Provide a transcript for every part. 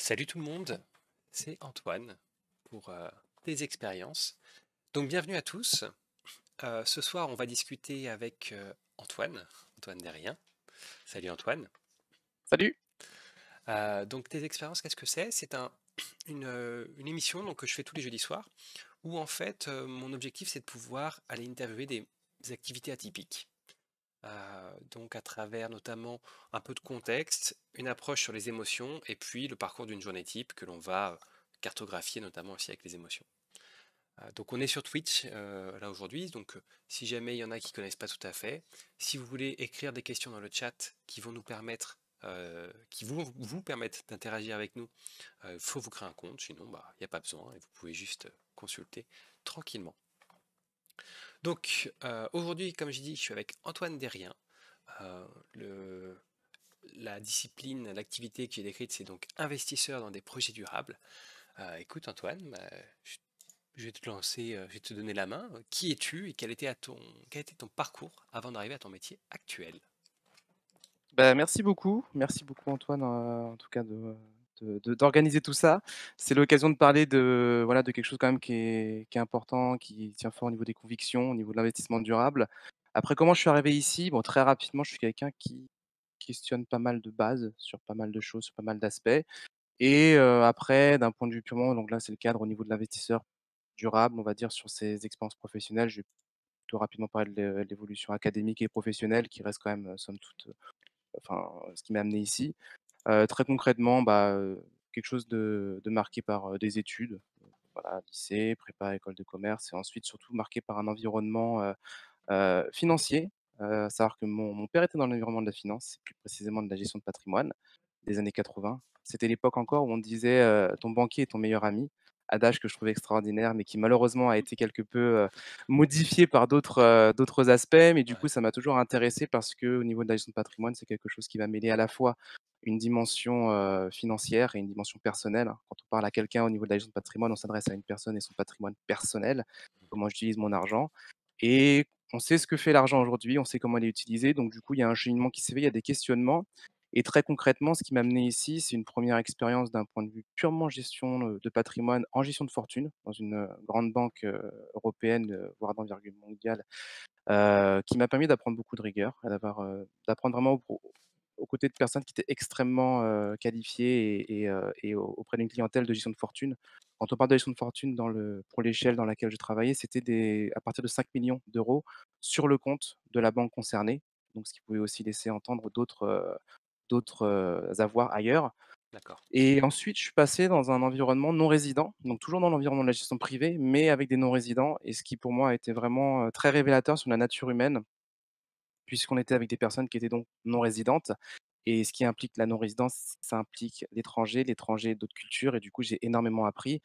Salut tout le monde, c'est Antoine pour des expériences. Donc bienvenue à tous. Ce soir, on va discuter avec Antoine Derrien. Salut Antoine. Salut! Donc tes expériences, qu'est-ce que c'est? C'est une émission que je fais tous les jeudis soirs où en fait mon objectif c'est de pouvoir aller interviewer des activités atypiques. Donc à travers notamment un peu de contexte, une approche sur les émotions et puis le parcours d'une journée type que l'on va cartographier notamment aussi avec les émotions. Donc on est sur Twitch là aujourd'hui, donc si jamais il y en a qui ne connaissent pas tout à fait, si vous voulez écrire des questions dans le chat qui vont nous permettre, qui vous permettent d'interagir avec nous, il faut vous créer un compte, sinon bah, il n'y a pas besoin et vous pouvez juste consulter tranquillement. Donc aujourd'hui, comme j'ai dit, je suis avec Antoine Derrien. Euh, le, la discipline, l'activité qui est décrite, c'est donc investisseur dans des projets durables. Écoute Antoine, je vais te lancer, je vais te donner la main. Qui es-tu et quel était ton parcours avant d'arriver à ton métier actuel? Bah, merci beaucoup Antoine, en tout cas d'organiser tout ça. C'est l'occasion de parler de, voilà, de quelque chose quand même qui est important, qui tient fort au niveau des convictions, au niveau de l'investissement durable. Après comment je suis arrivé ici? Bon, très rapidement, je suis quelqu'un qui questionne pas mal de bases sur pas mal de choses, sur pas mal d'aspects et après d'un point de vue purement donc là, c'est le cadre au niveau de l'investisseur durable, on va dire sur ses expériences professionnelles. Je vais plutôt rapidement parler de l'évolution académique et professionnelle qui reste quand même, somme toute, enfin, ce qui m'a amené ici. Très concrètement, quelque chose de marqué par, des études, voilà, lycée, prépa, école de commerce et ensuite surtout marqué par un environnement, financier. Savoir que mon père était dans l'environnement de la finance, plus précisément de la gestion de patrimoine des années 80. C'était l'époque encore où on disait, «Ton banquier est ton meilleur ami», adage que je trouvais extraordinaire, mais qui malheureusement a été quelque peu, modifié par d'autres aspects. Mais du coup, Ouais. ça m'a toujours intéressé parce qu'au niveau de la gestion de patrimoine, c'est quelque chose qui va mêler à la fois une dimension, financière et une dimension personnelle. Quand on parle à quelqu'un au niveau de la gestion de patrimoine, on s'adresse à une personne et son patrimoine personnel. Comment j'utilise mon argent et on sait ce que fait l'argent aujourd'hui, on sait comment il est utilisé, donc du coup, il y a un cheminement qui s'éveille, il y a des questionnements et très concrètement, ce qui m'a amené ici, c'est une première expérience d'un point de vue purement gestion, de patrimoine en gestion de fortune dans une, grande banque, européenne, voire d'envergure mondiale, qui m'a permis d'apprendre beaucoup de rigueur et d'apprendre vraiment aux côtés de personnes qui étaient extrêmement, qualifiées et auprès d'une clientèle de gestion de fortune. Quand on parle de gestion de fortune pour l'échelle dans laquelle je travaillais, c'était à partir de 5 millions d'euros sur le compte de la banque concernée, donc ce qui pouvait aussi laisser entendre d'autres, avoirs ailleurs. D'accord. Et ensuite, je suis passé dans un environnement non résident, donc toujours dans l'environnement de la gestion privée, mais avec des non résidents et ce qui pour moi a été vraiment, très révélateur sur la nature humaine, puisqu'on était avec des personnes qui étaient donc non résidentes et ce qui implique la non résidence, ça implique l'étranger d'autres cultures et du coup, j'ai énormément appris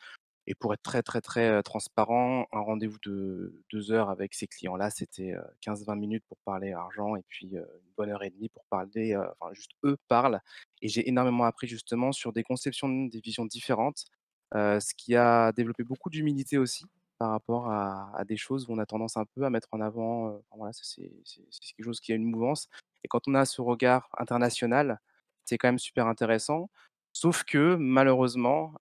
et pour être très, très, très, transparent, un rendez-vous de 2 heures avec ces clients-là, c'était, 15-20 minutes pour parler argent et puis, une bonne heure et demie pour parler, enfin juste eux parlent et j'ai énormément appris justement sur des conceptions, des visions différentes, ce qui a développé beaucoup d'humilité aussi par rapport à des choses où on a tendance un peu à mettre en avant, enfin voilà, ça c'est quelque chose qui a une mouvance et quand on a ce regard international, c'est quand même super intéressant. Sauf que malheureusement,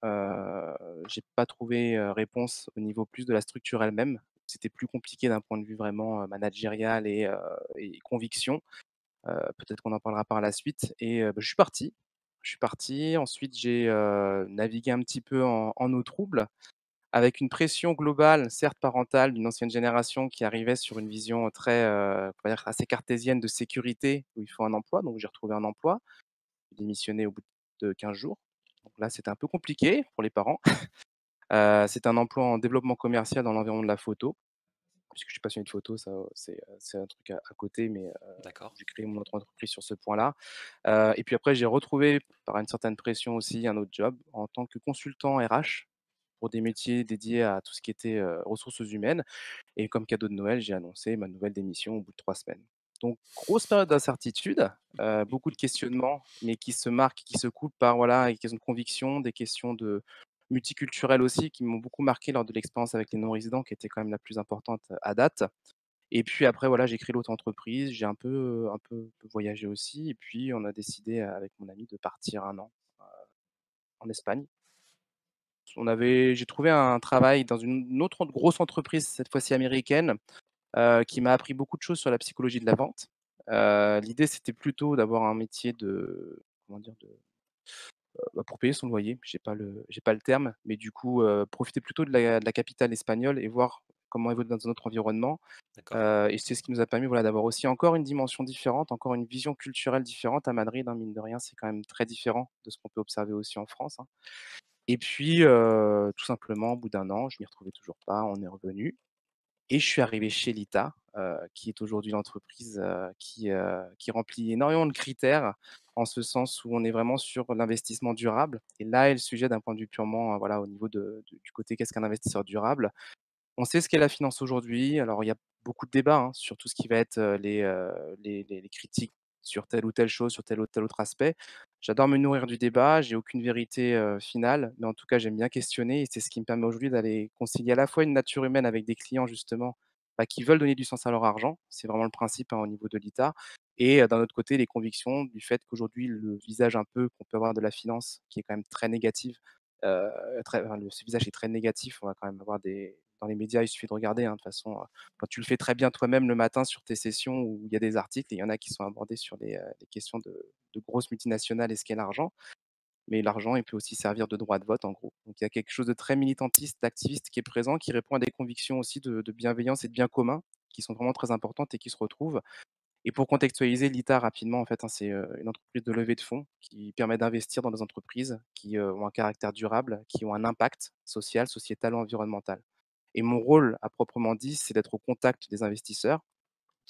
j'ai pas trouvé, réponse au niveau plus de la structure elle-même. C'était plus compliqué d'un point de vue vraiment, managérial et conviction. Peut-être qu'on en parlera par la suite et je suis parti. Je suis parti, ensuite j'ai, navigué un petit peu en eau trouble avec une pression globale, certes parentale, d'une ancienne génération qui arrivait sur une vision très, on va dire assez cartésienne de sécurité où il faut un emploi, donc j'ai retrouvé un emploi. J'ai démissionné au bout de 15 jours. Donc là, c'était un peu compliqué pour les parents. C'est un emploi en développement commercial dans l'environnement de la photo, puisque je suis passionné de photo, ça, c'est un truc à côté, mais D'accord. j'ai créé mon autre entreprise sur ce point-là. Et puis après, j'ai retrouvé, par une certaine pression aussi, un autre job en tant que consultant RH pour des métiers dédiés à tout ce qui était, ressources humaines et comme cadeau de Noël, j'ai annoncé ma nouvelle démission au bout de 3 semaines. Donc grosse période d'incertitude, beaucoup de questionnements, mais qui se marquent, qui se coupent par, voilà, des questions de conviction, des questions de multiculturelles aussi, qui m'ont beaucoup marqué lors de l'expérience avec les non-résidents, qui était quand même la plus importante à date. Et puis après, voilà, j'ai créé l'auto-entreprise, j'ai un peu voyagé aussi et puis on a décidé avec mon ami de partir 1 an, en Espagne. J'ai trouvé un travail dans une autre grosse entreprise, cette fois-ci américaine, qui m'a appris beaucoup de choses sur la psychologie de la vente. L'idée, c'était plutôt d'avoir un métier de comment dire? Bah, pour payer son loyer, j'ai pas le terme, mais du coup, profiter plutôt de la capitale espagnole et voir comment évoluer dans un autre environnement. D'accord. Et c'est ce qui nous a permis, voilà, d'avoir aussi encore une dimension différente, encore une vision culturelle différente à Madrid, hein, mine de rien, c'est quand même très différent de ce qu'on peut observer aussi en France, hein. Et puis, tout simplement, au bout d'un an, je m'y retrouvais toujours pas, on est revenu et je suis arrivé chez Lita, qui est aujourd'hui l'entreprise, qui remplit énormément de critères, en ce sens où on est vraiment sur l'investissement durable et là est le sujet d'un point de vue purement, voilà, au niveau du côté qu'est-ce qu'un investisseur durable? On sait ce qu'est la finance aujourd'hui. Alors, il y a beaucoup de débats, hein, sur tout ce qui va être, les critiques sur telle ou telle chose, sur tel autre aspect. J'adore me nourrir du débat, j'ai aucune vérité, finale, mais en tout cas, j'aime bien questionner et c'est ce qui me permet aujourd'hui d'aller concilier à la fois une nature humaine avec des clients justement, bah, qui veulent donner du sens à leur argent. C'est vraiment le principe, hein, au niveau de l'ITA et d'un autre côté, les convictions du fait qu'aujourd'hui, le visage un peu qu'on peut avoir de la finance, qui est quand même très négative, très enfin, le ce visage est très négatif. On va quand même avoir des dans les médias, il suffit de regarder, hein, de toute façon, quand tu le fais très bien toi-même le matin sur tes sessions où il y a des articles et il y en a qui sont abordés sur les questions de grosses multinationales et ce qu'est l'argent. Mais l'argent, il peut aussi servir de droit de vote, en gros. Donc il y a quelque chose de très militantiste, d'activiste qui est présent, qui répond à des convictions aussi de bienveillance et de bien commun, qui sont vraiment très importantes et qui se retrouvent. Et pour contextualiser l'ITA rapidement, en fait, hein, c'est, une entreprise de levée de fonds qui permet d'investir dans des entreprises qui, ont un caractère durable, qui ont un impact social, sociétal ou environnemental. Et mon rôle, à proprement dit, c'est d'être au contact des investisseurs,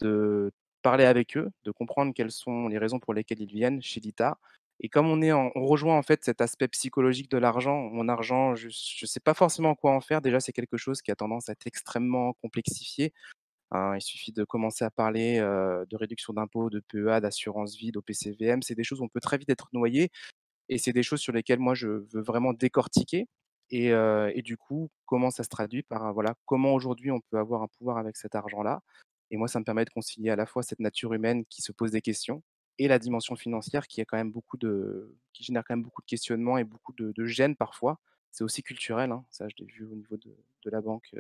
de parler avec eux, de comprendre quelles sont les raisons pour lesquelles ils viennent chez l'ITA. Et comme on rejoint en fait cet aspect psychologique de l'argent, mon argent, je ne sais pas forcément quoi en faire. Déjà, c'est quelque chose qui a tendance à être extrêmement complexifié, hein. Il suffit de commencer à parler, de réduction d'impôts, de PEA, d'assurance vie, d'OPCVM. C'est des choses où on peut très vite être noyé et c'est des choses sur lesquelles moi je veux vraiment décortiquer et du coup, comment ça se traduit par, voilà, comment aujourd'hui on peut avoir un pouvoir avec cet argent-là et moi ça me permet de concilier à la fois cette nature humaine qui se pose des questions et la dimension financière qui génère quand même beaucoup de questionnements et beaucoup de gêne parfois. C'est aussi culturel, hein, ça je l'ai vu au niveau de la banque,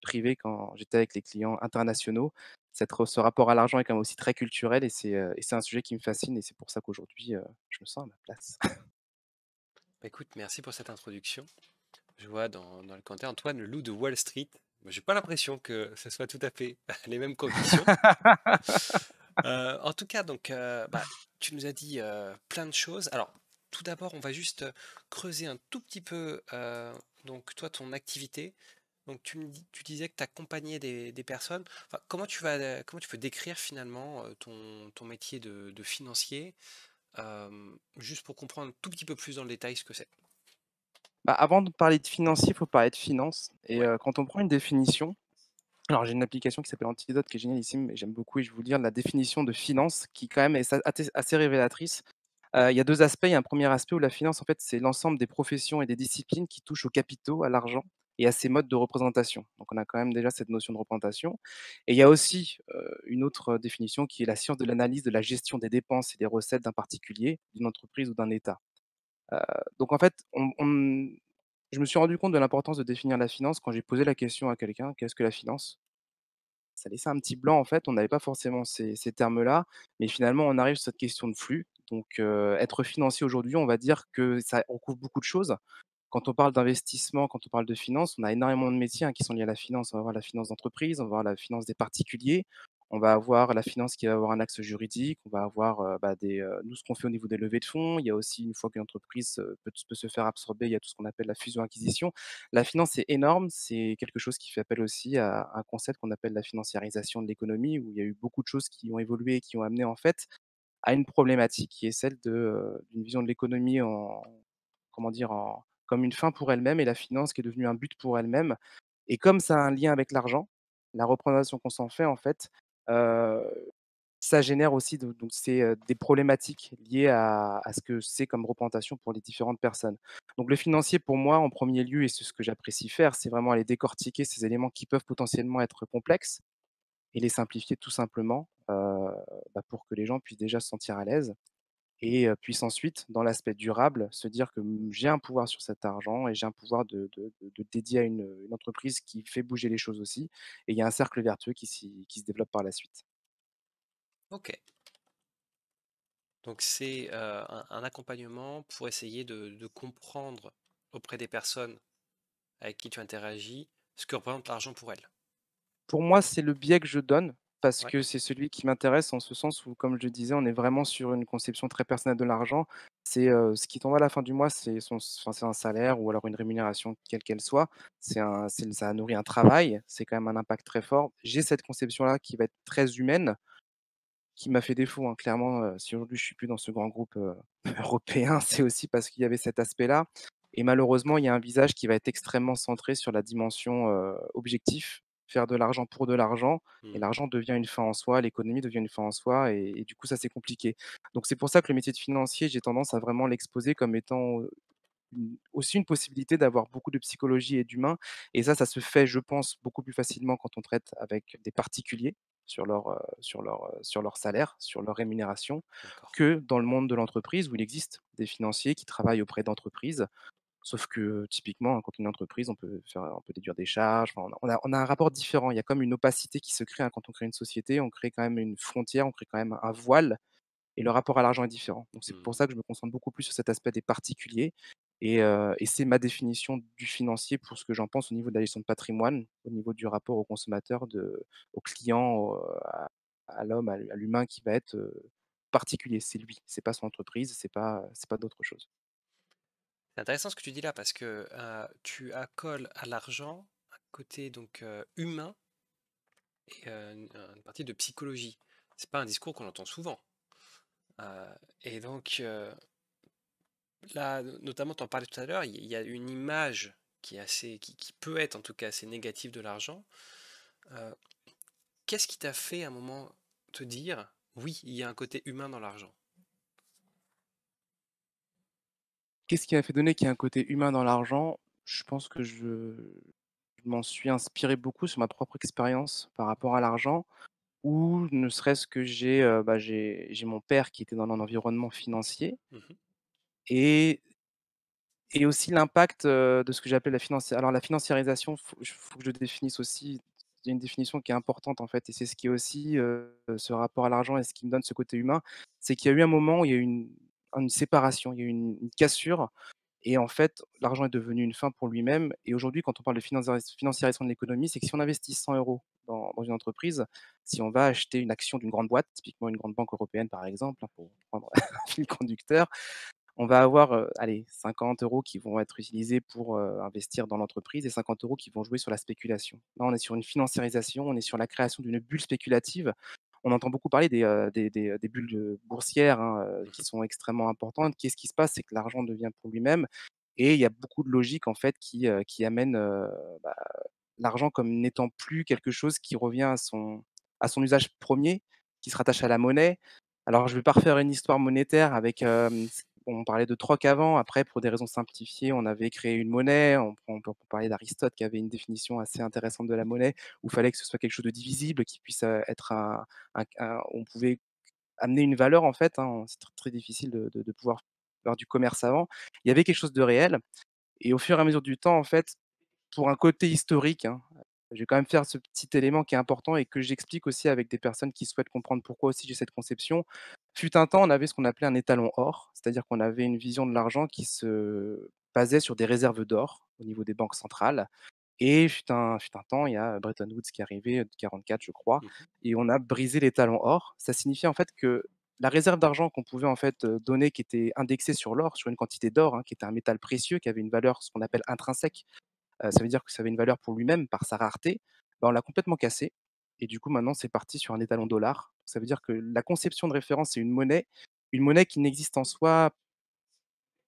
privée quand j'étais avec les clients internationaux. Ce rapport à l'argent est quand même aussi très culturel et c'est un sujet qui me fascine et c'est pour ça qu'aujourd'hui, je me sens à ma place. Bah, écoute, merci pour cette introduction. Je vois dans le commentaire Antoine, le loup de Wall Street. Moi, j'ai pas l'impression que ce soit tout à fait les mêmes convictions. En tout cas, donc, bah, tu nous as dit plein de choses. Alors, tout d'abord, on va juste creuser un tout petit peu, donc, toi, ton activité. Donc, tu disais que tu accompagnais des personnes. Enfin, comment tu peux décrire finalement ton métier de financier, juste pour comprendre un tout petit peu plus dans le détail ce que c'est? Bah, avant de parler de financier, il faut parler de finance et Ouais, quand on prend une définition, alors j'ai une application qui s'appelle Antidote qui est génialissime et j'aime beaucoup et je vais vous lire la définition de finance qui quand même est assez révélatrice. Il y a 2 aspects. Il y a un premier aspect où la finance, en fait, c'est l'ensemble des professions et des disciplines qui touchent aux capitaux, à l'argent et à ses modes de représentation. Donc on a quand même déjà cette notion de représentation et il y a aussi, une autre définition qui est la science de l'analyse de la gestion des dépenses et des recettes d'un particulier, d'une entreprise ou d'un État. Donc en fait, je me suis rendu compte de l'importance de définir la finance quand j'ai posé la question à quelqu'un: «Qu'est-ce que la finance?» Ça laissait un petit blanc en fait, on n'avait pas forcément ces termes-là, mais finalement on arrive sur cette question de flux. Donc être financier aujourd'hui, on va dire que ça recouvre beaucoup de choses. Quand on parle d'investissement, quand on parle de finance, on a énormément de métiers, hein, qui sont liés à la finance. On va avoir la finance d'entreprise, on va avoir la finance des particuliers, on va avoir la finance qui va avoir un axe juridique, on va avoir, bah, nous, ce qu'on fait au niveau des levées de fonds. Il y a aussi, une fois qu'une entreprise, peut se faire absorber, il y a tout ce qu'on appelle la fusion-acquisition. La finance, c'est énorme, c'est quelque chose qui fait appel aussi à un concept qu'on appelle la financiarisation de l'économie, où il y a eu beaucoup de choses qui ont évolué et qui ont amené, en fait, à une problématique qui est celle d'une vision de l'économie en comment dire? Comme une fin pour elle-même et la finance qui est devenue un but pour elle-même et comme ça a un lien avec l'argent, la représentation qu'on s'en fait en fait, heu, ça génère aussi donc c'est, des problématiques liées à ce que c'est comme représentation pour les différentes personnes. Donc le financier pour moi en premier lieu et c'est ce que j'apprécie faire, c'est vraiment aller décortiquer ces éléments qui peuvent potentiellement être complexes et les simplifier tout simplement, bah, pour que les gens puissent déjà se sentir à l'aise et puisse ensuite, dans l'aspect durable, se dire que, j'ai un pouvoir sur cet argent et j'ai un pouvoir de dédier à une entreprise qui fait bouger les choses aussi et il y a un cercle vertueux qui se développe par la suite. OK. Donc c'est, un accompagnement pour essayer de comprendre auprès des personnes avec qui tu interagis, ce que représente l'argent pour elles. Pour moi, c'est le biais que je donne parce Ouais. que c'est celui qui m'intéresse en ce sens où, comme je le disais, on est vraiment sur une conception très personnelle de l'argent. C'est, ce qui tombe à la fin du mois, c'est un salaire ou alors une rémunération quelle qu'elle soit. Ça nourrit un travail, c'est quand même un impact très fort. J'ai cette conception-là qui va être très humaine, qui m'a fait défaut, hein, clairement, si aujourd'hui je suis plus dans ce grand groupe, européen, c'est aussi parce qu'il y avait cet aspect-là et malheureusement, il y a un visage qui va être extrêmement centré sur la dimension, objectif, faire de l'argent pour de l'argent et Mmh. l'argent devient une fin en soi, l'économie devient une fin en soi et du coup, ça, c'est compliqué. Donc c'est pour ça que le métier de financier, j'ai tendance à vraiment l'exposer comme étant, aussi une possibilité d'avoir beaucoup de psychologie et d'humain et ça se fait, je pense, beaucoup plus facilement quand on traite avec des particuliers sur leur salaire, sur leur rémunération, D'accord. que dans le monde de l'entreprise où il existe des financiers qui travaillent auprès d'entreprises. Sauf que typiquement, hein, quand on est entreprise, on peut déduire des charges, enfin, on a un rapport différent. Il y a comme une opacité qui se crée, hein, quand on crée une société, on crée quand même une frontière, on crée quand même un voile et le rapport à l'argent est différent. Donc c'est pour Mmh. ça que je me concentre beaucoup plus sur cet aspect des particuliers et c'est ma définition du financier pour ce que j'en pense au niveau de la gestion de patrimoine, au niveau du rapport au consommateur, au client, à l'homme, à l'humain qui va être, particulier. C'est lui, c'est pas son entreprise, c'est pas d'autre chose. C'est intéressant ce que tu dis là parce que, tu accoles à l'argent un côté donc, humain et une partie de psychologie. C'est pas un discours qu'on entend souvent, et donc, là, notamment tu en parlais tout à l'heure, il y a une image qui est assez qui peut être en tout cas assez négative de l'argent. Heu, Qu'est-ce qui t'a fait à un moment te dire: «Oui, il y a un côté humain dans l'argent»? Qu'est-ce qui m'a fait donner qu'il y a un côté humain dans l'argent? Je pense que je m'en suis inspiré beaucoup sur ma propre expérience par rapport à l'argent. Ou ne serait-ce que j'ai mon père qui était dans un environnement financier Mmh. et aussi l'impact, de ce que j'appelle la financiarisation, faut que je définisse aussi. Il y a une définition qui est importante, en fait et c'est ce qui est aussi, ce rapport à l'argent et ce qui me donne ce côté humain. C'est qu'il y a eu un moment où il y a eu une séparation, il y a eu une cassure et en fait, l'argent est devenu une fin pour lui-même et aujourd'hui, quand on parle de financiarisation de l'économie, c'est que si on investit 100 € dans une entreprise, si on va acheter une action d'une grande boîte, typiquement une grande banque européenne par exemple, hein, pour prendre un fil conducteur, on va avoir, allez 50 € qui vont être utilisés pour, investir dans l'entreprise et 50 € qui vont jouer sur la spéculation. Là, on est sur une financiarisation, on est sur la création d'une bulle spéculative. On entend beaucoup parler des bulles, boursières, hein, qui Mmh. sont extrêmement importantes. Qu'est-ce qui se passe? C'est que l'argent devient pour lui-même et il y a beaucoup de logique en fait qui amène, bah, l'argent comme n'étant plus quelque chose qui revient à son usage premier, qui se rattache à la monnaie. Alors je vais pas refaire une histoire monétaire avec, on parlait de troc avant, après pour des raisons simplifiées, on avait créé une monnaie, on peut parler d'Aristote qui avait une définition assez intéressante de la monnaie, où il fallait que ce soit quelque chose de divisible, qui puisse, être on pouvait amener une valeur en fait, hein, c'est très difficile de pouvoir faire du commerce avant. Il y avait quelque chose de réel et au fur et à mesure du temps en fait, pour un côté historique, hein, je vais quand même faire ce petit élément qui est important et que j'explique aussi avec des personnes qui souhaitent comprendre pourquoi aussi j'ai cette conception. Fut un temps, on avait ce qu'on appelait un étalon or, c'est-à-dire qu'on avait une vision de l'argent qui se basait sur des réserves d'or au niveau des banques centrales et fut un temps, il y a Bretton Woods qui est arrivé, de 44 je crois Mmh. et on a brisé l'étalon or. Ça signifiait en fait que la réserve d'argent qu'on pouvait en fait, donner qui était indexée sur l'or, sur une quantité d'or, hein, qui était un métal précieux, qui avait une valeur, ce qu'on appelle intrinsèque. Ça veut dire que ça avait une valeur pour lui-même par sa rareté. Bah, on l'a complètement cassé et du coup maintenant c'est parti sur un étalon dollar. Ça veut dire que la conception de référence, c'est une monnaie qui n'existe en soi,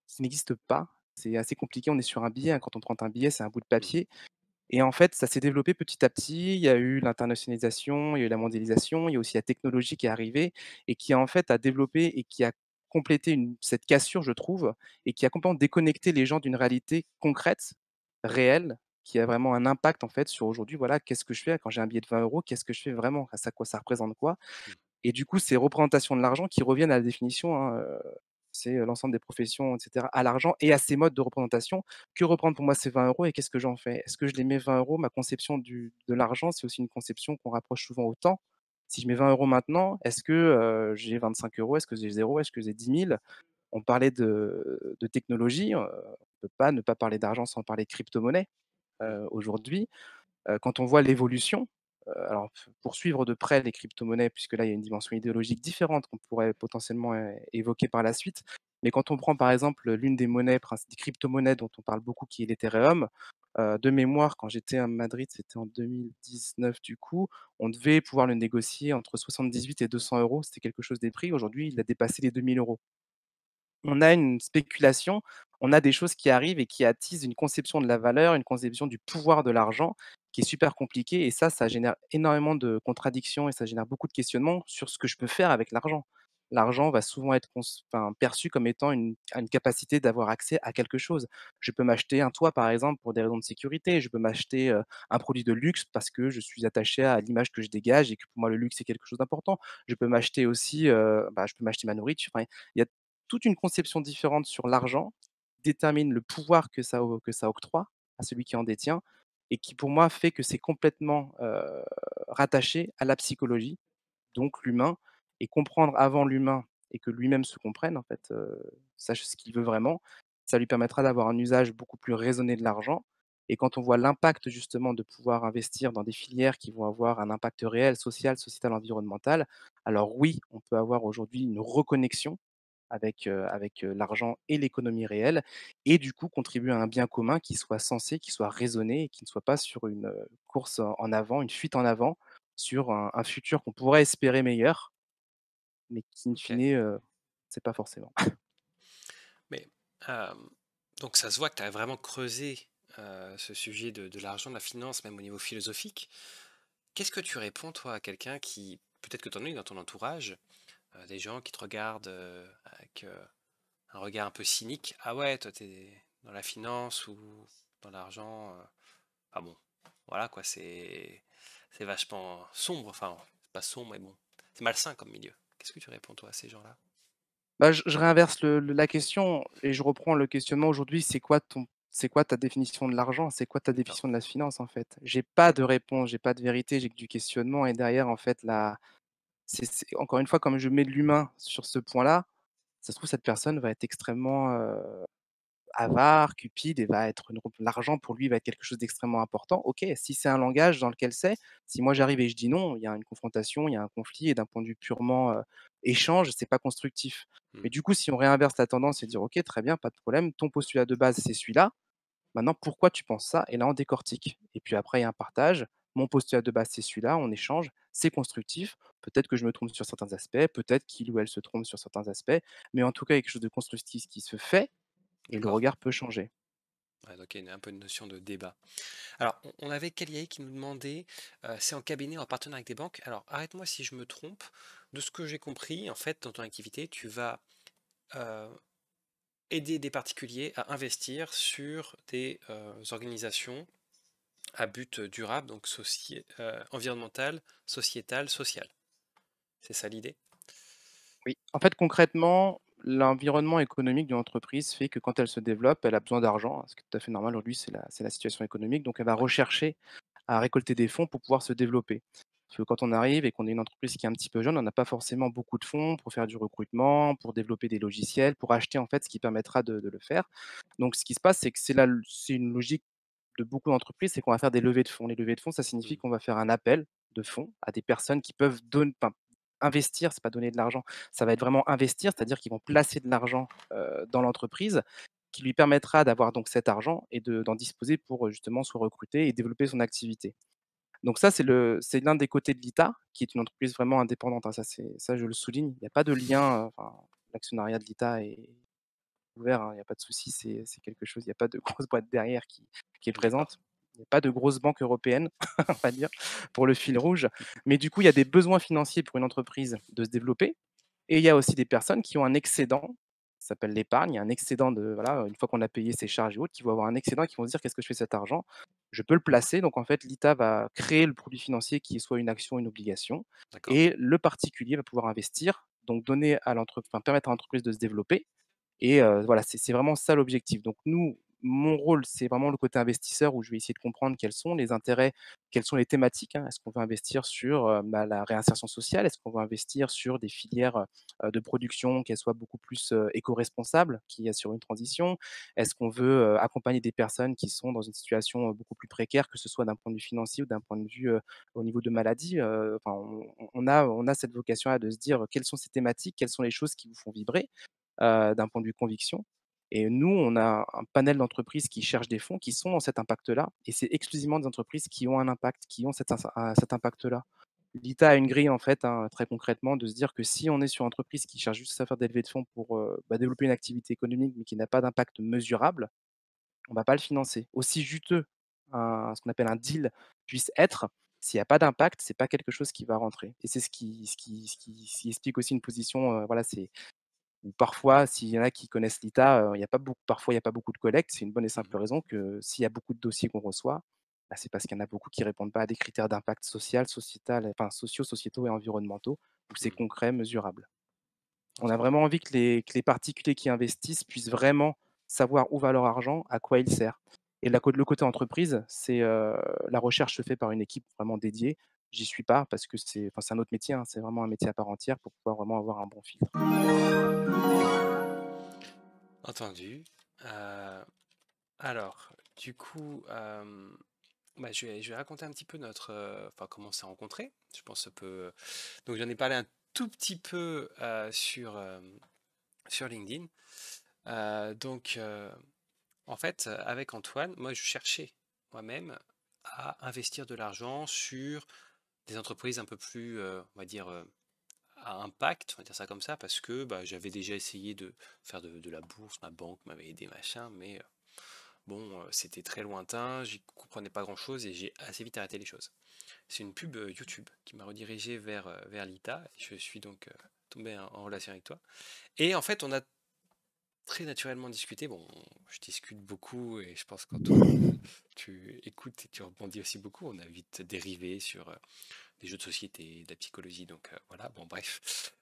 qui n'existe pas. C'est assez compliqué, on est sur un billet, hein, quand on prend un billet, c'est un bout de Mmh. papier et en fait, ça s'est développé petit à petit. Il y a eu l'internationalisation, il y a eu la mondialisation, il y a aussi la technologie qui est arrivée et qui en fait a développé et qui a complété cette cassure, je trouve et qui a complètement déconnecté les gens d'une réalité concrète, réelle, qui a vraiment un impact en fait sur aujourd'hui, voilà, qu'est-ce que je fais quand j'ai un billet de 20 €? Qu'est-ce que je fais vraiment? Ça quoi ça représente quoi? Et du coup, ces représentations de l'argent qui reviennent à la définition, hein, c'est, l'ensemble des professions et cetera, à l'argent et à ces modes de représentation. Que reprendre pour moi ces 20 € et qu'est-ce que j'en fais? Est-ce que je les mets 20 €? Ma conception de l'argent, c'est aussi une conception qu'on rapproche souvent au temps. Si je mets 20 € maintenant, est-ce que, j'ai 25 €? Est-ce que j'ai 0? Est-ce que j'ai 10 000? On parlait de technologie, on peut pas ne pas parler d'argent sans parler de crypto-monnaie, Mmh. aujourd'hui. Quand on voit l'évolution, alors pour suivre de près les crypto-monnaies, puisque là, il y a une dimension idéologique différente qu'on pourrait potentiellement, évoquer par la suite. Mais quand on prend par exemple, l'une des monnaies des crypto-monnaies dont on parle beaucoup qui est l'Ethereum, de mémoire quand j'étais à Madrid, c'était en 2019 du coup, on devait pouvoir le négocier entre 78 et 200 €. C'était quelque chose des prix. Aujourd'hui, il a dépassé les 2 000 €. On a une spéculation, on a des choses qui arrivent et qui attisent une conception de la valeur, une conception du pouvoir de l'argent qui est super compliquée et ça génère énormément de contradictions et ça génère beaucoup de questionnements sur ce que je peux faire avec l'argent. L'argent va souvent être perçu comme étant une capacité d'avoir accès à quelque chose. Je peux m'acheter un toit, par exemple, pour des raisons de sécurité. Je peux m'acheter, un produit de luxe parce que je suis attaché à l'image que je dégage et que pour moi le luxe, c'est quelque chose d'important. Je peux m'acheter aussi, je peux m'acheter ma nourriture. Enfin, il y a toute une conception différente sur l'argent, détermine le pouvoir que ça octroie à celui qui en détient et qui pour moi fait que c'est complètement, rattaché à la psychologie, donc l'humain et comprendre avant l'humain et que lui-même se comprenne en fait, sache ce qu'il veut vraiment, ça lui permettra d'avoir un usage beaucoup plus raisonné de l'argent et quand on voit l'impact justement de pouvoir investir dans des filières qui vont avoir un impact réel, social, sociétal, environnemental, alors oui, on peut avoir aujourd'hui une reconnexion avec l'argent et l'économie réelle et du coup contribuer à un bien commun qui soit sensé, qui soit raisonné et qui ne soit pas sur une, course en avant, une fuite en avant sur un futur qu'on pourrait espérer meilleur, mais qui in OK. fine, c'est pas forcément. Mais, hem, donc ça se voit que tu as vraiment creusé, ce sujet de l'argent, de la finance, même au niveau philosophique. Qu'est-ce que tu réponds toi à quelqu'un qui peut-être que tu en as eu dans ton entourage, des gens qui te regardent, avec, un regard un peu cynique: «Ah ouais, toi t'es dans la finance ou dans l'argent, ah bon, voilà quoi, c'est vachement sombre», enfin, c'est pas sombre mais bon, c'est malsain comme milieu. Qu'est-ce que tu réponds toi à ces gens-là? Bah, je réinverse le la question et je reprends le questionnement aujourd'hui, c'est quoi ta définition de l'argent? C'est quoi ta D'accord. définition de la finance, en fait? J'ai pas de réponse, j'ai pas de vérité, j'ai que du questionnement et derrière, en fait, la c'est encore une fois, comme je mets de l'humain sur ce point-là, ça se trouve, cette personne va être extrêmement, avare, cupide et va être l'argent pour lui va être quelque chose d'extrêmement important. OK, si c'est un langage dans lequel c'est, si moi j'arrive et je dis non, il y a une confrontation, il y a un conflit et d'un point de vue purement, échange, c'est pas constructif. Mmh. Mais du coup, si on réinverse la tendance et dire: «OK, très bien, pas de problème, ton postulat de base, c'est celui-là. Maintenant, pourquoi tu penses ça?» Et là, on décortique. Et puis après, il y a un partage. Mon postulat de base, c'est celui-là, on échange, c'est constructif. Peut-être que je me trompe sur certains aspects, peut-être qu'il ou elle se trompe sur certains aspects, mais en tout cas, il y a quelque chose de constructif qui se fait et le D'accord. regard peut changer. Ouais, donc il y a un peu une notion de débat. Alors, on avait Kaliaï qui nous demandait, c'est en cabinet ou en partenariat avec des banques. Alors, arrête-moi si je me trompe. De ce que j'ai compris, en fait, dans ton activité, tu vas euh, aider des particuliers à investir sur des organisations à but durable, donc environnemental, sociétal, social. C'est ça l'idée? Oui. En fait, concrètement, l'environnement économique d'une entreprise fait que quand elle se développe, elle a besoin d'argent, hein, ce qui est tout à fait normal aujourd'hui, c'est la situation économique, donc elle va Ouais. rechercher à récolter des fonds pour pouvoir se développer. Parce que quand on arrive et qu'on est une entreprise qui est un petit peu jeune, on n'a pas forcément beaucoup de fonds pour faire du recrutement, pour développer des logiciels, pour acheter en fait ce qui permettra de le faire. Donc ce qui se passe, c'est que c'est une logique de beaucoup d'entreprises, c'est qu'on va faire des levées de fonds. Les levées de fonds, ça signifie Mm. qu'on va faire un appel de fonds à des personnes qui peuvent investir, c'est pas donner de l'argent, ça va être vraiment investir, c'est-à-dire qu'ils vont placer de l'argent, dans l'entreprise, qui lui permettra d'avoir donc cet argent et d'en disposer pour, justement se recruter et développer son activité. Donc ça, c'est l'un des côtés de l'ITA, qui est une entreprise vraiment indépendante, hein, ça je le souligne. Il y a pas de lien, enfin, l'actionnariat de l'ITA est ouvert, hein, il y a pas de souci, c'est quelque chose il y a pas de grosse boîte derrière qui est D'accord. présente. Il y a pas de grosse banque européenne, on va dire, pour le fil rouge. Mais du coup, il y a des besoins financiers pour une entreprise de se développer et il y a aussi des personnes qui ont un excédent. s'appelle l'épargne, un excédent de voilà, une fois qu'on a payé ses charges et autres, qui vont avoir un excédent, qui vont se dire: «Qu'est-ce que je fais de cet argent? Je peux le placer». Donc en fait, l'ITA va créer le produit financier qui est soit une action, une obligation D'accord. et le particulier va pouvoir investir, donc donner à permettre à l'entreprise de se développer et voilà, c'est vraiment ça l'objectif. Donc nous, mon rôle, c'est vraiment le côté investisseur où je vais essayer de comprendre quels sont les intérêts, quelles sont les thématiques, hein. Est-ce qu'on veut investir sur, la réinsertion sociale? Est-ce qu'on veut investir sur des filières, de production, qu'elles soient beaucoup plus, éco-responsables, qui assurent une transition? Est-ce qu'on veut, accompagner des personnes qui sont dans une situation, beaucoup plus précaire, que ce soit d'un point de vue financier ou d'un point de vue, au niveau de maladie? Enfin, on a cette vocation-là de se dire, quelles sont ces thématiques? Quelles sont les choses qui vous font vibrer? D'un point de vue conviction. Et nous, on a un panel d'entreprises qui cherchent des fonds qui sont dans cet impact-là et c'est exclusivement des entreprises qui ont un impact, qui ont cet impact-là. L'ITA a une grille en fait, hein, très concrètement, de se dire que si on est sur une entreprise qui cherche juste à faire des levées de fonds pour, développer une activité économique, mais qui n'a pas d'impact mesurable, on ne va pas le financer. Aussi juteux ce qu'on appelle un deal puisse être, s'il y a pas d'impact, c'est pas quelque chose qui va rentrer et c'est ce qui explique aussi une position, voilà, c'est ou parfois, s'il y en a qui connaissent l'ITA, il y a pas beaucoup parfois il y a pas beaucoup de collecte. C'est une bonne et simple Mmh. raison que s'il y a beaucoup de dossiers qu'on reçoit, bah, c'est parce qu'il y en a beaucoup qui répondent pas à des critères d'impact social, sociétal, enfin sociaux, sociétaux et environnementaux, où c'est Mmh. concret, mesurable. On a Entendu. vraiment envie que les particuliers qui investissent puissent vraiment savoir où va leur argent, à quoi il sert. Et le côté entreprise, c'est, la recherche se fait par une équipe vraiment dédiée. J'y suis pas parce que c'est un autre métier, hein, c'est vraiment un métier à part entière pour pouvoir vraiment avoir un bon filtre. Entendu. Heu, alors, du coup, bah, je vais raconter un petit peu enfin, comment on s'est rencontrés. Je pense que ça peut, donc j'en ai parlé un tout petit peu, sur LinkedIn. Donc, en fait, avec Antoine, moi, je cherchais moi-même à investir de l'argent sur des entreprises un peu plus, on va dire, à impact, on va dire ça comme ça, parce que bah, j'avais déjà essayé de faire de la bourse, ma banque m'avait aidé, machin, mais bon, c'était très lointain, j'y comprenais pas grand-chose et j'ai assez vite arrêté les choses. C'est une pub YouTube qui m'a redirigé vers l'ITA, et je suis donc tombé en relation avec toi. Et en fait, on a très naturellement discuté. Bon, je discute beaucoup et je pense qu'Antoine, tu écoutes et tu rebondis aussi beaucoup. On a vite dérivé sur des jeux de société, de la psychologie, donc voilà, bon bref.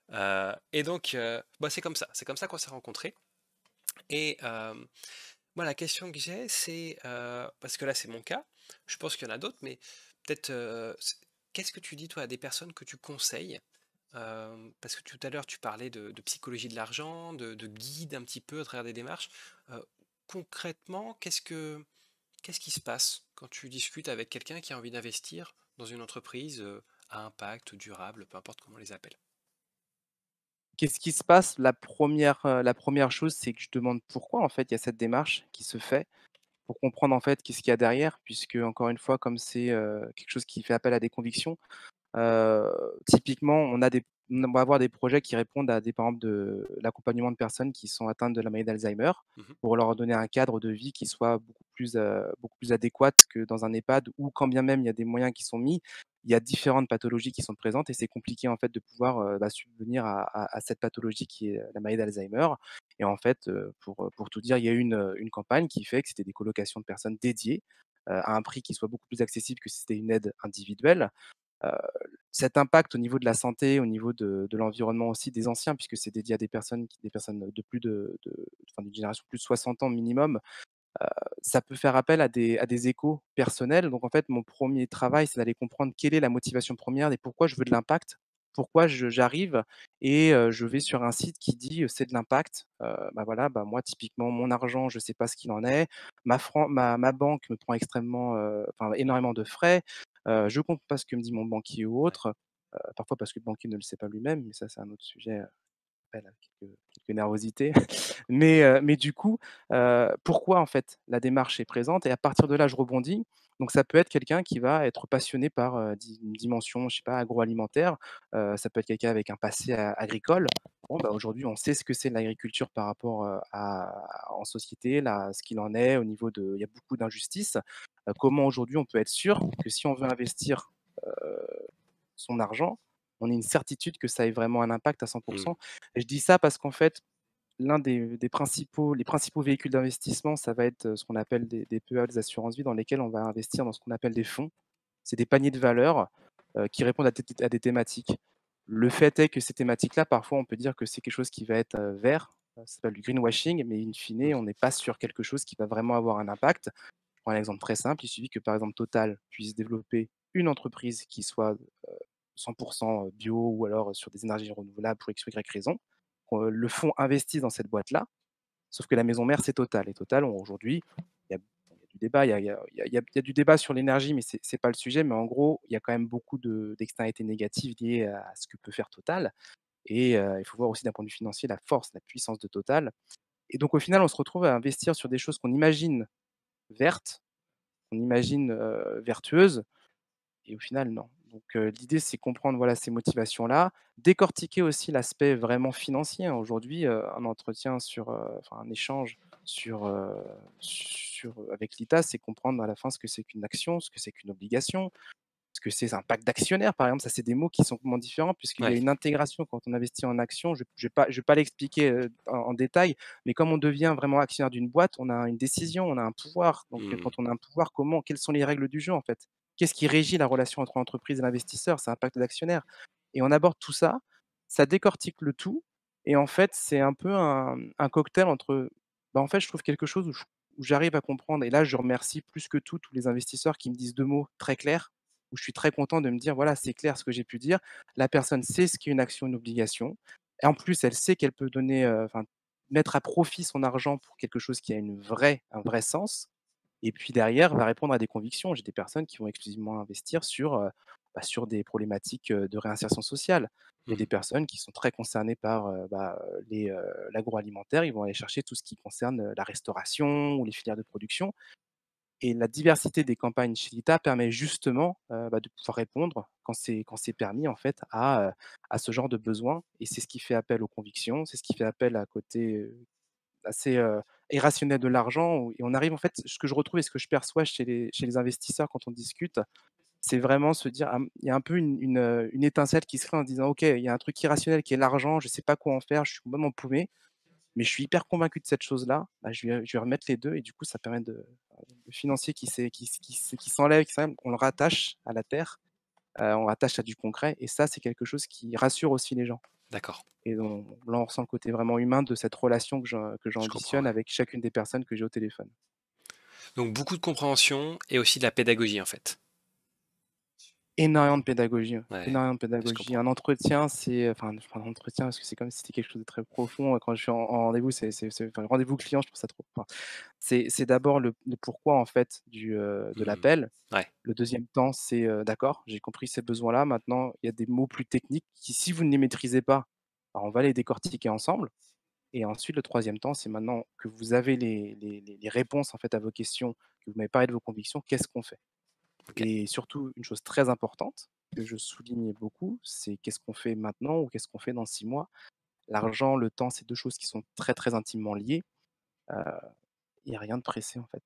Et donc, bah, c'est comme ça qu'on s'est rencontrés. Et moi, la question que j'ai, c'est, parce que là c'est mon cas, je pense qu'il y en a d'autres, mais peut-être, qu'est-ce que tu dis toi à des personnes que tu conseilles? Parce que tout à l'heure tu parlais de psychologie de l'argent, de guide un petit peu à travers des démarches. Heu, Concrètement, qu'est-ce qui se passe quand tu discutes avec quelqu'un qui a envie d'investir dans une entreprise, à impact, durable, peu importe comment on les appelle? Qu'est-ce qui se passe? La première chose, c'est que je demande pourquoi, en fait, il y a cette démarche qui se fait, pour comprendre, en fait, qu'est-ce qu'il y a derrière, puisque encore une fois, comme c'est, quelque chose qui fait appel à des convictions, Heu, typiquement, on va avoir des projets qui répondent à des par exemple, de l'accompagnement de personnes qui sont atteintes de la maladie d'Alzheimer, Mmh. pour leur donner un cadre de vie qui soit beaucoup plus adéquat que dans un EHPAD où quand bien même il y a des moyens qui sont mis, il y a différentes pathologies qui sont présentes et c'est compliqué en fait de pouvoir, subvenir à cette pathologie qui est la maladie d'Alzheimer et en fait, pour tout dire, il y a eu une campagne qui fait que c'était des colocations de personnes dédiées, à un prix qui soit beaucoup plus accessible que si c'était une aide individuelle. Heu, Cet impact au niveau de la santé, au niveau de l'environnement aussi des anciens, puisque c'est dédié à des personnes de plus enfin d'une génération plus de 60 ans minimum, ça peut faire appel à des échos personnels. Donc en fait, mon premier travail, c'est d'aller comprendre quelle est la motivation première et pourquoi je veux de l'impact. Pourquoi j'arrive et je vais sur un site qui dit, «C'est de l'impact». Bah, voilà, bah, moi typiquement mon argent, je ne sais pas ce qu'il en est. Ma banque me prend enfin énormément de frais. Je compte pas ce que me dit mon banquier ou Ouais. autre, parfois parce que le banquier ne le sait pas lui-même, mais ça c'est un autre sujet, appelle à quelques nervosités. Mais du coup, pourquoi en fait la démarche est présente et à partir de là, je rebondis. Donc ça peut être quelqu'un qui va être passionné par, une dimension, je sais pas, agroalimentaire, ça peut être quelqu'un avec un passé agricole. Bon, bah, aujourd'hui, on sait ce que c'est l'agriculture par rapport, en société, là, ce qu'il en est au niveau de il y a beaucoup d'injustices. Comment aujourd'hui on peut être sûr que si on veut investir, son argent, on ait une certitude que ça ait vraiment un impact à 100. Mmh. Et je dis ça parce qu'en fait, l'un les principaux véhicules d'investissement, ça va être, ce qu'on appelle des PEA, des assurances vie dans lesquelles on va investir dans ce qu'on appelle des fonds. C'est des paniers de valeurs, qui répondent à des thématiques. Le fait est que ces thématiques-là, parfois, on peut dire que c'est quelque chose qui va être, vert, ça s'appelle du greenwashing, mais in fine, on n'est pas sur quelque chose qui va vraiment avoir un impact. Je prends un exemple très simple, il suffit que, par exemple, Total puisse développer une entreprise qui soit, 100 bio ou alors sur des énergies renouvelables pour X ou Y raison. Le fonds investisse dans cette boîte-là, sauf que la maison mère, c'est Total et Total, aujourd'hui, il y a bon, il y a du débat, il y a du débat sur l'énergie, mais c'est pas le sujet, mais en gros, il y a quand même beaucoup d'externalités négatives liées à ce que peut faire Total et il faut voir aussi d'un point de vue financier la force, la puissance de Total et donc au final, on se retrouve à investir sur des choses qu'on imagine vertes, qu'on imagine, vertueuses et au final, non. Donc l'idée, c'est comprendre, voilà, ces motivations-là, décortiquer aussi l'aspect vraiment financier, hein. Aujourd'hui, un entretien enfin un échange avec l'ITA, c'est comprendre à la fin ce que c'est qu'une action, ce que c'est qu'une obligation, ce que c'est un pacte d'actionnaires, par exemple. Ça, c'est des mots qui sont complètement différents puisqu'il y a Ouais. une intégration quand on investit en actions. Je vais pas l'expliquer, en détail, mais comme on devient vraiment actionnaire d'une boîte, on a une décision, on a un pouvoir. Donc, Mmh. quand on a un pouvoir, quelles sont les règles du jeu, en fait? Qu'est-ce qui régit la relation entre l'entreprise et l'investisseur? C'est un pacte d'actionnaires et on aborde tout ça, ça décortique le tout et en fait, c'est un peu un cocktail entre en fait, je trouve quelque chose où j'arrive à comprendre et là, je remercie plus que tout tous les investisseurs qui me disent 2 mots très clairs où je suis très content de me dire: «Voilà, c'est clair ce que j'ai pu dire. La personne sait ce qu'est une action, une obligation et en plus, elle sait qu'elle peut donner, enfin, mettre à profit son argent pour quelque chose qui a un vrai sens et puis derrière, va répondre à des convictions». J'ai des personnes qui vont exclusivement investir sur des problématiques, de réinsertion sociale. Il y a Mmh. des personnes qui sont très concernées par, l'agroalimentaire. Ils vont aller chercher tout ce qui concerne, la restauration ou les filières de production et la diversité des campagnes chez Lita permet justement, de pouvoir répondre quand c'est permis en fait à ce genre de besoin et c'est ce qui fait appel aux convictions, c'est ce qui fait appel à côté, assez, irrationnel de l'argent où et on arrive en fait ce que je retrouve et ce que je perçois chez les investisseurs quand on discute, c'est vraiment se dire: il y a un peu une étincelle qui se crée en disant: «OK, il y a un truc irrationnel qui est l'argent, je sais pas quoi en faire, je suis complètement paumé, mais je suis hyper convaincu de cette chose-là, bah, je vais remettre les 2 et du coup, ça permet le financier qui s'enlève, on le rattache à la terre, on rattache à du concret et ça, c'est quelque chose qui rassure aussi les gens D'accord, et là, on ressent le côté vraiment humain de cette relation que je comprends, j'ambitionne ouais. avec chacune des personnes que j'ai au téléphone. Donc beaucoup de compréhension et aussi de la pédagogie, en fait? Énormément de pédagogie, ouais, Ouais, énormément de je pédagogie. comprends. Un entretien, je prends un entretien parce que c'est comme si c'était quelque chose de très profond, quand je suis en rendez-vous, enfin, rendez-vous client, je trouve ça trop c'est d'abord le pourquoi, en fait, de Mmh. l'appel. Ouais, Le deuxième temps, c'est, d'accord, j'ai compris ces besoins-là. Maintenant, il y a des mots plus techniques qui, si vous ne les maîtrisez pas, bah, on va les décortiquer ensemble et ensuite, le troisième temps, c'est maintenant que vous avez les réponses, en fait, à vos questions, que vous m'avez parlé de vos convictions, qu'est-ce qu'on fait? OK. Et surtout, une chose très importante que je souligne beaucoup, c'est qu'est-ce qu'on fait maintenant ou qu'est-ce qu'on fait dans 6 mois? L'argent, le temps, c'est 2 choses qui sont très, très intimement liées. Heu, il y a rien de pressé, en fait.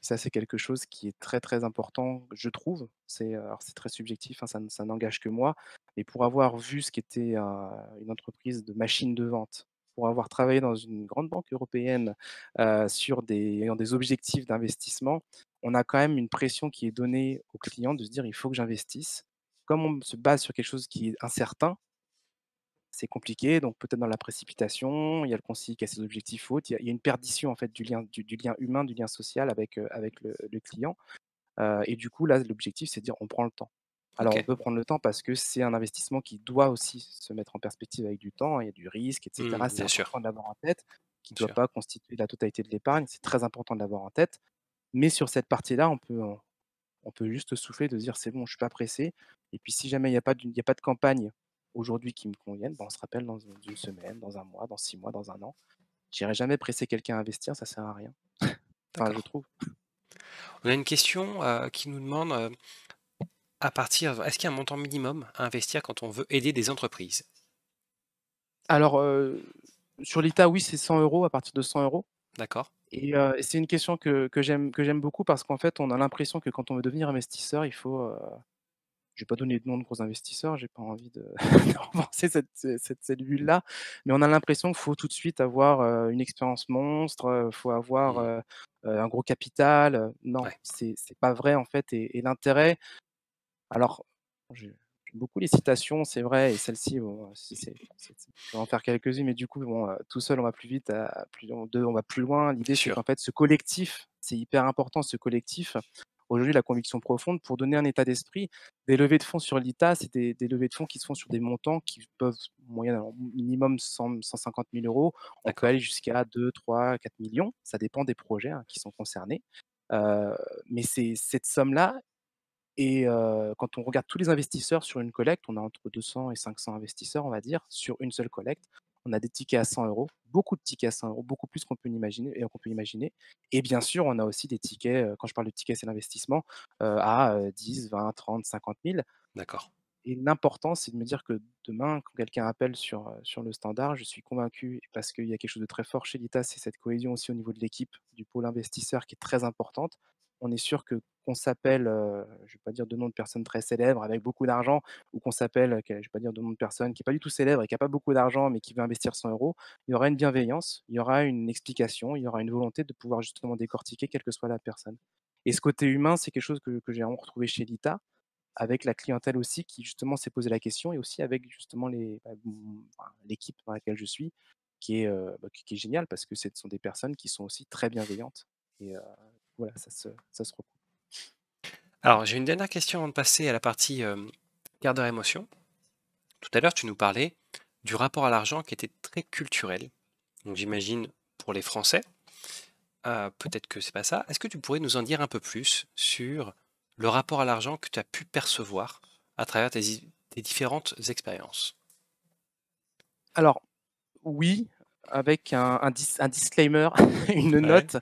Ça, c'est quelque chose qui est très, très important, je trouve. Alors c'est très subjectif, hein, ça n'engage que moi. Mais pour avoir vu ce qu'était une entreprise de machine de vente, pour avoir travaillé dans une grande banque européenne, sur des objectifs d'investissement, on a quand même une pression qui est donnée aux clients de se dire: «Il faut que j'investisse». Comme on se base sur quelque chose qui est incertain, c'est compliqué, donc peut-être dans la précipitation, il y a le conseiller qui a ses objectifs hautes, il y a une perdition en fait du lien humain, du lien social avec le client, et du coup là, l'objectif c'est de dire: «On prend le temps». Alors on OK. peut prendre le temps parce que c'est un investissement qui doit aussi se mettre en perspective avec du temps, il y a du risque et cetera. Mmh, C'est bien sûr, important de l'avoir en tête, qui ne bien doit sûr. pas constituer la totalité de l'épargne, c'est très important de l'avoir en tête. Mais sur cette partie-là, on peut juste souffler, de dire: «C'est bon, je suis pas pressé» et puis si jamais il y a pas de campagne aujourd'hui qui me convienne, bah, on se rappelle dans une semaine, dans un mois, dans 6 mois, dans un an. J'irai jamais presser quelqu'un à investir, ça sert à rien. Enfin, je D'accord. trouve. On a une question, qui nous demande, est-ce qu'il y a un montant minimum à investir quand on veut aider des entreprises? Alors, sur l'ITA, oui, c'est 100 € à partir de 100 € D'accord. et c'est une question que j'aime beaucoup parce qu'en fait, on a l'impression que quand on veut devenir investisseur, je vais pas donner de nom de gros investisseurs, j'ai pas envie de de renforcer cette cellule-là, mais on a l'impression qu'il faut tout de suite avoir, une expérience monstre, faut avoir, Mmh. un gros capital, non, Ouais, c'est pas vrai en fait et l'intérêt alors, j'aime beaucoup les citations, c'est vrai et celle-ci, bon, je vais en faire quelques-unes, mais du coup, bon, tout seul, on va plus vite, à plus en 2, on va plus loin. L'idée, bien c'est sûr. qu'en fait, ce collectif, c'est hyper important, ce collectif. Aujourd'hui, la conviction profonde, pour donner un état d'esprit, des levées de fonds sur l'ITA, c'est des levées de fonds qui se font sur des montants qui peuvent, moyenne, alors minimum 100 000 €. On peut D'accord. aller jusqu'à 2, 3, 4 millions. Ça dépend des projets, hein, qui sont concernés. Heu, mais c'est cette somme-là et quand on regarde tous les investisseurs sur une collecte, on a entre 200 et 500 investisseurs, on va dire, sur une seule collecte. On a des tickets à 100 €, beaucoup de tickets à 100 €, beaucoup plus qu'on peut imaginer et bien sûr, on a aussi des tickets, quand je parle de tickets, c'est l'investissement, à, 10, 20, 30, 50 000. D'accord. Et l'important, c'est de me dire que demain, quand quelqu'un appelle sur le standard, je suis convaincu, parce qu'il y a quelque chose de très fort chez l'ITA, c'est cette cohésion aussi au niveau de l'équipe, du pôle investisseur qui est très importante. On est sûr que qu'on s'appelle, je ne vais pas dire de nom de personnes très célèbres avec beaucoup d'argent ou qu'on s'appelle, je ne vais pas dire de nom de personne qui est pas du tout célèbre et qui a pas beaucoup d'argent, mais qui veut investir 100 €, il y aura une bienveillance, il y aura une explication, il y aura une volonté de pouvoir justement décortiquer quelle que soit la personne. Et ce côté humain, c'est quelque chose que j'ai vraiment retrouvé chez l'ITA avec la clientèle aussi qui justement s'est posé la question et aussi avec justement l'équipe dans laquelle je suis qui est, qui est géniale parce que ce sont des personnes qui sont aussi très bienveillantes et voilà, ça se recoupe. Alors, j'ai une dernière question avant de passer à la partie, quart d'heure émotion. Tout à l'heure, tu nous parlais du rapport à l'argent qui était très culturel. Donc j'imagine pour les Français, peut-être que c'est pas ça. Est-ce que tu pourrais nous en dire un peu plus sur le rapport à l'argent que tu as pu percevoir à travers tes différentes expériences? Alors oui, avec un disclaimer, une Ouais, note,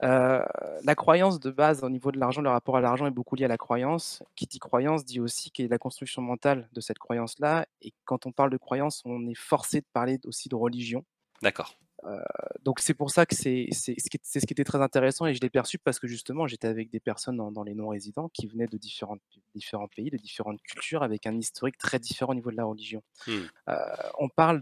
heu, la croyance de base au niveau de l'argent, le rapport à l'argent est beaucoup lié à la croyance. Qui dit croyance dit aussi qu'il y a la construction mentale de cette croyance-là et quand on parle de croyance, on est forcé de parler aussi de religion. d'accord. Donc c'est pour ça que c'est ce qui était très intéressant et je l'ai perçu parce que justement j'étais avec des personnes dans les non-résidents qui venaient de différents pays, de différentes cultures avec un historique très différent au niveau de la religion. Mmh, Heu, on parle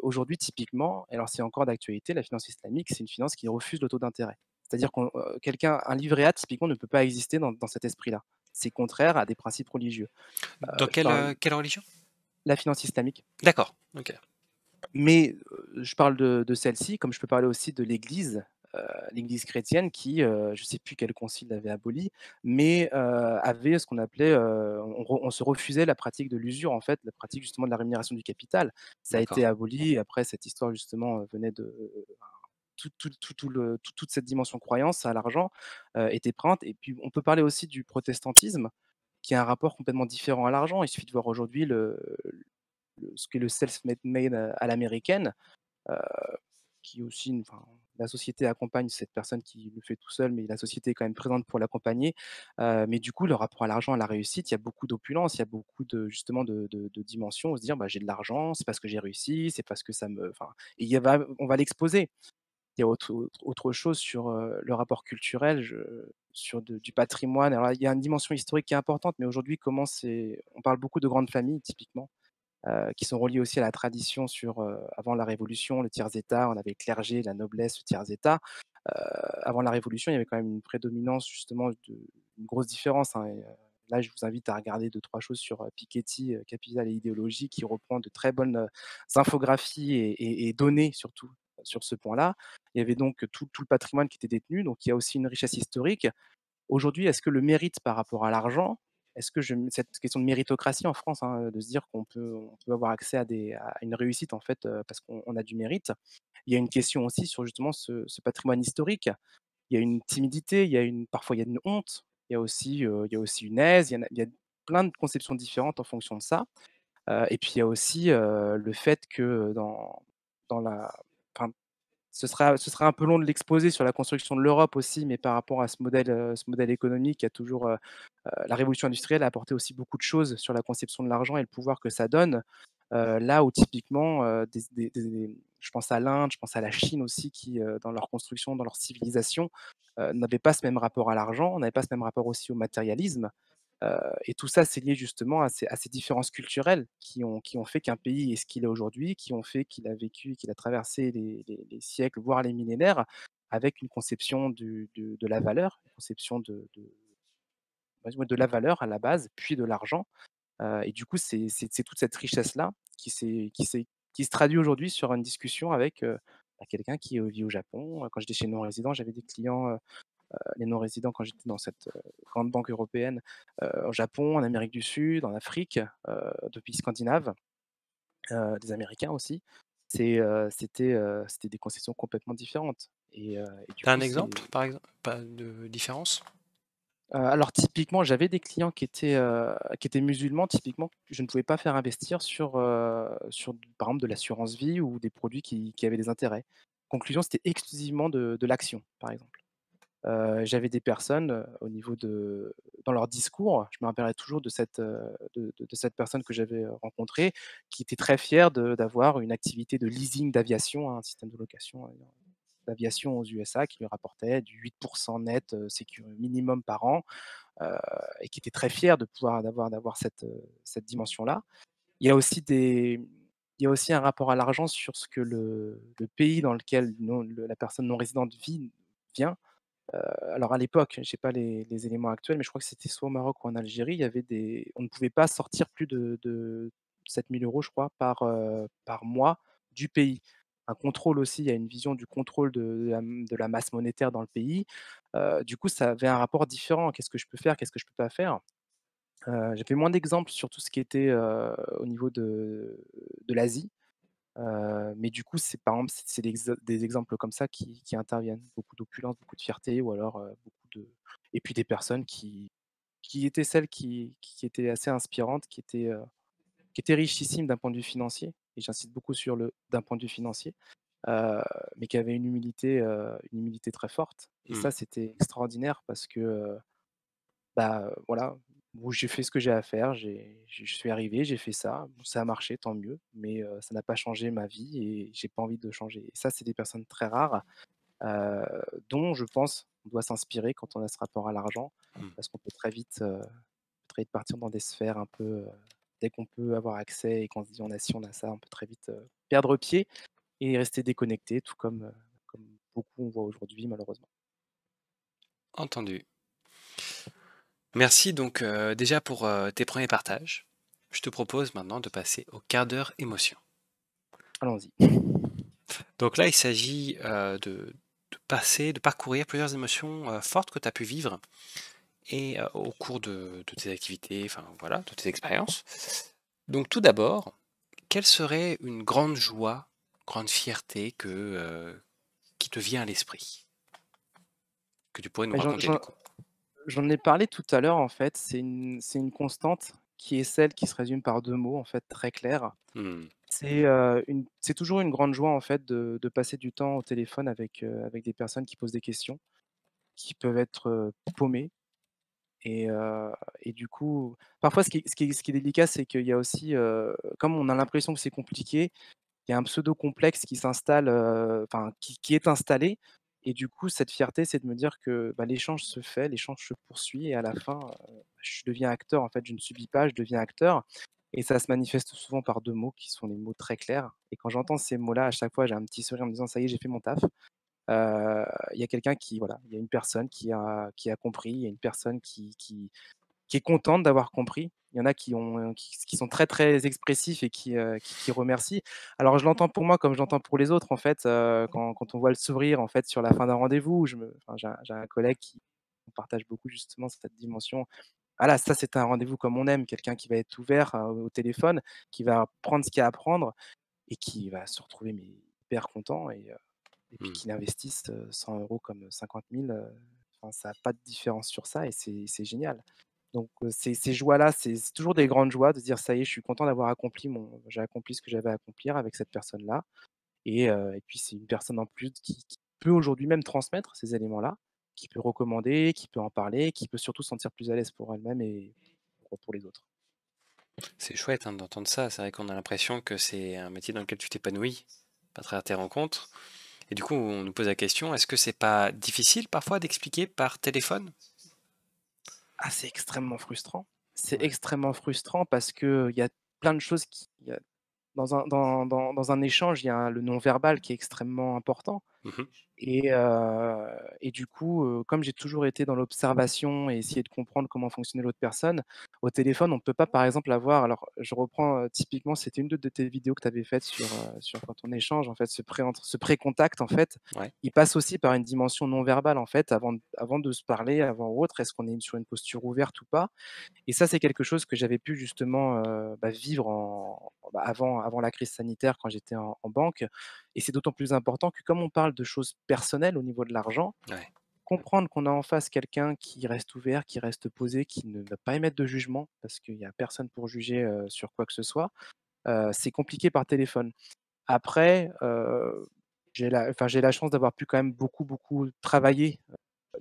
aujourd'hui typiquement, et alors c'est encore d'actualité, la finance islamique, c'est une finance qui refuse le taux d'intérêt. C'est-à-dire un livret A typiquement ne peut pas exister dans cet esprit-là. C'est contraire à des principes religieux. dans Je parle quelle religion? la finance islamique. D'accord, OK. Mais, je parle de celle-ci, comme je peux parler aussi de l'Église chrétienne qui, je ne sais plus quel concile l'avait aboli, mais, avait ce qu'on appelait, on se refusait la pratique de l'usure, en fait, la pratique justement de la rémunération du capital. Ça a été D'accord. aboli et après cette histoire justement, venait de toute cette dimension croyance à l'argent, était peinte et puis on peut parler aussi du protestantisme qui a un rapport complètement différent à l'argent. Il suffit de voir aujourd'hui ce qu'est le self-made made à l'américaine, heu, qui aussi la société accompagne cette personne qui le fait tout seul, mais la société est quand même présente pour l'accompagner. Mais du coup, le rapport à l'argent, à la réussite, il y a beaucoup d'opulence, il y a beaucoup de justement de dimensions, se dire: «Bah, j'ai de l'argent, c'est parce que j'ai réussi, c'est parce que ça me» et on va l'exposer. Il y a autre chose sur, le rapport culturel, sur du patrimoine. Alors là, il y a une dimension historique qui est importante, mais aujourd'hui, on parle beaucoup de grandes familles typiquement, qui sont reliés aussi à la tradition avant la Révolution, le tiers-état, on avait le clergé, la noblesse, le tiers-état. Avant la Révolution, il y avait quand même une prédominance justement une grosse différence, hein et là, je vous invite à regarder deux-trois choses sur, Piketty, Capital et idéologie qui reprend de très bonnes, infographies et données surtout, sur ce point-là. Il y avait donc tout le patrimoine qui était détenu, donc il y a aussi une richesse historique. Aujourd'hui, est-ce que le mérite par rapport à l'argent, est-ce que cette question de méritocratie en France, hein, de se dire qu'on peut avoir accès à une réussite en fait, parce qu'on a du mérite. Il y a une question aussi sur justement ce patrimoine historique. Il y a une timidité, parfois il y a une honte, il y a aussi une aise, il y a plein de conceptions différentes en fonction de ça. Et puis il y a aussi, le fait que dans la enfin ce sera un peu long de l'exposer sur la construction de l'Europe aussi, mais par rapport à ce modèle économique qui a toujours, la révolution industrielle a apporté aussi beaucoup de choses sur la conception de l'argent et le pouvoir que ça donne. Là où typiquement, je pense à l'Inde, je pense à la Chine aussi qui, dans leur construction, dans leur civilisation, n'avaient pas ce même rapport à l'argent, n'avaient pas ce même rapport aussi au matérialisme. Et tout ça, c'est lié justement à ces différences culturelles qui ont fait qu'un pays est ce qu'il est aujourd'hui, qui ont fait qu'il a vécu, qu'il a traversé les siècles, voire les millénaires, avec une conception de la valeur, une conception ouais, de la valeur à la base, puis de l'argent. Et du coup, c'est toute cette richesse-là qui se traduit aujourd'hui sur une discussion avec, quelqu'un qui, vit au Japon. Quand j'étais chez non-résident, j'avais des clients, les non-résidents quand j'étais dans cette, grande banque européenne, au Japon, en Amérique du Sud, en Afrique, de pays scandinaves, des Américains aussi. C'était des conceptions complètement différentes et du T'as coup, un exemple, par exemple, pas de différence? alors typiquement, j'avais des clients qui étaient musulmans, typiquement, que je ne pouvais pas faire investir sur d par exemple de l'assurance vie ou des produits qui avaient des intérêts. Conclusion, c'était exclusivement de l'action, par exemple. J'avais des personnes, au niveau de dans leur discours, je me rappellerai toujours de cette personne que j'avais, rencontrée, qui était très fière d'avoir une activité de leasing d'aviation, hein, un système de location, d'aviation aux USA qui lui rapportait du 8 net, minimum par an, heu et qui était très fière de pouvoir d'avoir cette dimension-là. Il y a aussi des il y a aussi un rapport à l'argent sur ce que le pays dans lequel la personne non résidente vient. Alors à l'époque, j'ai pas les éléments actuels, mais je crois que c'était soit au Maroc ou en Algérie, il y avait des on ne pouvait pas sortir plus de 7 000 € je crois par mois du pays. Un contrôle aussi, il y a une vision du contrôle de la masse monétaire dans le pays. Du coup, ça avait un rapport différent. Qu'est-ce que je peux faire? Qu'est-ce que je peux pas faire? J'avais moins d'exemples sur tout ce qui était, au niveau de l'Asie. Mais du coup, c'est par exemple, c'est des exemples comme ça qui interviennent. Beaucoup d'opulence, beaucoup de fierté ou alors, beaucoup de et puis des personnes qui étaient celles qui étaient assez inspirantes, qui étaient richissimes d'un point de vue financier et j'insiste beaucoup sur le d'un point de vue financier, heu, mais qui avaient une humilité très forte et Mmh. ça, c'était extraordinaire parce que, voilà, bon, j'ai fait ce que j'ai à faire, je suis arrivé, j'ai fait ça, bon ça a marché, tant mieux, mais ça n'a pas changé ma vie et j'ai pas envie de changer et ça, c'est des personnes très rares, heu, dont je pense on doit s'inspirer quand on a ce rapport à l'argent Mmh. parce qu'on peut très vite partir dans des sphères un peu, dès qu'on peut avoir accès et qu'on se dit: «On a ci, on a ça», on peut très vite, perdre pied et rester déconnecté tout comme beaucoup on voit aujourd'hui malheureusement. Entendu. Merci donc, déjà pour, tes premiers partages. Je te propose maintenant de passer au quart d'heure émotion. Allons-y. Donc là, il s'agit, de parcourir plusieurs émotions, fortes que tu as pu vivre et au cours de tes activités, enfin voilà, de tes expériences. Donc tout d'abord, quelle serait une grande joie, grande fierté qui te vient à l'esprit? Que tu pourrais nous Mais raconter du coup? j'en ai parlé tout à l'heure en fait, c'est une constante qui est celle qui se résume par 2 mots en fait très clairs. Mmh. C'est toujours une grande joie en fait de passer du temps au téléphone avec des personnes qui posent des questions, qui peuvent être, paumées et heu et du coup, parfois ce qui est délicat, c'est qu'il y a aussi, comme on a l'impression que c'est compliqué, il y a un pseudo complexe qui s'installe, enfin qui est installé et du coup cette fierté, c'est de me dire que, bah, l'échange se fait, l'échange se poursuit et à la fin, je deviens acteur en fait, je ne subis pas, je deviens acteur et ça se manifeste souvent par 2 mots qui sont des mots très clairs et quand j'entends ces mots-là, à chaque fois, j'ai un petit sourire en me disant: «Ça y est, j'ai fait mon taf». Il y a quelqu'un qui voilà, il y a une personne qui a compris, il y a une personne qui est contente d'avoir compris. Il y en a qui sont très, très expressifs et qui remercient. Alors je l'entends pour moi comme je l'entends pour les autres en fait, quand on voit le sourire en fait sur la fin d'un rendez-vous, j'ai un collègue qui on partage beaucoup justement cette dimension. Voilà, ça c'est un rendez-vous comme on aime, quelqu'un qui va être ouvert, au téléphone, qui va prendre ce qu'il y a à prendre et qui va se retrouver mais hyper content et puis Mmh. qu'il investisse, 100 € comme 50 000, enfin ça a pas de différence sur ça et c'est génial. Donc ces joies-là, c'est toujours des grandes joies de se dire: «Ça y est, je suis content d'avoir accompli mon j'ai accompli ce que j'avais à accomplir avec cette personne-là» et puis c'est une personne en plus qui peut aujourd'hui même transmettre ces éléments-là, qui peut recommander, qui peut en parler, qui peut surtout se sentir plus à l'aise pour elle-même et pour les autres. C'est chouette, hein, d'entendre ça. C'est vrai qu'on a l'impression que c'est un métier dans lequel tu t'épanouis à travers tes rencontres et du coup, on nous pose la question, est-ce que c'est pas difficile parfois d'expliquer par téléphone? Ah, c'est extrêmement frustrant. c'est Ouais. extrêmement frustrant parce qu'il y a plein de choses qui il y a dans un échange, il y a le non-verbal qui est extrêmement important. Mmh. Et heu et du coup, comme j'ai toujours été dans l'observation et essayer de comprendre comment fonctionnait l'autre personne, au téléphone, on ne peut pas, par exemple, avoir alors je reprends, typiquement, c'était une de tes vidéos que tu avais faites sur quand on échange, en fait, ce pré-contact, en fait, Ouais. il passe aussi par une dimension non verbale, en fait, avant de se parler, avant ou autre. Est-ce qu'on est sur une posture ouverte ou pas? Et ça, c'est quelque chose que j'avais pu justement, vivre avant la crise sanitaire quand j'étais en banque, et c'est d'autant plus important que comme on parle de choses personnelles au niveau de l'argent, Ouais. comprendre qu'on a en face quelqu'un qui reste ouvert, qui reste posé, qui ne va pas émettre de jugement parce qu'il y a personne pour juger, sur quoi que ce soit, c'est compliqué par téléphone. Après, j'ai la chance d'avoir pu quand même beaucoup travailler,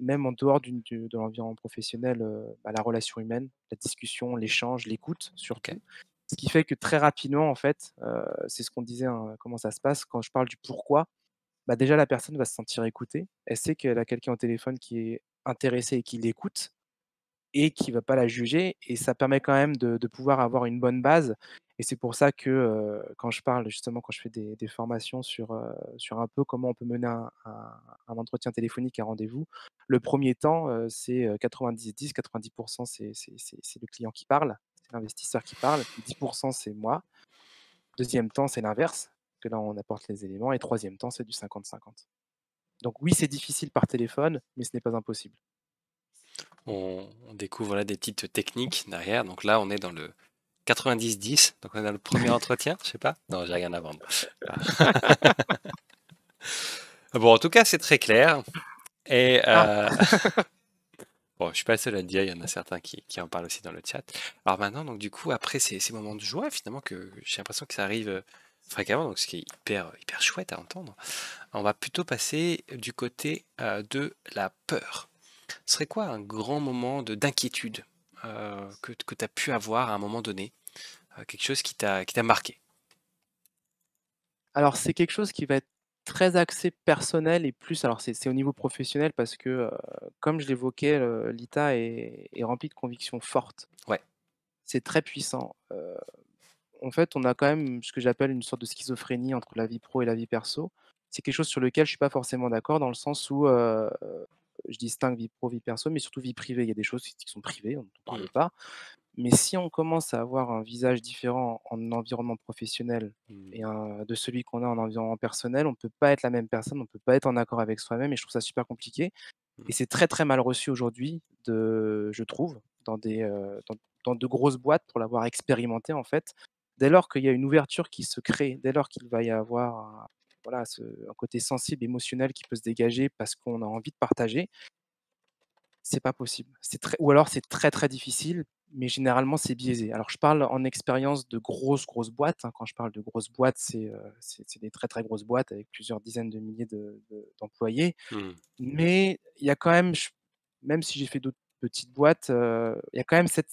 même en dehors de l'environnement professionnel, la relation humaine, la discussion, l'échange, l'écoute OK. surtout. Ce qui fait que très rapidement, en fait, c'est ce qu'on disait, hein, comment ça se passe quand je parle du pourquoi, déjà la personne va se sentir écoutée. Elle sait qu'elle a quelqu'un au téléphone qui est intéressé et qui l'écoute et qui va pas la juger, et ça permet quand même de pouvoir avoir une bonne base. Et c'est pour ça que, quand je parle justement, quand je fais des formations sur un peu comment on peut mener un entretien téléphonique, un rendez-vous, le premier temps, c'est, 90-10. 90 c'est le client qui parle, c'est l'investisseur qui parle, 10 c'est moi. Deuxième temps, c'est l'inverse, que là on apporte les éléments, et troisième temps, c'est du 50-50. Donc oui, c'est difficile par téléphone, mais ce n'est pas impossible. On découvre là des petites techniques derrière. Donc là, on est dans le 90-10. Donc on est dans le premier entretien, je sais pas. Non, j'ai rien à vendre. Ah. Bon, en tout cas, c'est très clair. Et Ah! bon, je suis pas le seul à le dire. Il y en a certains qui en parlent aussi dans le chat. Alors maintenant, donc du coup, après ces moments de joie, finalement, que j'ai l'impression que ça arrive fréquemment, donc ce qui est hyper chouette à entendre. On va plutôt passer du côté de la peur. Ce serait quoi un grand moment d'inquiétude que tu as pu avoir à un moment donné? Quelque chose qui t'a marqué? Alors, c'est quelque chose qui va être très axé personnel, et plus alors c'est au niveau professionnel parce que, comme je l'évoquais, l'ITA est rempli de convictions fortes. Ouais. C'est très puissant. En fait, on a quand même ce que j'appelle une sorte de schizophrénie entre la vie pro et la vie perso. C'est quelque chose sur lequel je suis pas forcément d'accord, dans le sens où, je distingue vie pro, vie perso, mais surtout vie privée. Il y a des choses qui sont privées, on n'en Mmh. parle pas. Mais si on commence à avoir un visage différent en environnement professionnel Mmh. et de celui qu'on a en environnement personnel, on ne peut pas être la même personne, on ne peut pas être en accord avec soi-même, et je trouve ça super compliqué, et Mmh. c'est très, très mal reçu aujourd'hui, je trouve, dans de grosses boîtes, pour l'avoir expérimenté, en fait. Dès lors qu'il y a une ouverture qui se crée, dès lors qu'il va y avoir voilà, un côté sensible, émotionnel qui peut se dégager parce qu'on a envie de partager, c'est pas possible. C'est très ou alors c'est très, très difficile, mais généralement c'est biaisé. Alors je parle en expérience de grosses boîtes, hein. Quand je parle de grosses boîtes, c'est des très, très grosses boîtes avec plusieurs dizaines de milliers d'employés. Mmh. Mais il y a quand même, même si j'ai fait d'autres petites boîtes, il y a quand même cette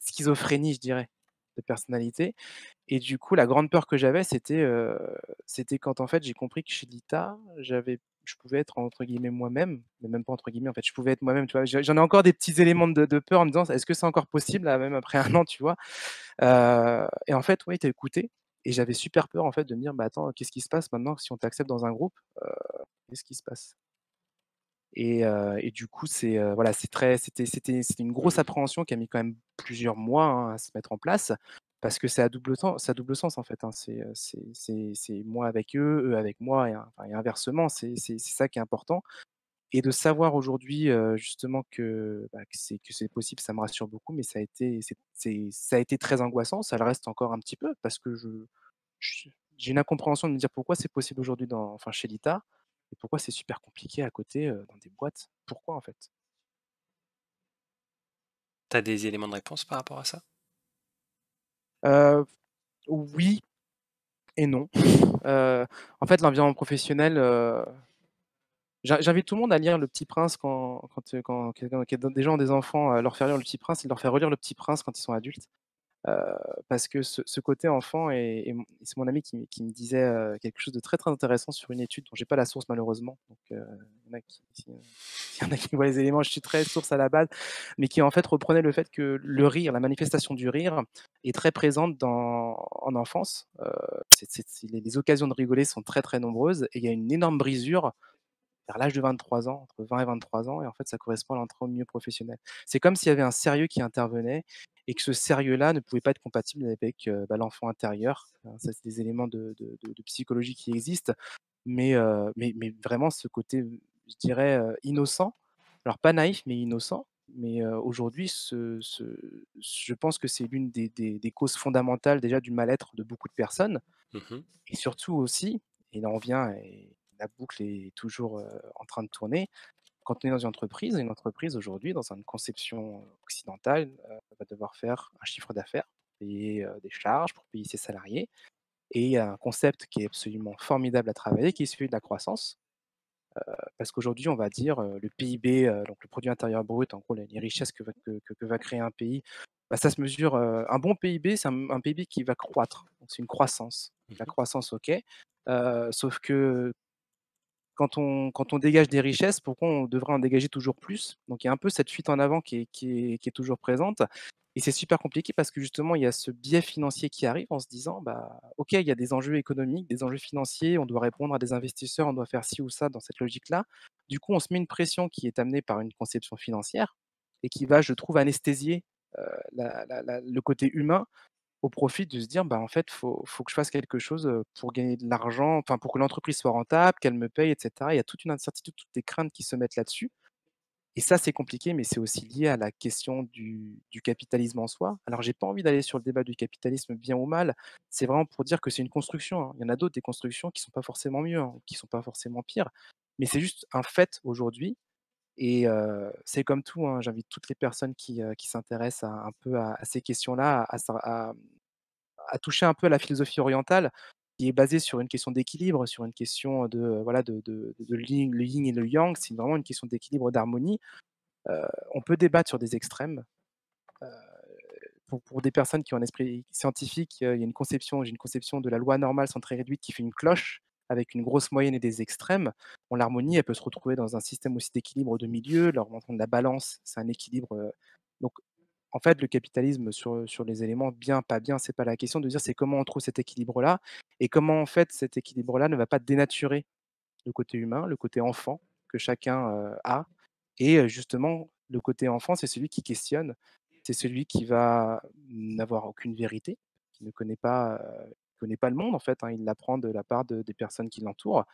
schizophrénie, je dirais, de personnalité. Et du coup, la grande peur que j'avais, c'était quand, en fait, j'ai compris que chez Lita, je pouvais être, entre guillemets, «moi-même», mais même pas entre guillemets, en fait, je pouvais être moi-même, tu vois? J'en ai encore des petits éléments de peur en me disant: «Est-ce que c'est encore possible là, même après un an?» Tu vois? Et en fait, ouais, il t'a écouté, et j'avais super peur, en fait, de me dire: «Bah, attends, qu'est-ce qui se passe maintenant si on t'accepte dans un groupe? Qu'est-ce qui se passe?» Et du coup, voilà, c'était une grosse Mmh. appréhension qui a mis quand même plusieurs mois, hein, à se mettre en place, parce que c'est à double sens, en fait, hein. C'est moi avec eux, eux avec moi, et inversement. C'est ça qui est important, et de savoir aujourd'hui, justement que c'est possible, ça me rassure beaucoup, mais ça a été très angoissant. Ça le reste encore un petit peu parce que je j'ai une incompréhension de me dire pourquoi c'est possible aujourd'hui chez Lita, et pourquoi c'est super compliqué à côté, dans des boîtes. Pourquoi, en fait? Tu des éléments de réponse par rapport à ça? Heu, oui et non. En fait, l'environnement professionnel, j'invite tout le monde à lire Le Petit Prince quand quelqu'un qui a des gens ont des enfants, leur faire lire Le Petit Prince et leur faire relire Le Petit Prince quand ils sont adultes. Heu, parce que ce côté enfant et c'est mon ami qui me disait, quelque chose de très, très intéressant sur une étude dont j'ai pas la source malheureusement, donc il y en a qui si, s'il y en a qui voient les éléments, je suis très source à la base, mais qui en fait reprenait le fait que le rire, la manifestation du rire est très présente en enfance. C'est les occasions de rigoler sont très, très nombreuses et il y a une énorme brisure vers l'âge de 23 ans, entre 20 et 23 ans et en fait, ça correspond à l'entrée au milieu professionnel. C'est comme s'il y avait un sérieux qui intervenait et que ce sérieux-là ne pouvait pas être compatible avec, l'enfant intérieur. Ça, c'est des éléments de psychologie qui existent, mais vraiment ce côté, je dirais, innocent. Alors pas naïf, mais innocent. Mais, aujourd'hui, je pense que c'est l'une des causes fondamentales déjà du mal-être de beaucoup de personnes Mmh. et surtout aussi, et là on vient et la boucle est toujours, en train de tourner. Quand on est dans une entreprise aujourd'hui, dans une conception, occidentale, va devoir faire un chiffre d'affaires, payer, des charges, pour payer ses salariés et il y a un concept qui est absolument formidable à travailler, qui est celui de la croissance. Parce qu'aujourd'hui, on va dire, le PIB, donc le produit intérieur brut, en gros les richesses que va créer un pays, bah, ça se mesure, un bon PIB, c'est un PIB qui va croître, donc c'est une croissance. La Mmh. croissance, OK, sauf que quand on dégage des richesses, pourquoi on devrait en dégager toujours plus? Donc il y a un peu cette fuite en avant qui est toujours présente et c'est super compliqué parce que justement, il y a ce biais financier qui arrive en se disant: «Bah, OK, il y a des enjeux économiques, des enjeux financiers, on doit répondre à des investisseurs, on doit faire ci ou ça dans cette logique-là». Du coup, on se met une pression qui est amenée par une conception financière et qui va, je trouve, anesthésier, le côté humain au profit de se dire: «Bah, en fait, faut que je fasse quelque chose, pour gagner de l'argent, enfin, pour que l'entreprise soit rentable, qu'elle me paye et cetera». Il y a toute une incertitude, toutes des craintes qui se mettent là-dessus et ça, c'est compliqué, mais c'est aussi lié à la question du capitalisme en soi. Alors j'ai pas envie d'aller sur le débat du capitalisme bien ou mal, c'est vraiment pour dire que c'est une construction, hein. Il y en a d'autres des constructions qui sont pas forcément mieux, hein, qui sont pas forcément pires, mais c'est juste un fait aujourd'hui et c'est comme tout, hein, j'invite toutes les personnes qui s'intéressent à un peu à ces questions-là à toucher un peu à la philosophie orientale, qui est basée sur une question d'équilibre, sur une question de, voilà, de le yin et le yang. C'est vraiment une question d'équilibre, d'harmonie. On peut débattre sur des extrêmes. Heu, pour des personnes qui ont un esprit scientifique, il y a une conception j'ai une conception de la loi normale centrée réduite qui fait une cloche avec une grosse moyenne et des extrêmes. Bon, l'harmonie, elle peut se retrouver dans un système aussi d'équilibre de milieu. Leur montre de la balance, c'est un équilibre, donc en fait, le capitalisme sur les éléments bien, pas bien, c'est pas la question de dire c'est comment on trouve cet équilibre-là et comment en fait cet équilibre-là ne va pas dénaturer le côté humain, le côté enfant que chacun, a et justement le côté enfant, c'est celui qui questionne, c'est celui qui va n'avoir aucune vérité, qui ne connaît pas le monde en fait, hein, il l'apprend de la part des personnes qui l'entourent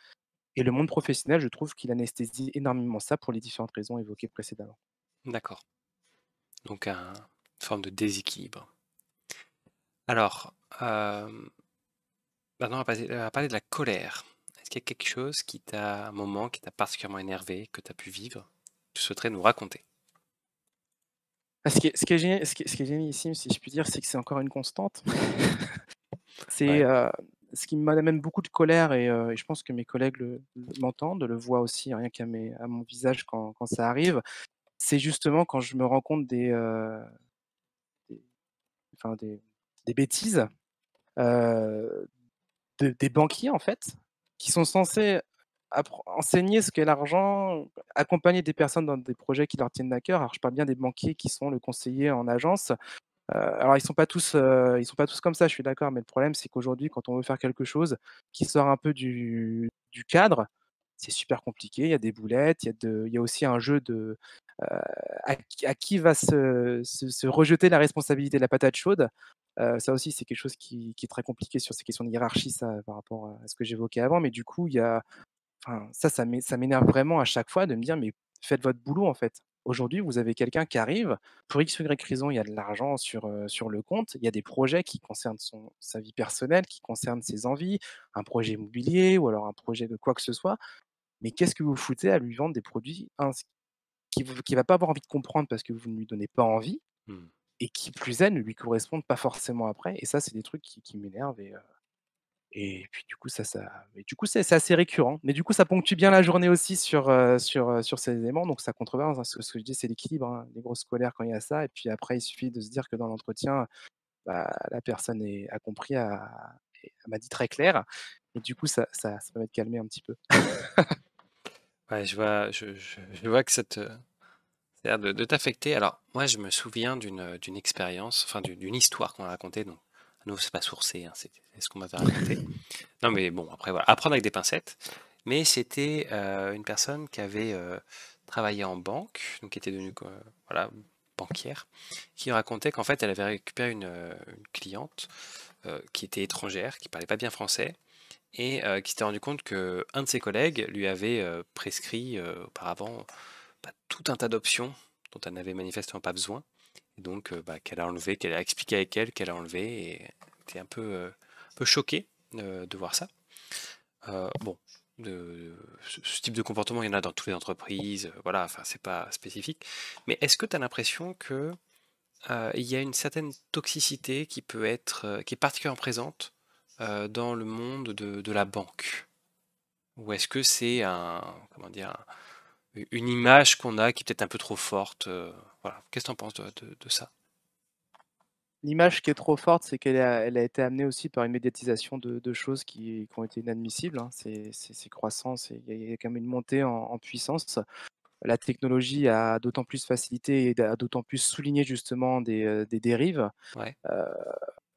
et le monde professionnel, je trouve qu'il anesthésie énormément ça pour les différentes raisons évoquées précédemment. D'accord, donc une forme de déséquilibre. Alors, maintenant on va parler de la colère. Est-ce qu'il y a quelque chose un moment qui t'a particulièrement énervé, que tu as pu vivre, tu souhaiterais nous raconter? Ah, ce qui est génialissime, si je puis dire, c'est que c'est encore une constante. C'est, Ouais. ce qui m'amène beaucoup de colère et je pense que mes collègues l'entendent, le voient aussi rien à mon visage quand ça arrive. C'est justement quand je me rends compte des enfin des bêtises, heu, des banquiers, en fait, qui sont censés enseigner ce qu'est l'argent, accompagner des personnes dans des projets qui leur tiennent à cœur. Alors je parle bien des banquiers qui sont le conseiller en agence. Alors ils sont pas tous comme ça, je suis d'accord, mais le problème, c'est qu'aujourd'hui, quand on veut faire quelque chose qui sort un peu du cadre, c'est super compliqué. Il y a des boulettes, il y a aussi un jeu à qui va se rejeter la responsabilité de la patate chaude. Ça aussi, c'est quelque chose qui est très compliqué sur ces questions de hiérarchie, ça, par rapport à ce que j'évoquais avant, mais du coup, il y a enfin, ça m'énerve vraiment à chaque fois de me dire: «Mais faites votre boulot, en fait». Aujourd'hui, vous avez quelqu'un qui arrive, pour X ou Y raison, il y a de l'argent sur le compte, il y a des projets qui concernent sa vie personnelle, qui concernent ses envies, un projet immobilier ou alors un projet de quoi que ce soit. Mais qu'est-ce que vous foutez à lui vendre des produits, qui va pas avoir envie de comprendre parce que vous ne lui donnez pas envie Mmh. et qui plus est, ne lui correspondent pas forcément après et ça, c'est des trucs qui m'énervent et puis du coup du coup c'est assez récurrent, mais du coup ça ponctue bien la journée aussi sur ces éléments, donc ça contrebalance, hein. Ce que je dis, c'est l'équilibre, hein. Les grosses colères quand il y a ça et puis après il suffit de se dire que dans l'entretien, bah, la personne a compris, et elle m'a dit très clair et du coup ça m'a calmé un petit peu. Ouais, je vois que ça a l'air de t'affecter. Alors, moi, je me souviens d'une expérience, enfin d'une histoire qu'on m'a racontée. Donc, à nouveau, c'est pas sourcé, hein, c'est ce qu'on m'avait raconté. Non, mais bon, après, voilà, apprendre avec des pincettes. Mais c'était une personne qui avait travaillé en banque, donc qui était devenue voilà, banquière, qui racontait qu'en fait, elle avait récupéré une cliente qui était étrangère, qui parlait pas bien français, et qui s'était rendu compte que un de ses collègues lui avait prescrit auparavant bah, tout un tas d'options dont elle n'avait manifestement pas besoin, et donc bah, qu'elle a enlevé, qu'elle a expliqué avec elle, qu'elle a enlevé, et était un peu choquée de voir ça. Bon, ce type de comportement, il y en a dans toutes les entreprises, voilà, enfin, c'est pas spécifique. Mais est-ce que tu as l'impression que il y a une certaine toxicité qui peut être, qui est particulièrement présente dans le monde de la banque? Ou est-ce que c'est comment dire, une image qu'on a qui est peut-être un peu trop forte? Voilà. Qu'est-ce que tu en penses de ça? L'image qui est trop forte, c'est elle a été amenée aussi par une médiatisation de choses qui ont été inadmissibles, hein. C'est croissant, il y a quand même une montée en puissance. La technologie a d'autant plus facilité et a d'autant plus souligné justement des dérives. Ouais. Heu,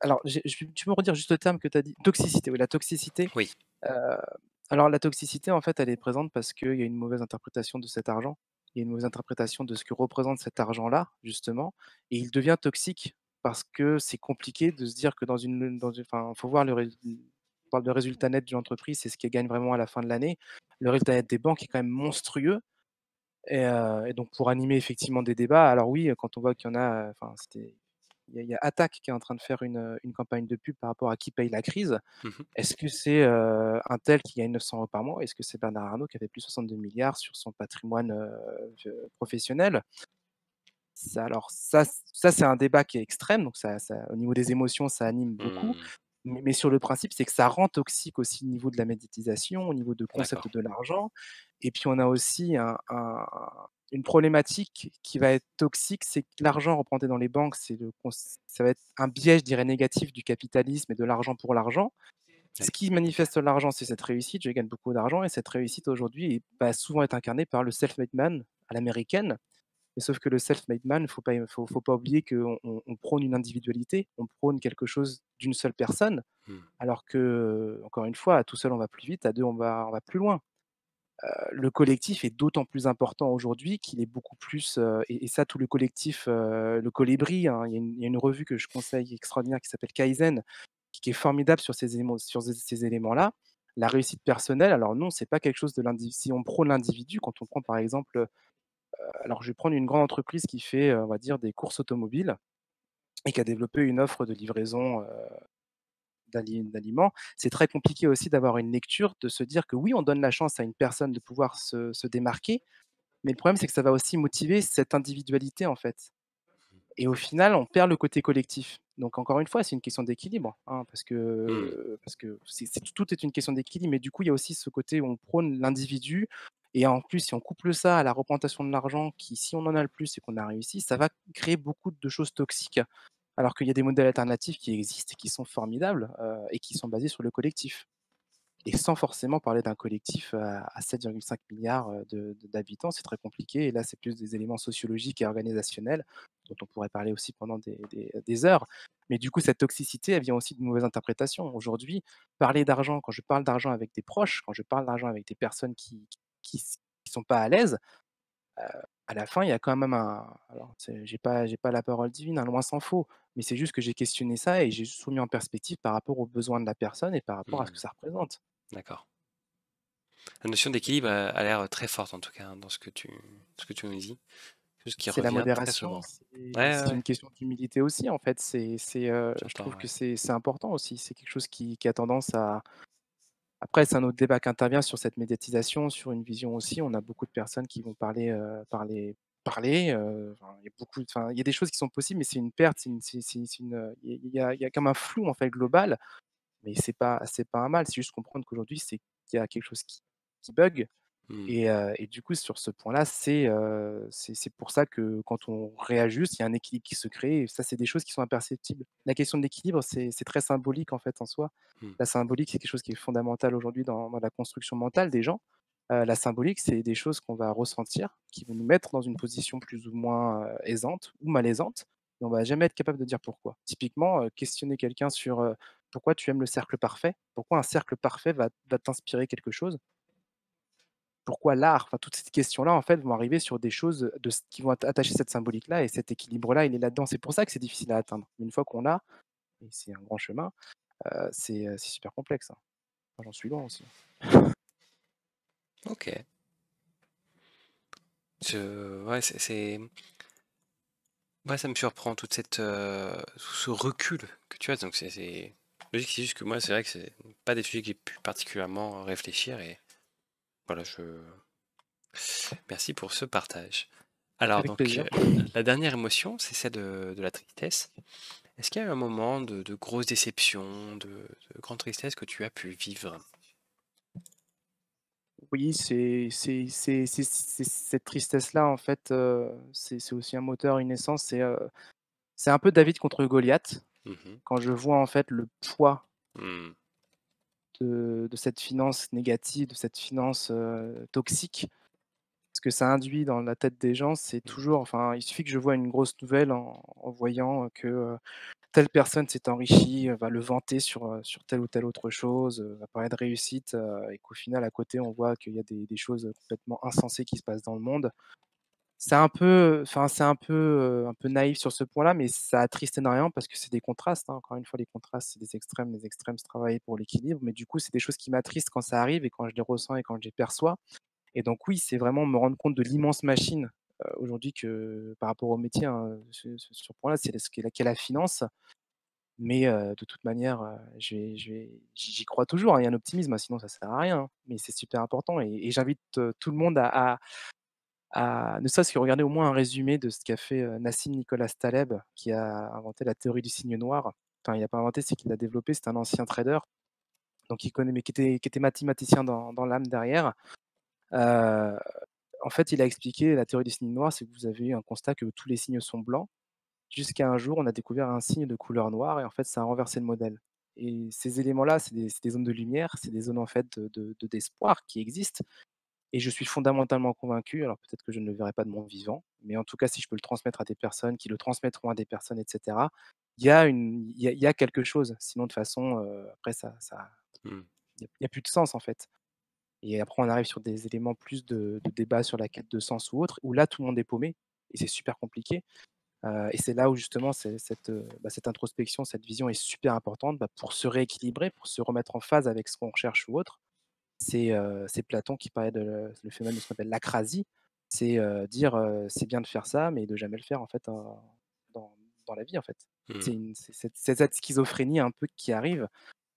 alors tu peux me redire juste le terme que tu as dit? Toxicité, oui, la toxicité. Oui. Heu, alors la toxicité, en fait, elle est présente parce qu'il y a une mauvaise interprétation de cet argent. Il y a une mauvaise interprétation de ce que représente cet argent-là, justement, et il devient toxique parce que c'est compliqué de se dire que enfin, faut voir on parle de résultat net d'une entreprise, c'est ce qu'elle gagne vraiment à la fin de l'année. Le résultat net des banques est quand même monstrueux et donc pour animer effectivement des débats, alors oui, quand on voit qu'il y en a, enfin, il y a Attaque qui est en train de faire une campagne de pub par rapport à qui paye la crise. Mmh. Est-ce que c'est, untel qui gagne 900 € par mois? Est-ce que c'est Bernard Arnault qui avait plus 62 milliards sur son patrimoine, professionnel? Ça c'est un débat qui est extrême, donc ça au niveau des émotions, ça anime beaucoup. Mmh. Mais sur le principe, c'est que ça rend toxique aussi au niveau de la médiatisation, au niveau de concept D'accord. de l'argent. Et puis on a aussi une problématique qui va être toxique, c'est que l'argent représenté dans les banques, ça va être un biais, je dirais, négatif du capitalisme et de l'argent pour l'argent. Ce Oui. qui manifeste l'argent, c'est cette réussite, je gagne beaucoup d'argent et cette réussite aujourd'hui va souvent être incarnée par le self-made man à l'américaine. Mais sauf que le self-made man, faut pas oublier qu'on prône une individualité, on prône quelque chose d'une seule personne, Mmh. alors que, encore une fois, à tout seul on va plus vite, à 2 on va plus loin. Le collectif est d'autant plus important aujourd'hui qu'il est beaucoup plus, et ça tout le collectif, le Colibri, hein, il y a une revue que je conseille extraordinaire qui s'appelle Kaizen, qui est formidable sur ces éléments-là. La réussite personnelle, alors non, c'est pas quelque chose de l'individu. Si on prône l'individu, quand on prend par exemple, alors je vais prendre une grande entreprise qui fait, on va dire des courses automobiles et qui a développé une offre de livraison, d'aliments. C'est très compliqué aussi d'avoir une lecture, de se dire que oui, on donne la chance à une personne de pouvoir se démarquer, mais le problème, c'est que ça va aussi motiver cette individualité, en fait. Et au final, on perd le côté collectif. Donc encore une fois, c'est une question d'équilibre, hein, Mmh. parce que tout est une question d'équilibre, mais du coup, il y a aussi ce côté où on prône l'individu et en plus, si on couple ça à la représentation de l'argent qui, si on en a le plus et qu'on a réussi, ça va créer beaucoup de choses toxiques. Alors qu'il y a des modèles alternatifs qui existent et qui sont formidables, et qui sont basés sur le collectif. Et sans forcément parler d'un collectif à 7,5 milliards d'habitants, c'est très compliqué et là, c'est plus des éléments sociologiques et organisationnels, dont on pourrait parler aussi pendant des heures. Mais du coup, cette toxicité, elle vient aussi de mauvaises interprétations. Aujourd'hui, parler d'argent, quand je parle d'argent avec des proches, quand je parle d'argent avec des personnes qui sont pas à l'aise, à la fin, il y a quand même alors j'ai pas la parole divine, hein, loin s'en faut, mais c'est juste que j'ai questionné ça et j'ai juste remis en perspective par rapport aux besoins de la personne et par rapport à ce que Mmh. ça représente. D'accord. La notion d'équilibre a l'air très forte en tout cas, hein, dans ce que tu nous dis. Quelque chose qui C'est la revient très modération, souvent. c'est Ouais, ouais, c'est ouais, une question d'humilité aussi, en fait. Je j'entends, trouve que ouais. c'est important aussi. C'est quelque chose qui a tendance à après, c'est un autre débat qui intervient sur cette médiatisation, sur une vision aussi. On a beaucoup de personnes qui vont parler, enfin, il y a des choses qui sont possibles, mais c'est une perte, c'est une, il y a comme un flou, en fait, global, mais c'est pas un mal. C'est juste comprendre qu'aujourd'hui, il y a quelque chose qui bug Mmh. Et du coup, sur ce point-là, c'est pour ça que quand on réajuste, il y a un équilibre qui se crée et ça, c'est des choses qui sont imperceptibles. La question de l'équilibre, c'est très symbolique, en fait, en soi. Mmh. La symbolique, c'est quelque chose qui est fondamental aujourd'hui dans la construction mentale des gens. La symbolique, c'est des choses qu'on va ressentir, qui vont nous mettre dans une position plus ou moins, aisante ou malaisante et on va jamais être capable de dire pourquoi. Typiquement, questionner quelqu'un sur, pourquoi tu aimes le cercle parfait? Pourquoi un cercle parfait va t'inspirer quelque chose? Pourquoi l'art? Enfin, toutes ces questions-là, en fait, vont arriver sur des choses, de ce qui vont attacher cette symbolique-là et cet équilibre-là, il est là-dedans. C'est pour ça que c'est difficile à atteindre. Mais une fois qu'on l'a, et c'est un grand chemin, c'est super complexe, hein. Moi, j'en suis loin aussi. OK. Ouais, ouais, ça me surprend toute tout ce recul que tu as. Donc c'est logique, c'est juste que moi, c'est vrai que c'est pas des sujets que j'ai pu particulièrement réfléchir et voilà, merci pour ce partage. Alors Avec donc, plaisir. la dernière émotion, c'est celle de la tristesse. Est-ce qu'il y a eu un moment de grosse déception, de grande tristesse que tu as pu vivre? Oui, c'est cette tristesse-là, en fait, c'est aussi un moteur, une essence. C'est un peu David contre Goliath. Mmh. Quand je vois, en fait, le poids Mmh. de cette finance négative, de cette finance, toxique. Ce que ça induit dans la tête des gens, c'est Mmh. toujours enfin, il suffit que je vois une grosse nouvelle en voyant, que, telle personne s'est enrichie, va le vanter sur telle ou telle autre chose, va parler de réussite, et qu'au final, à côté, on voit qu'il y a des choses, complètement insensées qui se passent dans le monde. C'est un peu, enfin, un peu naïf sur ce point-là, mais ça attriste énormément parce que c'est des contrastes, hein. Encore une fois, les contrastes, c'est des extrêmes. Les extrêmes, se travaillent pour l'équilibre, mais du coup, c'est des choses qui m'attristent quand ça arrive et quand je les ressens et quand je les perçois. Et donc oui, c'est vraiment me rendre compte de l'immense machine, aujourd'hui que par rapport au métier, hein, ce point-là, c'est ce qu'est la finance. Mais de toute manière, j'y crois toujours, hein, il y a un optimisme, hein, sinon ça sert à rien, hein. Mais c'est super important et j'invite, tout le monde à ne serait-ce que regarder au moins un résumé de ce qu'a fait, Nassim Nicolas Taleb, qui a inventé la théorie du cygne noir. Enfin, il a pas inventé, c'est qu'il l'a développé, c'est un ancien trader, donc il connaît mais qui était mathématicien dans l'âme derrière. Heu En fait, il a expliqué la théorie des signes noirs, c'est que vous avez eu un constat que tous les signes sont blancs, jusqu'à un jour, on a découvert un signe de couleur noire et en fait, ça a renversé le modèle. Et ces éléments-là, c'est des zones de lumière, c'est des zones en fait d'espoir qui existent et je suis fondamentalement convaincu, alors peut-être que je ne le verrai pas de mon vivant, mais en tout cas, si je peux le transmettre à des personnes qui le transmettront à des personnes et cetera, il y a quelque chose. Sinon de toute façon, après ça Mmh. il y a plus de sens en fait. Et après, on arrive sur des éléments plus de débat sur la quête de sens ou autre, où là, tout le monde est paumé et c'est super compliqué. Et c'est là où justement cette introspection, cette vision est super importante, pour se rééquilibrer, pour se remettre en phase avec ce qu'on recherche ou autre. C'est Platon qui parlait de le phénomène de ce qu'on appelle l'acrasie. C'est, dire, «C'est bien de faire ça, mais de jamais le faire en fait, dans dans la vie, en fait». Mmh. C'est cette schizophrénie un peu qui arrive.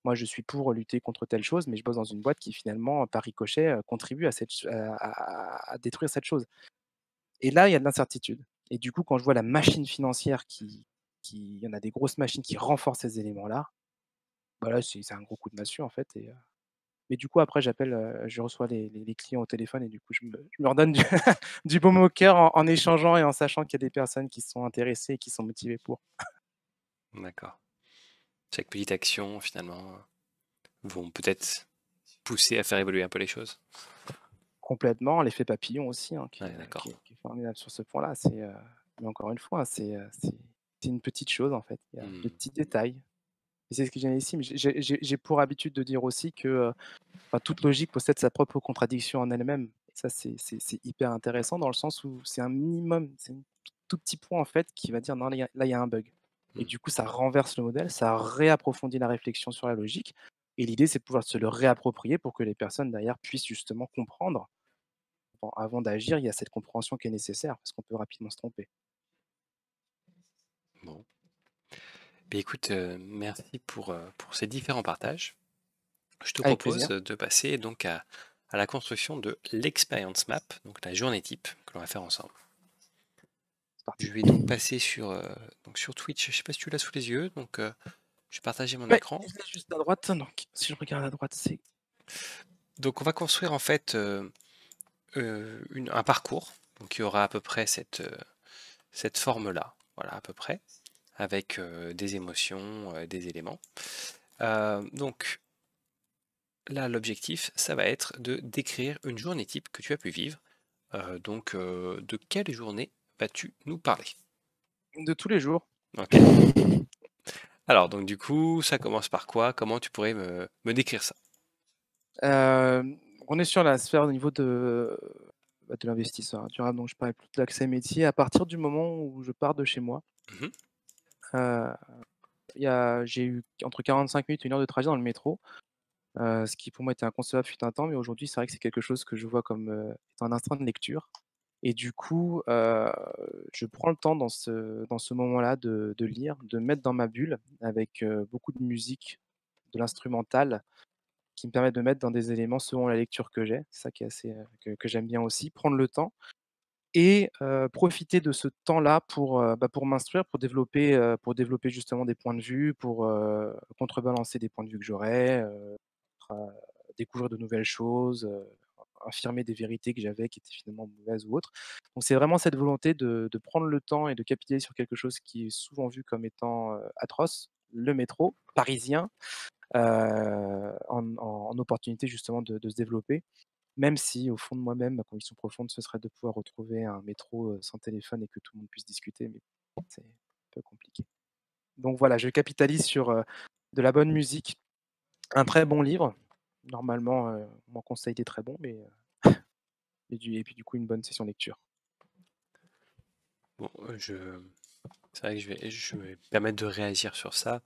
Moi, je suis pour lutter contre telle chose, mais je bosse dans une boîte qui finalement, par ricochet, contribue à cette ch à détruire cette chose. Et là, il y a de l'incertitude. Et du coup, quand je vois la machine financière il y en a des grosses machines qui renforcent ces éléments-là, bah, là, c'est un gros coup de massue, en fait. Mais du coup, après, je reçois les clients au téléphone et du coup, je me redonne du du baume au cœur en échangeant et en sachant qu'il y a des personnes qui sont intéressées et qui sont motivées pour. D'accord. Chaque petite action, finalement, vont peut-être pousser à faire évoluer un peu les choses? Complètement, l'effet papillon aussi, hein, qui Ouais, est, d'accord. qui est formidable sur ce point-là. Mais encore une fois, c'est une petite chose, en fait. Il y a de Mmh. petits détails et c'est ce que j'ai ici, mais j'ai pour habitude de dire aussi que, enfin, toute logique possède sa propre contradiction en elle-même. Et ça, c'est hyper intéressant dans le sens où c'est un minimum, c'est un tout petit point, en fait, qui va dire: «Non, là, il y a un bug» et Mmh. du coup, ça renverse le modèle, ça réapprofondit la réflexion sur la logique et l'idée, c'est de pouvoir se le réapproprier pour que les personnes derrière puissent justement comprendre. Bon, avant d'agir, il y a cette compréhension qui est nécessaire parce qu'on peut rapidement se tromper. Bon. Beh, écoute, merci pour ces différents partages. Je te Avec propose plaisir, de passer donc à la construction de l'experience map, donc la journée type que l'on va faire ensemble. c'est parti. Je vais donc passer sur Twitch, je sais pas si tu l'as sous les yeux, donc je vais partager mon Ouais, écran. je l'ai juste à droite, donc si je regarde à droite, c'est Donc on va construire en fait, un parcours, donc il y aura à peu près cette forme-là, voilà à peu près, avec des émotions, des éléments. Donc là, l'objectif, ça va être de décrire une journée type que tu as pu vivre. Donc, de quelle journée vas-tu nous parler? De tous les jours. Ok. Alors, donc du coup, ça commence par quoi? Comment tu pourrais me décrire ça? On est sur la sphère au niveau de l'investisseur, hein, durable, donc je parlais plus de l'accès métier. À partir du moment où je pars de chez moi, Mhm. heu, j'ai eu entre 45 minutes et 1 heure de trajet dans le métro, ce qui pour moi était inconcevable fut un temps, mais aujourd'hui, c'est vrai que c'est quelque chose que je vois comme, étant un instinct de lecture et du coup, je prends le temps dans ce moment-là de lire, de me mettre dans ma bulle avec, beaucoup de musique, de l'instrumental qui me permet de mettre dans des éléments selon la lecture que j'ai. C'est ça qui est assez, que j'aime bien aussi. Prendre le temps et profiter de ce temps-là pour m'instruire, pour développer justement des points de vue, pour, contrebalancer des points de vue que j'aurais, découvrir de nouvelles choses, infirmer des vérités que j'avais qui étaient finalement mauvaises ou autres. Donc c'est vraiment cette volonté de prendre le temps et de capitaliser sur quelque chose qui est souvent vu comme étant, atroce, le métro parisien, en opportunité justement de se développer. Même si au fond de moi-même, ma conviction profonde, ce serait de pouvoir retrouver un métro, sans téléphone et que tout le monde puisse discuter, mais c'est un peu compliqué. Donc voilà, je capitalise sur, de la bonne musique, un très bon livre. Normalement, mon conseil est très bon, mais, et puis du coup une bonne session lecture. Bon, c'est vrai que je vais me permettre de réagir sur ça.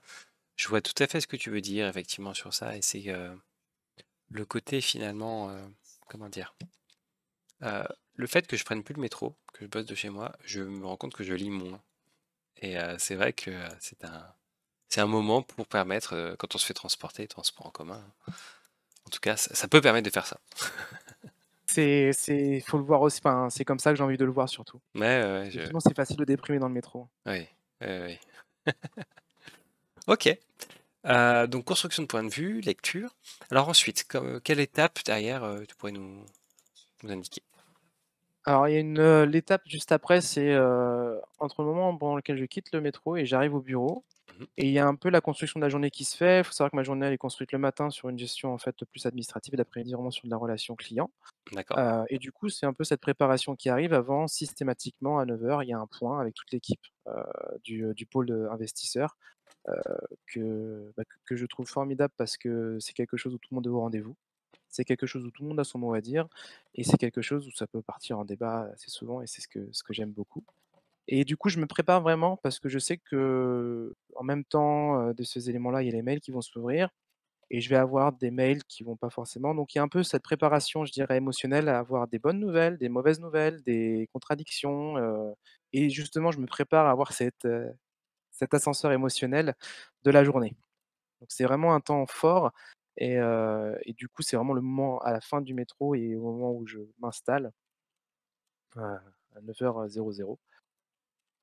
Je vois tout à fait ce que tu veux dire, effectivement, sur ça, et c'est le côté finalement, comment dire, euh, le fait que je prenne plus le métro, que je bosse de chez moi, je me rends compte que je lis moins. Et c'est vrai que c'est un moment pour permettre, quand on se fait transporter, transport en commun, hein. En tout cas, ça peut permettre de faire ça. Faut le voir aussi, enfin, c'est comme ça que j'ai envie de le voir surtout. Ouais, ouais, Parce que sinon c'est facile de déprimer dans le métro. oui, oui, oui. Ok. Donc construction de point de vue, lecture. Alors ensuite, quelle étape derrière tu pourrais nous indiquer? Alors il y a l'étape juste après, c'est, entre le moment pendant lequel je quitte le métro et j'arrive au bureau. Mhm. Et il y a un peu la construction de la journée qui se fait. Il faut savoir que ma journée, elle est construite le matin sur une gestion, en fait, plus administrative et l'après-midi vraiment sur de la relation client. D'accord. Et du coup, c'est un peu cette préparation qui arrive avant systématiquement à 9 heures, il y a un point avec toute l'équipe, du pôle, investisseur, heu, que je trouve formidable parce que c'est quelque chose où tout le monde est au rendez-vous. C'est quelque chose où tout le monde a son mot à dire et c'est quelque chose où ça peut partir en débat assez souvent et c'est ce que j'aime beaucoup. Et du coup, je me prépare vraiment parce que je sais qu'en même temps, de ces éléments-là, il y a les mails qui vont s'ouvrir et je vais avoir des mails qui vont pas forcément, donc il y a un peu cette préparation, je dirais, émotionnelle à avoir des bonnes nouvelles, des mauvaises nouvelles, des contradictions, et justement, je me prépare à avoir cet ascenseur émotionnel de la journée. Donc c'est vraiment un temps fort et du coup, c'est vraiment le moment à la fin du métro et au moment où je m'installe, à 9h00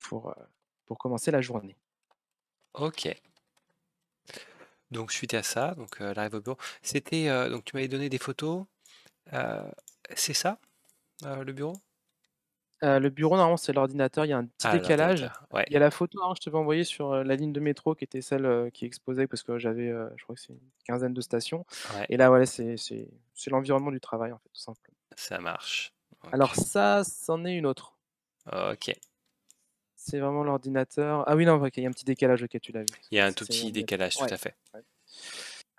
pour, heu, pour commencer la journée. Ok. Donc suite à ça, donc l'arrivée au bureau, c'était donc tu m'avais donné des photos. euh, c'est ça le bureau? Le bureau, normalement, c'est l'ordinateur, il y a un petit Ah, décalage. l'ordinateur. Ouais, Il y a la photo, hein, je t'avais envoyé sur, la ligne de métro qui était celle, qui exposait parce que j'avais, je crois que c'est une quinzaine de stations ouais, et là, voilà, c'est l'environnement du travail, en fait, tout simplement. ça marche. Alors Ok. ça, c'en est une autre. Ok. C'est vraiment l'ordinateur. Ah oui, non, OK, il y a un petit décalage, OK, tu l'as vu. Il y a un Ça, tout c'est petit l'ordinateur. décalage, tout Ouais, à fait. ouais.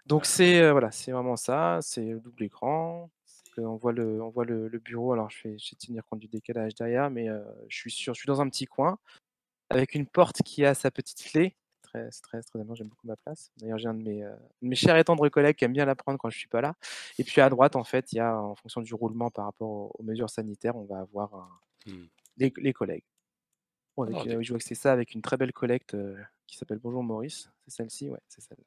Donc Euh, c'est, voilà, c'est vraiment ça, c'est double écran. Donc, on voit le bureau. Alors je vais tenir compte du décalage derrière, mais je suis dans un petit coin. Avec une porte qui a sa petite clé. C'est très amusant, j'aime beaucoup ma place. D'ailleurs, j'ai un de mes chers et tendres collègues qui aime bien la prendre quand je suis pas là. Et puis à droite, en fait, il y a, en fonction du roulement par rapport aux mesures sanitaires, on va avoir hmm. les collègues. Bon, Entendu. je vois que c'est ça avec une très belle collecte, qui s'appelle «Bonjour Maurice». C'est celle-ci? Ouais, c'est celle-là.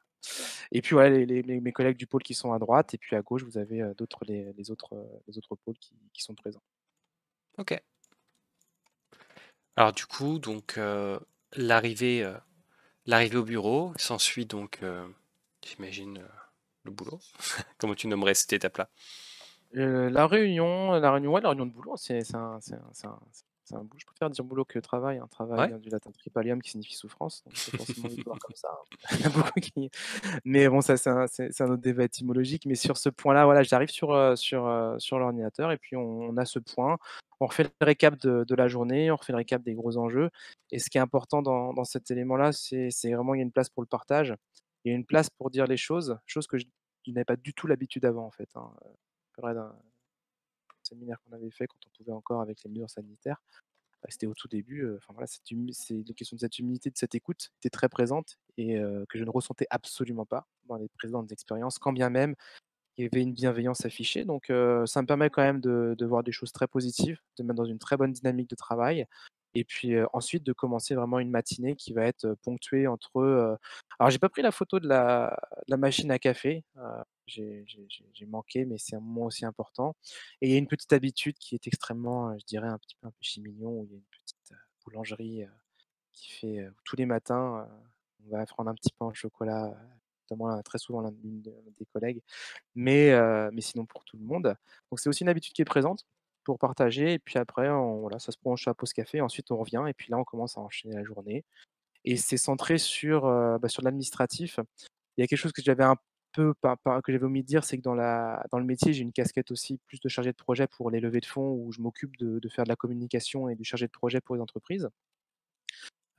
Et puis voilà, mes collègues du pôle qui sont à droite et puis à gauche, vous avez, les autres pôles qui sont présents. Ok. Alors du coup, donc l'arrivée l'arrivée au bureau, s'ensuit donc, j'imagine, le boulot. Comment tu nommerais cette étape-là? Ouais, la réunion de boulot, c'est un boulot, je préfère dire boulot que travail, hein. Travail Ouais? vient du latin tripalium qui signifie souffrance, donc c'est forcément envie de voir comme ça, hein. Il y en a beaucoup qui mais bon, ça c'est un autre débat étymologique, mais sur ce point-là, voilà, j'arrive sur l'ordinateur et puis on a ce point. On refait le récap de la journée, on refait le récap des gros enjeux et ce qui est important dans cet élément-là, c'est vraiment il y a une place pour le partage. Il y a une place pour dire les choses que je n'avais pas du tout l'habitude avant, en fait, hein, pareil d'un séminaire qu'on avait fait quand on pouvait encore avec les mesures sanitaires. Bah, c'était au tout début, enfin voilà, c'est la question de cette humilité, de cette écoute était très présente et que je ne ressentais absolument pas dans les précédentes expériences, quand bien même il y avait une bienveillance affichée. Donc ça me permet quand même de voir des choses très positives, de me mettre dans une très bonne dynamique de travail et puis, ensuite de commencer vraiment une matinée qui va être, ponctuée entre, alors j'ai pas pris la photo de la machine à café, j'ai manqué, mais c'est un moment aussi important et il y a une petite habitude qui est extrêmement, je dirais un péché mignon où il y a une petite, boulangerie, qui fait, tous les matins, on va prendre un petit pain au chocolat, notamment très souvent l'une des collègues mais sinon pour tout le monde. Donc c'est aussi une habitude qui est présente pour partager et puis après voilà, ça se prolonge sur la pause café, ensuite on revient et puis là on commence à enchaîner la journée et c'est centré sur l'administratif. Il y a quelque chose que j'avais un peu pas que j'avais omis de dire, c'est que dans le métier, j'ai une casquette aussi plus de chargé de projet pour les levées de fonds où je m'occupe de faire de la communication et du chargé de projet pour les entreprises.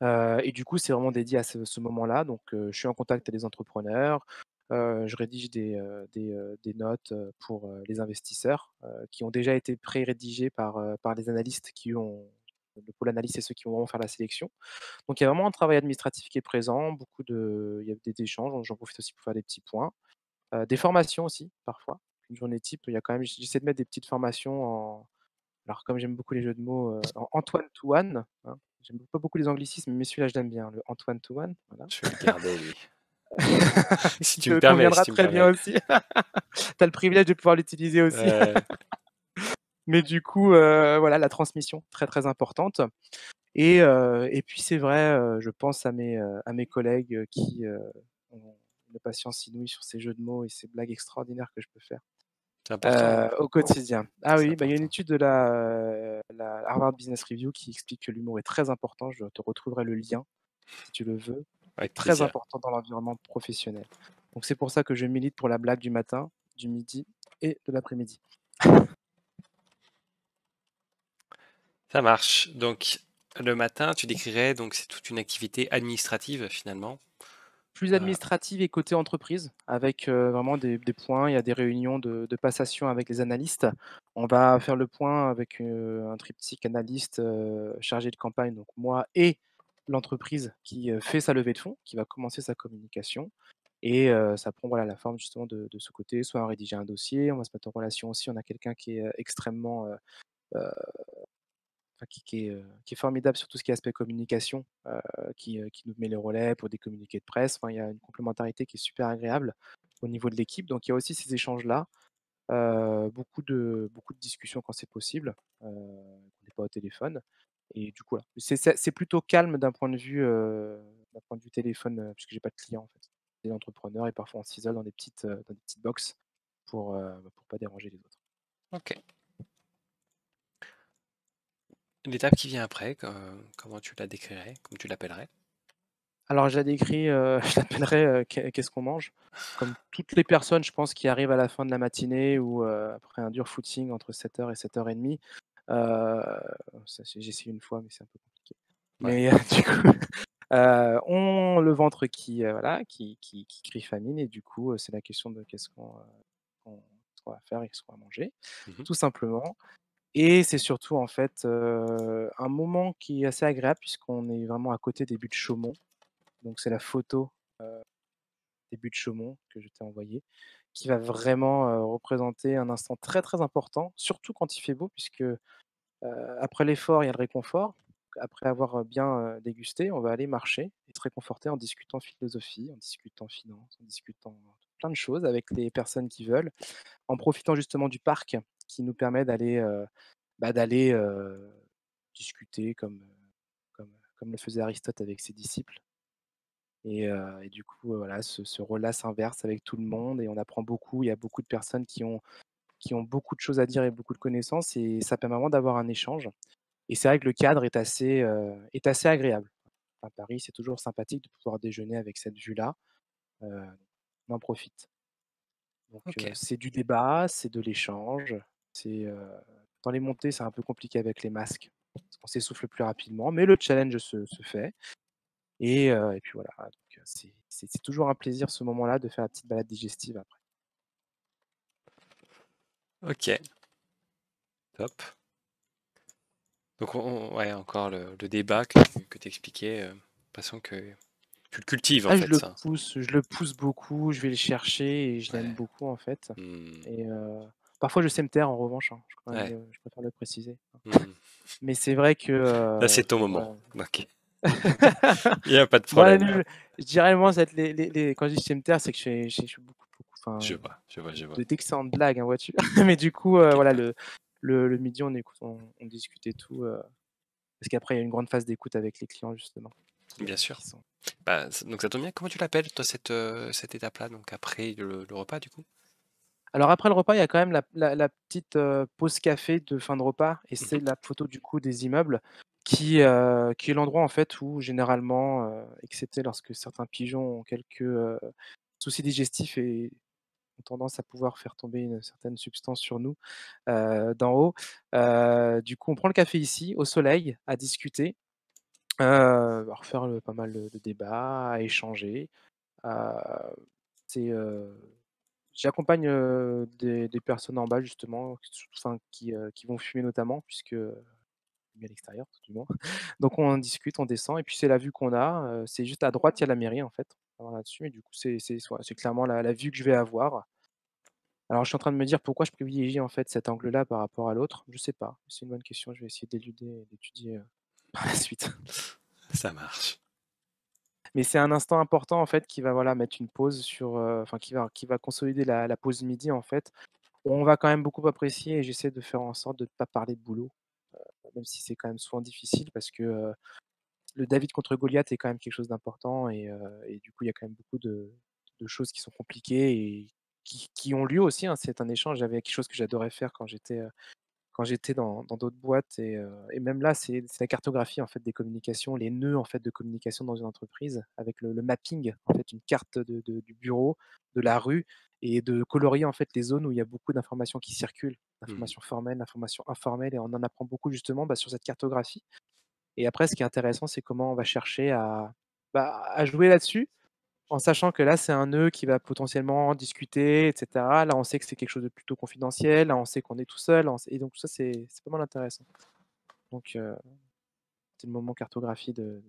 Et du coup, c'est vraiment dédié à ce moment-là. Donc, je suis en contact avec les entrepreneurs, je rédige des notes, pour, les investisseurs, qui ont déjà été pré-rédigées par les analystes qui ont le pôle analyse, c'est ceux qui vont vraiment faire la sélection. Donc il y a vraiment un travail administratif qui est présent, il y a des échanges, donc j'en profite aussi pour faire des petits points. Des formations aussi, parfois. Une journée type, il y a quand même j'essaie de mettre des petites formations en alors comme j'aime beaucoup les jeux de mots, en Antoine to one, hein, j'aime pas beaucoup les anglicismes, mais celui-là je l'aime bien, le Antoine to one, voilà. Je vais le garder, lui. Si Qui tu me te permets, si conviendra tu me très bien permets. aussi. Tu as le privilège de pouvoir l'utiliser aussi. Ouais, Mais du coup, voilà, la transmission, très, très importante et puis c'est vrai, je pense à mes collègues, qui, ont une patience inouïe sur ces jeux de mots et ces blagues extraordinaires que je peux faire, c'est important, au quotidien. Ah c'est oui, bah, il y a une important. étude de la Harvard Business Review qui explique que l'humour est très important. Je te retrouverai le lien si tu le veux. Avec Très plaisir. important dans l'environnement professionnel. Donc c'est pour ça que je milite pour la blague du matin, du midi et de l'après-midi. Ça marche. Donc, le matin, tu décrirais, donc c'est toute une activité administrative finalement. Plus Heu, administrative et côté entreprise, avec, vraiment des points. Il y a des réunions de passation avec les analystes. On va faire le point avec, un triptyque analyste, chargé de campagne, donc moi et l'entreprise qui, fait sa levée de fonds, qui va commencer sa communication et ça prend, voilà, la forme justement de ce côté, soit on rédiger un dossier, on va se mettre en relation aussi. On a quelqu'un qui est, extrêmement, heu, enfin qui est formidable sur tout ce qui est aspect communication, qui nous met les relais pour des communiqués de presse. Enfin, il y a une complémentarité qui est super agréable au niveau de l'équipe. Donc il y a aussi ces échanges-là, beaucoup de discussions quand c'est possible, on n'est pas au téléphone et du coup, voilà. C'est plutôt calme d'un point de vue téléphone, puisque j'ai pas de clients, en fait. Des entrepreneurs et parfois on s'isole dans des petites box pour pas déranger les autres. OK. L'étape qui vient après, comment tu la décrirais? Comment tu l'appellerais? Alors je la décris, je l'appellerais, «Qu'est-ce qu'on mange?» comme toutes les personnes, je pense, qui arrivent à la fin de la matinée ou, après un dur footing entre 7 heures et 7:30, heu, ça j'ai essayé une fois, mais c'est un peu compliqué. Ouais. Mais, du coup, ont le ventre qui, voilà, qui crie famine et du coup, c'est la question de qu'est-ce qu'on va faire et qu'est-ce qu'on va manger, Mmh. tout simplement et c'est surtout, en fait, un moment qui est assez agréable puisqu'on est vraiment à côté des buts de Chaumont. Donc c'est la photo, des buts de Chaumont que je t'ai envoyée, qui va vraiment, représenter un instant très, très important, surtout quand il fait beau puisque, après l'effort, il y a le réconfort. Après avoir, bien, dégusté, on va aller marcher et se réconforter en discutant philosophie, en discutant finance, en discutant plein de choses avec les personnes qui veulent, en profitant justement du parc qui nous permet d'aller, discuter comme le faisait Aristote avec ses disciples. Et du coup, voilà, ce rôle-là s'inverse avec tout le monde et on apprend beaucoup. Il y a beaucoup de personnes qui ont qui ont beaucoup de choses à dire et beaucoup de connaissances et ça permet vraiment d'avoir un échange et c'est vrai que le cadre est assez agréable. À Paris, c'est toujours sympathique de pouvoir déjeuner avec cette vue-là, heu, on en profite. Donc OK. c'est du débat, c'est de l'échange, c'est, dans les montées, c'est un peu compliqué avec les masques, parce qu'on s'essouffle plus rapidement, mais le challenge se fait et puis voilà, donc c'est toujours un plaisir ce moment-là de faire la petite balade digestive après. OK, top. Donc ouais, encore le débat que tu expliquais, l'impression que tu le cultives, en Ah, fait, ça? je le pousse beaucoup, je vais le chercher et je l'aime Ouais. beaucoup en fait Mmh. et parfois je sais me taire en revanche, hein, Ouais. je préfère le préciser. Mmh. Mais c'est vrai que, Là, c'est ton voilà. moment. OK. Il y a pas de Moi, problème. je dirais moi, ça va être les quand je dis chez c'est que je suis beaucoup Je enfin, vois, je vois, je vois. d'excellentes blagues, hein, vois-tu? Mais du coup, T'inquiète voilà, pas. le midi, on discute et tout, parce qu'après il y a une grande phase d'écoute avec les clients justement Bien sûr. qui sont Bah, donc ça tombe bien. Comment tu l'appelles, toi, cette étape-là, donc après le repas, du coup? alors après le repas, il y a quand même la petite, pause café de fin de repas et Mmh. c'est la photo du coup des immeubles qui est l'endroit en fait où généralement, excepté lorsque certains pigeons ont quelques, soucis digestifs et ont tendance à pouvoir faire tomber une certaine substance sur nous, d'en haut. Du coup, on prend le café ici, au soleil, à discuter, à refaire pas mal de débats, à échanger. Heu, c'est, j'accompagne, des personnes en bas justement, enfin qui vont fumer notamment puisque, fumer à l'extérieur tout du moins. Donc on discute, on descend et puis c'est la vue qu'on a, c'est juste à droite, il y a la mairie en fait, là-dessus et du coup c'est ouais, c'est clairement la vue que je vais avoir. Alors je suis en train de me dire pourquoi je privilégie en fait cet angle-là par rapport à l'autre. Je sais pas, c'est une bonne question, je vais essayer d'éluder et d'étudier, par la suite. Ça marche. Mais c'est un instant important en fait qui va, voilà, mettre une pause sur, enfin qui va consolider la pause midi en fait. On va quand même beaucoup apprécier et j'essaie de faire en sorte de ne pas parler de boulot, même si c'est quand même souvent difficile parce que, le David contre Goliath est quand même quelque chose d'important et du coup, il y a quand même beaucoup de choses qui sont compliquées et qui ont lieu aussi, hein. C'est un échange. J'avais quelque chose que j'adorais faire quand j'étais dans d'autres boîtes et même là, c'est la cartographie, en fait, des communications, les nœuds, en fait, de communication dans une entreprise avec le mapping, en fait, une carte du bureau, de la rue et de colorier, en fait, les zones où il y a beaucoup d'informations qui circulent, Mmh. d'informations formelles, d'informations informelles et on en apprend beaucoup justement, bah, sur cette cartographie et après ce qui est intéressant, c'est comment on va chercher à jouer là-dessus en sachant que là, c'est un nœud qui va potentiellement discuter et cetera. Là, on sait que c'est quelque chose de plutôt confidentiel, là, on sait qu'on est tout seul, on sait et donc ça, c'est pas mal intéressant. Donc c'est le moment cartographie de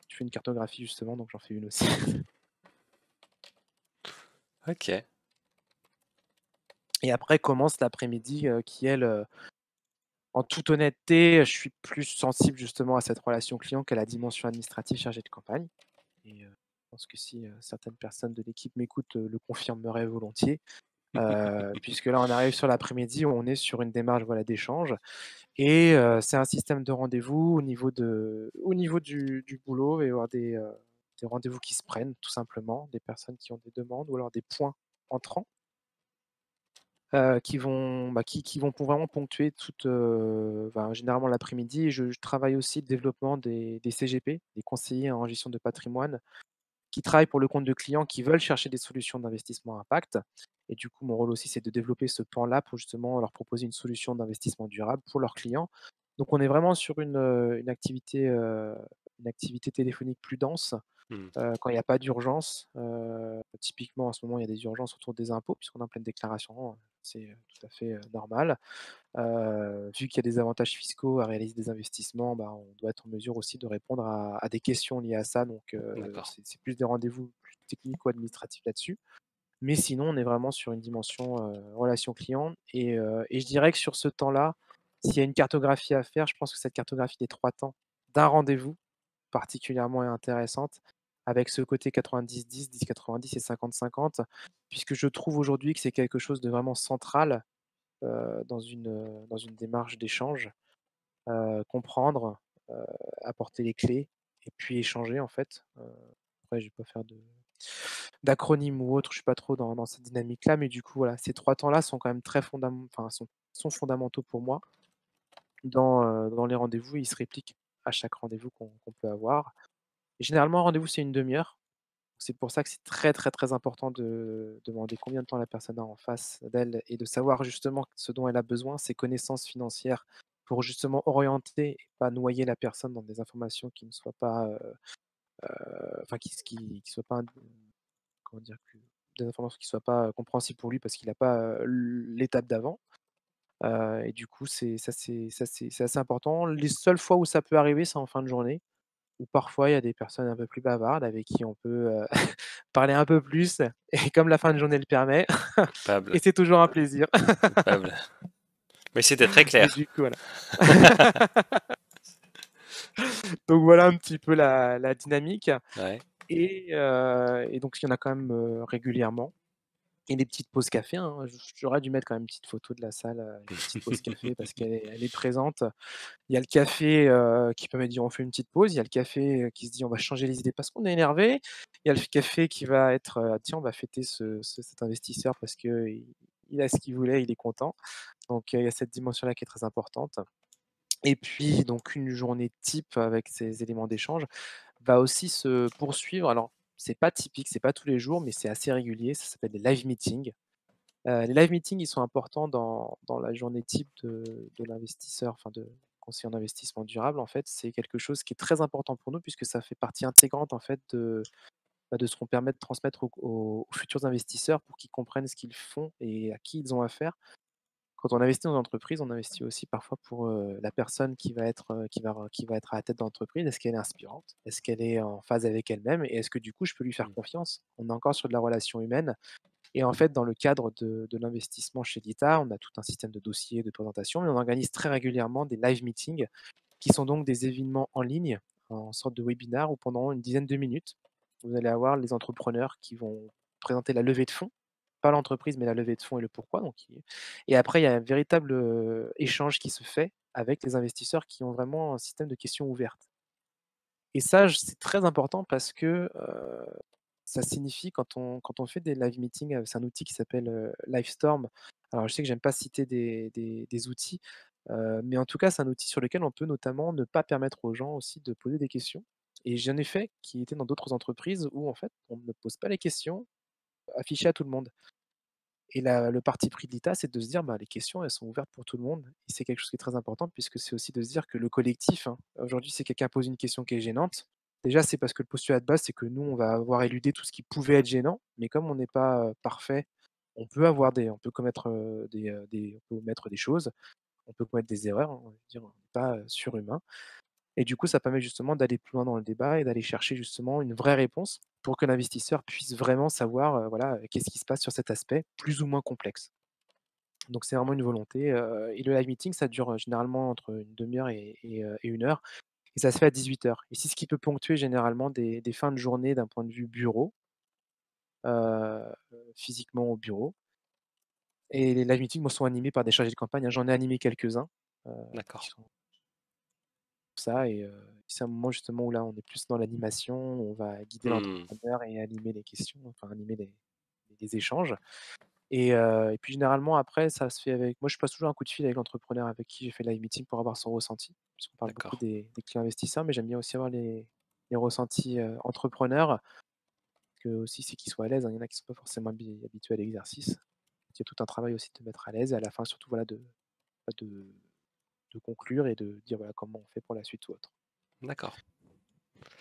je fais une cartographie justement, donc j'en fais une aussi. OK. Et après commence l'après-midi, qui elle, en toute honnêteté, je suis plus sensible justement à cette relation client qu'à la dimension administrative chargée de campagne et je pense que si, certaines personnes de l'équipe m'écoutent, le confirmeraient volontiers. Puisque là, on arrive sur l'après-midi où on est sur une démarche, voilà, d'échange et c'est un système de rendez-vous au niveau du boulot et avoir des rendez-vous qui se prennent tout simplement, des personnes qui ont des demandes ou alors des points entrants, qui vont, bah, qui vont pour vraiment ponctuer toute, ben, généralement l'après-midi et je travaille aussi le développement des CGP, des conseillers en gestion de patrimoine qui travaillent pour le compte de clients qui veulent chercher des solutions d'investissement à impact et du coup, mon rôle aussi, c'est de développer ce pan-là pour justement leur proposer une solution d'investissement durable pour leurs clients. Donc on est vraiment sur une activité téléphonique plus dense, Mmh. quand il y a pas d'urgence. Typiquement, en ce moment, il y a des urgences autour des impôts puisqu'on est en pleine déclaration, c'est, tout à fait, normal. Vu qu'il y a des avantages fiscaux à réaliser des investissements, bah, on doit être en mesure aussi de répondre à des questions liées à ça, donc D'accord. c'est plus des rendez-vous plus techniques ou administratifs là-dessus. Mais sinon, on est vraiment sur une dimension, relation client et je dirais que sur ce temps-là, s'il y a une cartographie à faire, je pense que cette cartographie des 3 temps d'un rendez-vous particulièrement est intéressante avec ce côté 90-10, 10-90 et 50-50 puisque je trouve aujourd'hui que c'est quelque chose de vraiment central dans une démarche d'échange, comprendre, heu, apporter les clés et puis échanger en fait. Après je vais pas faire de d'acronymes ou autre, je suis pas trop dans cette dynamique-là, mais du coup, voilà, ces 3 temps-là sont quand même très sont fondamentaux pour moi dans les rendez-vous et ils se répliquent à chaque rendez-vous qu'on peut avoir. Et généralement, un rendez-vous, c'est une demi heure. C'est pour ça que c'est très, très, très important de demander combien de temps la personne a en face d'elle et de savoir justement ce dont elle a besoin, ses connaissances financières pour justement orienter et pas noyer la personne dans des informations qui ne soient pas, enfin qui soient pas, comment dire? Que des informations qui soient pas, compréhensibles pour lui parce qu'il a pas, l'étape d'avant. Et du coup, c'est assez important. Les seules fois où ça peut arriver, c'est en fin de journée, où parfois il y a des personnes un peu plus bavardes avec qui on peut, parler un peu plus et comme la fin de journée le permet Coupable, et c'est toujours un plaisir. coupable. Mais c'était très Mais clair. du coup, voilà. Donc voilà un petit peu la dynamique Ouais. et donc il y en a quand même, régulièrement. Et des petites pauses café, hein. J'aurais dû mettre quand même une petite photo de la salle, une petite pause café parce qu'elle est présente. Il y a le café, qui permet de dire: «On fait une petite pause». Il y a le café, qui se dit: «On va changer les idées parce qu'on est énervé». Il y a le café qui va être, «Tiens, on va fêter cet investisseur parce qu'il a ce qu'il voulait, il est content». Donc, il y a cette dimension-là qui est très importante. Et puis donc une journée type avec ces éléments d'échange va aussi se poursuivre. Alors, c'est pas typique, c'est pas tous les jours, mais c'est assez régulier. Ça s'appelle des live meetings. Les live meetings, ils sont importants dans la journée type de l'investisseur, enfin de conseiller en investissement durable. En fait, c'est quelque chose qui est très important pour nous puisque ça fait partie intégrante en fait de ce qu'on permet de transmettre aux futurs investisseurs pour qu'ils comprennent ce qu'ils font et à qui ils ont affaire. Quand on investit dans une entreprise, on investit aussi parfois pour, la personne qui va être à la tête de l'entreprise. Est-ce qu'elle est inspirante? Est-ce qu'elle est en phase avec elle-même? Et est-ce que du coup je peux lui faire Mmh. confiance? On est encore sur de la relation humaine et en fait, dans le cadre de l'investissement chez Dita, on a tout un système de dossiers, de présentation, mais on organise très régulièrement des live meetings qui sont donc des événements en ligne, en sorte de webinar où pendant une dizaine de minutes, vous allez avoir les entrepreneurs qui vont présenter la levée de fonds, pas l'entreprise, mais la levée de fonds et le pourquoi donc et après il y a un véritable, échange qui se fait avec les investisseurs qui ont vraiment un système de questions ouvertes et ça, c'est très important parce que, ça signifie quand on fait des live meetings, c'est un outil qui s'appelle, Livestorm. Alors je sais que j'aime pas citer des outils, mais en tout cas, c'est un outil sur lequel on peut notamment ne pas permettre aux gens aussi de poser des questions et j'en ai fait qui étaient dans d'autres entreprises où en fait, on ne pose pas les questions affichées à tout le monde et le parti pris de l'ITA, c'est de se dire: «Bah, les questions, elles sont ouvertes pour tout le monde» et c'est quelque chose qui est très important puisque c'est aussi de se dire que le collectif, hein, aujourd'hui, si quelqu'un pose une question qui est gênante, déjà, c'est parce que le postulat de base, c'est que nous, on va avoir éludé tout ce qui pouvait être gênant, mais comme on n'est pas, parfait, on peut commettre, on peut omettre des choses, on peut commettre des erreurs, hein, on va dire, on n'est pas, surhumain et du coup, ça permet justement d'aller plus loin dans le débat et d'aller chercher justement une vraie réponse pour que l'investisseur puisse vraiment savoir, voilà, qu'est-ce qui se passe sur cet aspect plus ou moins complexe. Donc c'est vraiment une volonté, et le live meeting, ça dure, généralement entre une demi heure et 1 heure et ça se fait à 18:00 et c'est ce qui peut ponctuer généralement des fins de journée d'un point de vue bureau, physiquement au bureau et les live meetings, moi, sont animés par des chargés de campagne, hein. J'en ai animé quelques-uns, heu, qui D'accord. sont ça et c'est un moment justement où là, on est plus dans l'animation, on va guider Mmh. l'entrepreneur et animer les questions, enfin animer les échanges et puis généralement après ça se fait avec moi je passe toujours un coup de fil avec l'entrepreneur avec qui j'ai fait le live meeting pour avoir son ressenti. Puisqu'on parle beaucoup D'accord. des clients investisseurs, mais j'aime bien aussi avoir les ressentis, entrepreneurs, que aussi c'est qu'ils soient à l'aise, hein. Il y en a qui sont pas forcément habitués à l'exercice. Il y a tout un travail aussi de te mettre à l'aise et à la fin surtout voilà bah, de conclure et de dire voilà comment on fait pour la suite ou autre. D'accord.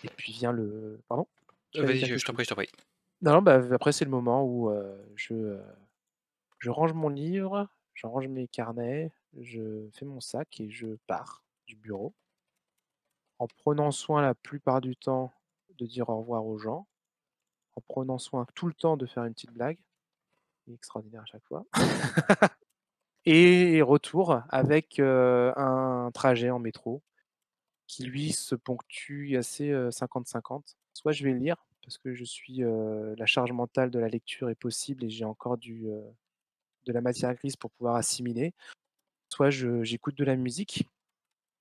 Et puis vient le pardon? Tu allais Vas-y, dire je quelque je t'en chose? prie, je t'en prie. Non, non, bah, après c'est le moment où, je range mon livre, je range mes carnets, je fais mon sac et je pars du bureau, en prenant soin la plupart du temps de dire au revoir aux gens, en prenant soin tout le temps de faire une petite blague, extraordinaire à chaque fois, et retour avec, un trajet en métro qui lui se ponctue assez, 50-50. Soit je vais lire parce que la charge mentale de la lecture est possible et j'ai encore de la matière grise pour pouvoir assimiler, soit j'écoute de la musique.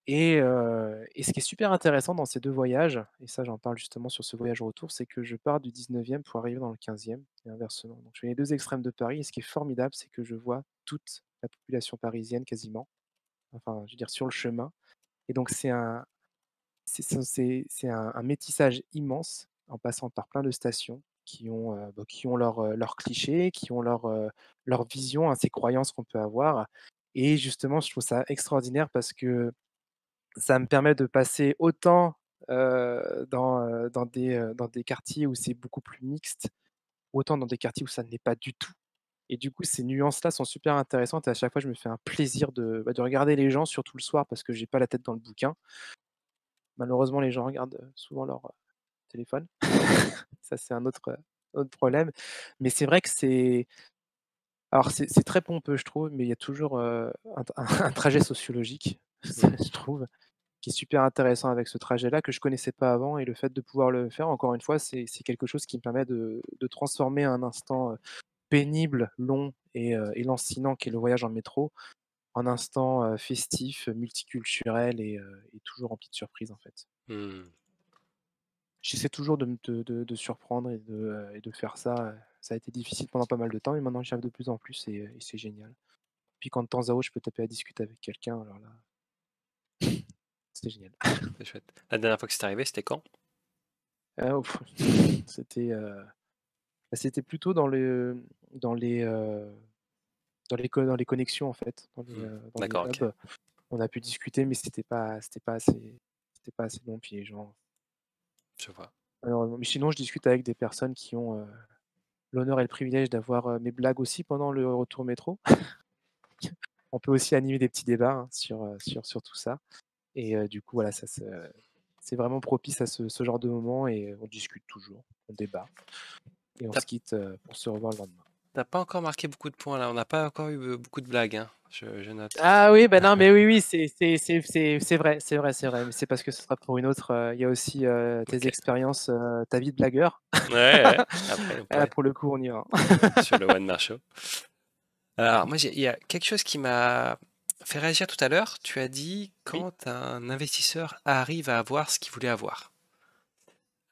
Et ce qui est super intéressant dans ces 2 voyages, et ça j'en parle justement sur ce voyage retour, c'est que je pars du 19e pour arriver dans le 15e et inversement. Donc je fais les 2 extrêmes de Paris et ce qui est formidable, c'est que je vois toute la population parisienne quasiment, enfin je veux dire sur le chemin. Et donc c'est un métissage immense en passant par plein de stations qui ont leurs clichés, qui ont leur vision, hein, ces croyances qu'on peut avoir. Et justement, je trouve ça extraordinaire parce que ça me permet de passer autant, dans des quartiers où c'est beaucoup plus mixte, autant dans des quartiers où ça ne l'est pas du tout. Et du coup, ces nuances-là sont super intéressantes et à chaque fois, je me fais un plaisir de regarder les gens, surtout le soir parce que j'ai pas la tête dans le bouquin. Malheureusement, les gens regardent, souvent leur, téléphone. Ça, c'est un autre problème. Mais c'est vrai que c'est très pompeux, je trouve, mais il y a toujours, un trajet sociologique, ça, Mmh. je trouve, qui est super intéressant avec ce trajet-là que je connaissais pas avant et le fait de pouvoir le faire, encore une fois, c'est quelque chose qui me permet de transformer un instant, pénible, long et lancinant qu'est le voyage en métro, en instant, festif, multiculturel et toujours rempli de surprises, en fait. Mmh. J'essaie toujours de me de surprendre et de faire ça, ça a été difficile pendant pas mal de temps et maintenant j'y arrive de plus en plus et c'est génial. Puis quand de temps à autre je peux taper à discuter avec quelqu'un, alors là, c'est génial. C'est chouette. La dernière fois que c'est arrivé, c'était quand? Ouf, c'était, c'était plutôt dans les, heu, dans les connexions en fait, Mmh. dans les D'accord, OK, hubs. On a pu discuter mais c'était pas assez long puis les gens je vois. malheureusement mais sinon je discute avec des personnes qui ont, l'honneur et le privilège d'avoir, mes blagues aussi pendant le retour métro. On peut aussi animer des petits débats, hein, sur tout ça et du coup, voilà, c'est vraiment propice à ce genre de moment et on discute toujours, on débat et on Tu se quitte, pour se revoir le lendemain. Pas encore marqué beaucoup de points là, on n'a pas encore eu, beaucoup de blagues, hein, je note. Ah oui, bah, non, mais oui, oui, c'est vrai, c'est vrai, c'est vrai, mais c'est parce que ce sera pour une autre, il y a aussi, tes OK. expériences, ta vie de blagueur. Ouais, ouais, après on Là, pourrait pour le coup, on y va. sur le one man show. Alors moi, il y a quelque chose qui m'a fait réagir tout à l'heure. Tu as dit: Oui, «Quand un investisseur arrive à avoir ce qu'il voulait avoir».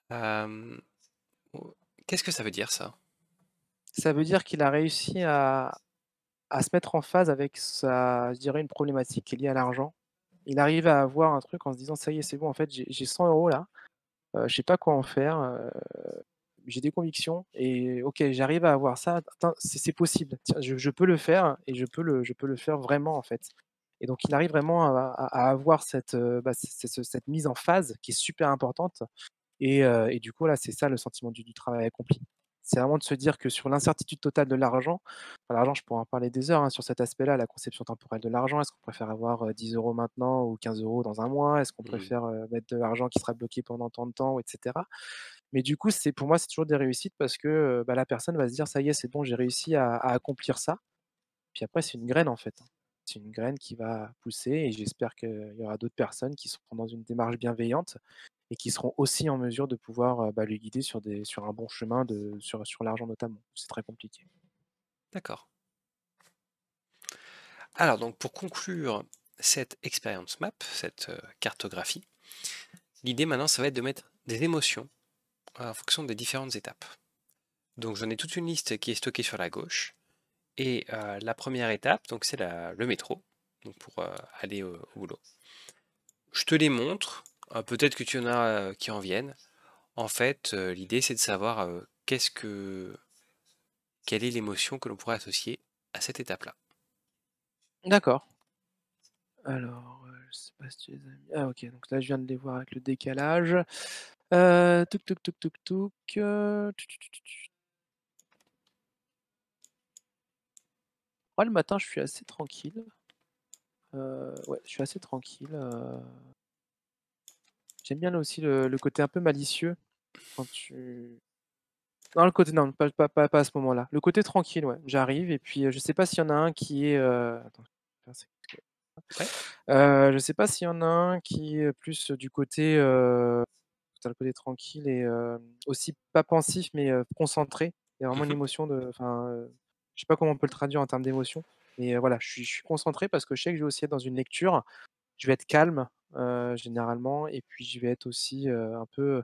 Hem, o Qu'est-ce que ça veut dire ça? ça veut dire qu'il a réussi à se mettre en phase avec sa je dirais une problématique qui est liée à l'argent. Il arrive à avoir un truc en se disant: «Ça y est, c'est bon, en fait, j'ai 100 € là, je sais pas quoi en faire, j'ai des convictions et OK, j'arrive à avoir ça. Attends, c'est possible. Tiens, je peux le faire et je peux le faire vraiment, en fait». Et donc il arrive vraiment à avoir cette mise en phase qui est super importante et du coup, là, c'est ça le sentiment du travail accompli. C'est vraiment de se dire que sur l'incertitude totale de l'argent, enfin, l'argent, je pourrais en parler des heures, hein, sur cet aspect-là, la conception temporelle de l'argent. Est-ce qu'on préfère avoir, 10 € maintenant ou 15 € dans un mois? Est-ce qu'on Mmh. préfère, mettre de l'argent qui sera bloqué pendant tant de temps, et cetera? Mais du coup, pour moi, c'est toujours des réussites parce que, bah, la personne va se dire: «Ça y est, c'est bon, j'ai réussi à accomplir ça». Puis après, c'est une graine, en fait, hein. C'est une graine qui va pousser et j'espère qu'il y aura d'autres personnes qui seront dans une démarche bienveillante et qui seront aussi en mesure de pouvoir, bah, le guider sur un bon chemin sur l'argent notamment. C'est très compliqué. D'accord. Alors donc pour conclure cette expérience map, cette, cartographie, l'idée maintenant ça va être de mettre des émotions en fonction des différentes étapes. Donc j'en ai toute une liste qui est stockée sur la gauche et la première étape donc c'est la le métro, donc pour, aller au boulot. Je te les montre, peut-être que tu en as, qui en viennent. En fait, l'idée c'est de savoir, quelle est l'émotion que l'on pourrait associer à cette étape-là. D'accord. Alors, je sais pas si tu les as mis. Ah OK, donc là, je viens de les voir avec le décalage. Touc, touc, touc, touc, touc, tu tu tu tu tu. Moi, le matin, je suis assez tranquille. Ouais, je suis assez tranquille, j'aime bien là aussi le côté un peu malicieux quand tu non, le côté non, pas à ce moment-là. Le côté tranquille, ouais. J'arrive et puis, je sais pas s'il y en a un qui est, attends, je vais faire c'est Ouais. je sais pas s'il y en a un qui est plus du côté, tu as le côté tranquille et aussi pas pensif mais, concentré. Il y a vraiment une Mmh. émotion enfin, je sais pas comment on peut le traduire en termes d'émotion, mais, voilà, je suis concentré parce que je sais que je vais aussi être dans une lecture. Je vais être calme, généralement et puis je vais être aussi, un peu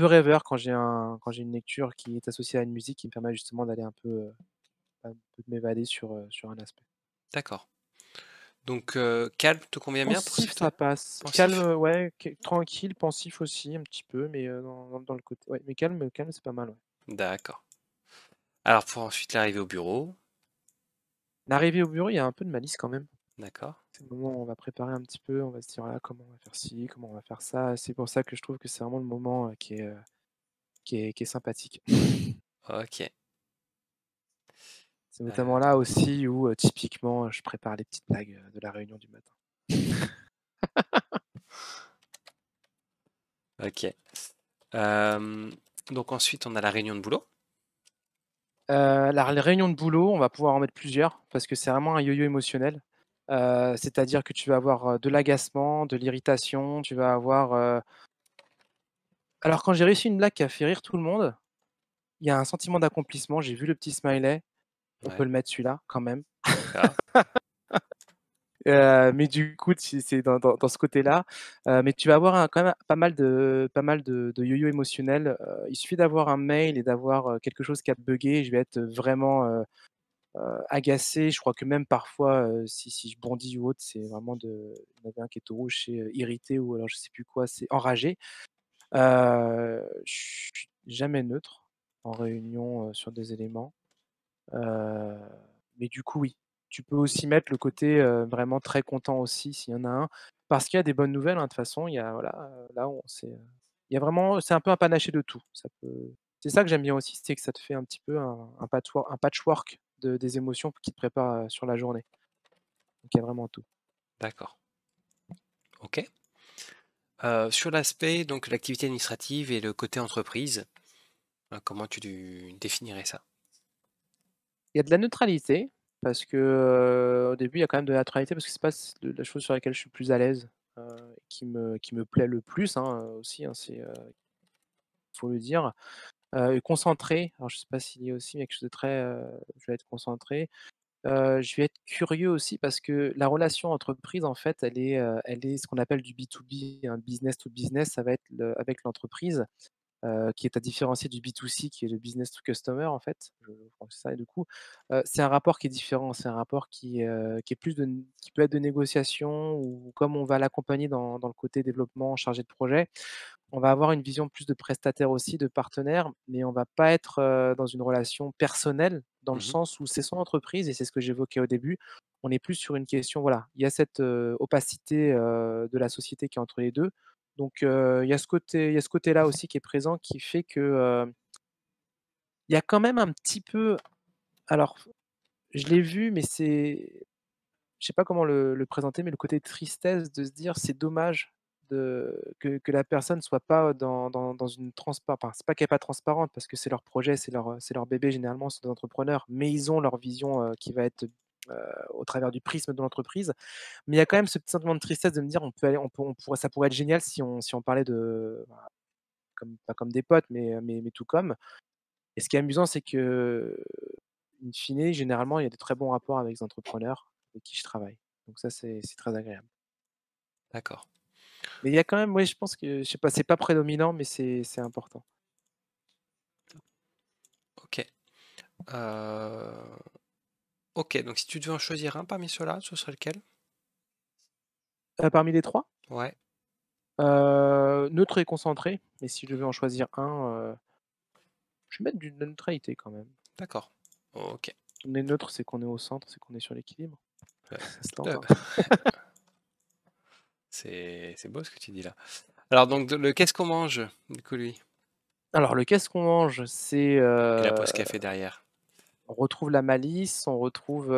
rêveur quand j'ai une lecture qui est associée à une musique qui me permet justement d'aller un peu de m'évader sur un aspect. D'accord. Donc calme te convient bien pour Pensif, ce toi? ça passe. Calme, Pensif? ouais, tranquille, pensif aussi un petit peu, mais dans le côté ouais, mais calme, c'est pas mal, ouais. D'accord. Alors pour ensuite l'arrivée au bureau, L'arrivée au bureau, il y a un peu de malice quand même. d'accord. C'est le moment où on va préparer un petit peu, on va se dire: «Voilà, comment on va faire ci, comment on va faire ça». C'est pour ça que je trouve que c'est vraiment le moment, qui est sympathique. OK. C'est notamment Heu, là aussi où, typiquement, je prépare les petites blagues, de la réunion du matin. OK. Hem, donc ensuite on a la réunion de boulot? La réunion de boulot, on va pouvoir en mettre plusieurs parce que c'est vraiment un yo-yo émotionnel. C'est-à-dire que tu vas avoir, de l'agacement, de l'irritation, tu vas avoir, alors quand j'ai réussi une blague qui a fait rire tout le monde, il y a un sentiment d'accomplissement, j'ai vu le petit smiley, on peut Ouais, le mettre celui-là quand même. d'accord. Mais du coup, c'est dans ce côté-là, mais tu vas avoir quand même pas mal de yo-yo émotionnel, il suffit d'avoir un mail et d'avoir, quelque chose qui a buggé, je vais être vraiment, agacé. Je crois que même parfois, si je bondis ou autre, c'est vraiment il y en avait un qui était rouge, c'est, irrité ou alors je sais plus quoi, c'est enragé. Je suis jamais neutre en réunion, sur des éléments. Heu, mais du coup, oui, tu peux aussi mettre le côté, vraiment très content aussi s'il y en a un. Parce qu'il y a des bonnes nouvelles, hein, de toute façon, il y a voilà, là on il y a vraiment c'est un peu un panaché de tout. C'est ça que j'aime bien aussi, c'est que ça te fait un petit peu un patchwork des émotions qui te préparent, sur la journée. Donc il y a vraiment tout. D'accord. OK. Sur l'aspect donc l'activité administrative et le côté entreprise, comment tu définirais ça? Il y a de la neutralité parce que, au début, il y a quand même de la neutralité parce que c'est pas s la chose sur laquelle je suis le plus à l'aise, qui me plaît le plus, hein, aussi, hein, faut le dire. Et concentré, alors je sais pas s'il y a aussi quelque chose de très, je vais être concentré. Je vais être curieux aussi parce que la relation entreprise, en fait, elle est ce qu'on appelle du B2B, un business to business, ça va être avec l'entreprise, qui est à différencier du B2C qui est le business to customer, en fait. Je crois que c'est ça et du coup, c'est un rapport qui est différent. C'est un rapport qui est plus qui peut être de négociation ou comme on va l'accompagner dans le côté développement, chargé de projet, on va avoir une vision plus de prestataire aussi, de partenaire, mais on va pas être, dans une relation personnelle, dans le Mmh. sens où c'est son entreprise et c'est ce que j'évoquais au début. On est plus sur une question voilà, il y a cette, opacité, de la société qui est entre les 2. Donc, il y a ce côté-là aussi qui est présent qui fait que, il y a quand même un petit peu alors, je l'ai vu, mais je sais pas comment le présenter, mais le côté tristesse de se dire: «C'est dommage que la personne soit pas dans une transpa» enfin, c'est pas qu'elle est pas transparente parce que c'est leur projet, c'est leur bébé généralement, c'est des entrepreneurs, mais ils ont leur vision, qui va être, au travers du prisme de l'entreprise. Mais il y a quand même ce petit sentiment de tristesse de me dire: On pourrait ça pourrait être génial si on parlait de bah, comme pas comme des potes, mais tout comme. Et ce qui est amusant, c'est que in fine, généralement, il y a de très bons rapports avec les entrepreneurs avec qui je travaille. Donc ça, c'est très agréable. D'accord. Mais il y a quand même, oui, je pense que, je sais pas, c'est pas prédominant, mais c'est important. OK. Heu, OK, donc si tu devais en choisir un parmi ceux-là, ce serait lequel? Parmi les 3, Ouais, neutre et concentré, mais si je devais en choisir un, je vais mettre de la neutralité quand même. d'accord. OK. On est neutre, c'est qu'on est au centre, c'est qu'on est sur l'équilibre. Ouais, Ça se tout tente, à hein. c'est beau ce que tu dis là. Alors donc de le qu'est-ce qu'on mange, du coup, lui? Alors le qu'est-ce qu'on mange? C'est, Et la pause café derrière? on retrouve la malice, on retrouve,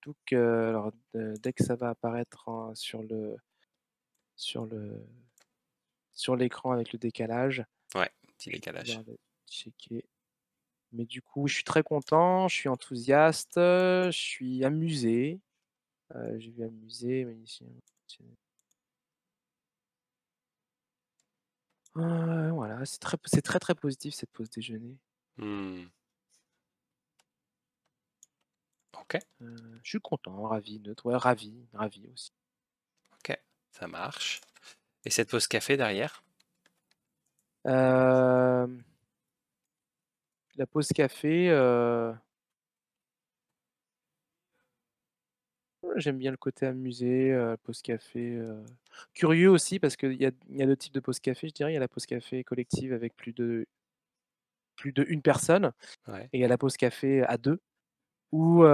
donc alors dès que ça va apparaître sur le sur l'écran avec le décalage, Ouais, petit je vais pouvoir décalage. le checker. Mais du coup, je suis très content, je suis enthousiaste, je suis amusé, je vais amuser, magnicien voilà, c'est très, très positif cette pause déjeuner. Mmh. OK, Je suis content, ravi, neutre, ouais, ravi, ravi aussi. OK. ça marche. Et cette pause café derrière? Hem, la pause café, ouais, j'aime bien le côté amusé, pause café, curieux aussi parce qu'il y a 2 types de pause café, je dirais. Il y a la pause café collective avec plus d'1 personne Ouais. et il y a la pause café à 2 où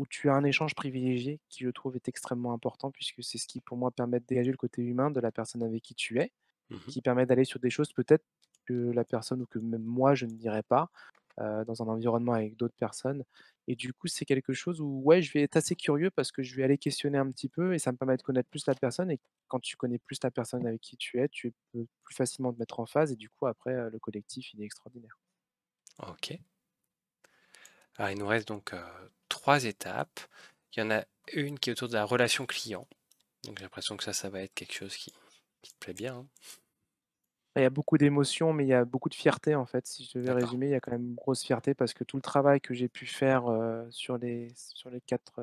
tu as un échange privilégié qui, je trouve, est extrêmement important puisque c'est ce qui, pour moi, permet de dégager le côté humain de la personne avec qui tu es. Mmh. Qui permet d'aller sur des choses peut-être que la personne ou que même moi je ne dirais pas, dans un environnement avec d'autres personnes et du coup, c'est quelque chose où ouais, je vais être assez curieux parce que je vais aller questionner un petit peu et ça me permet de connaître plus la personne et quand tu connais plus la personne avec qui tu peux plus facilement te mettre en phase et du coup après, le collectif, il est extraordinaire. OK. Alors il nous reste donc, 3 étapes. Il y en a une qui est autour de la relation client, donc j'ai l'impression que ça va être quelque chose qui te plaît bien, hein? Il y a beaucoup d'émotions, mais il y a beaucoup de fierté en fait. Si je devais D'accord. résumer, il y a quand même une grosse fierté parce que tout le travail que j'ai pu faire, sur les 4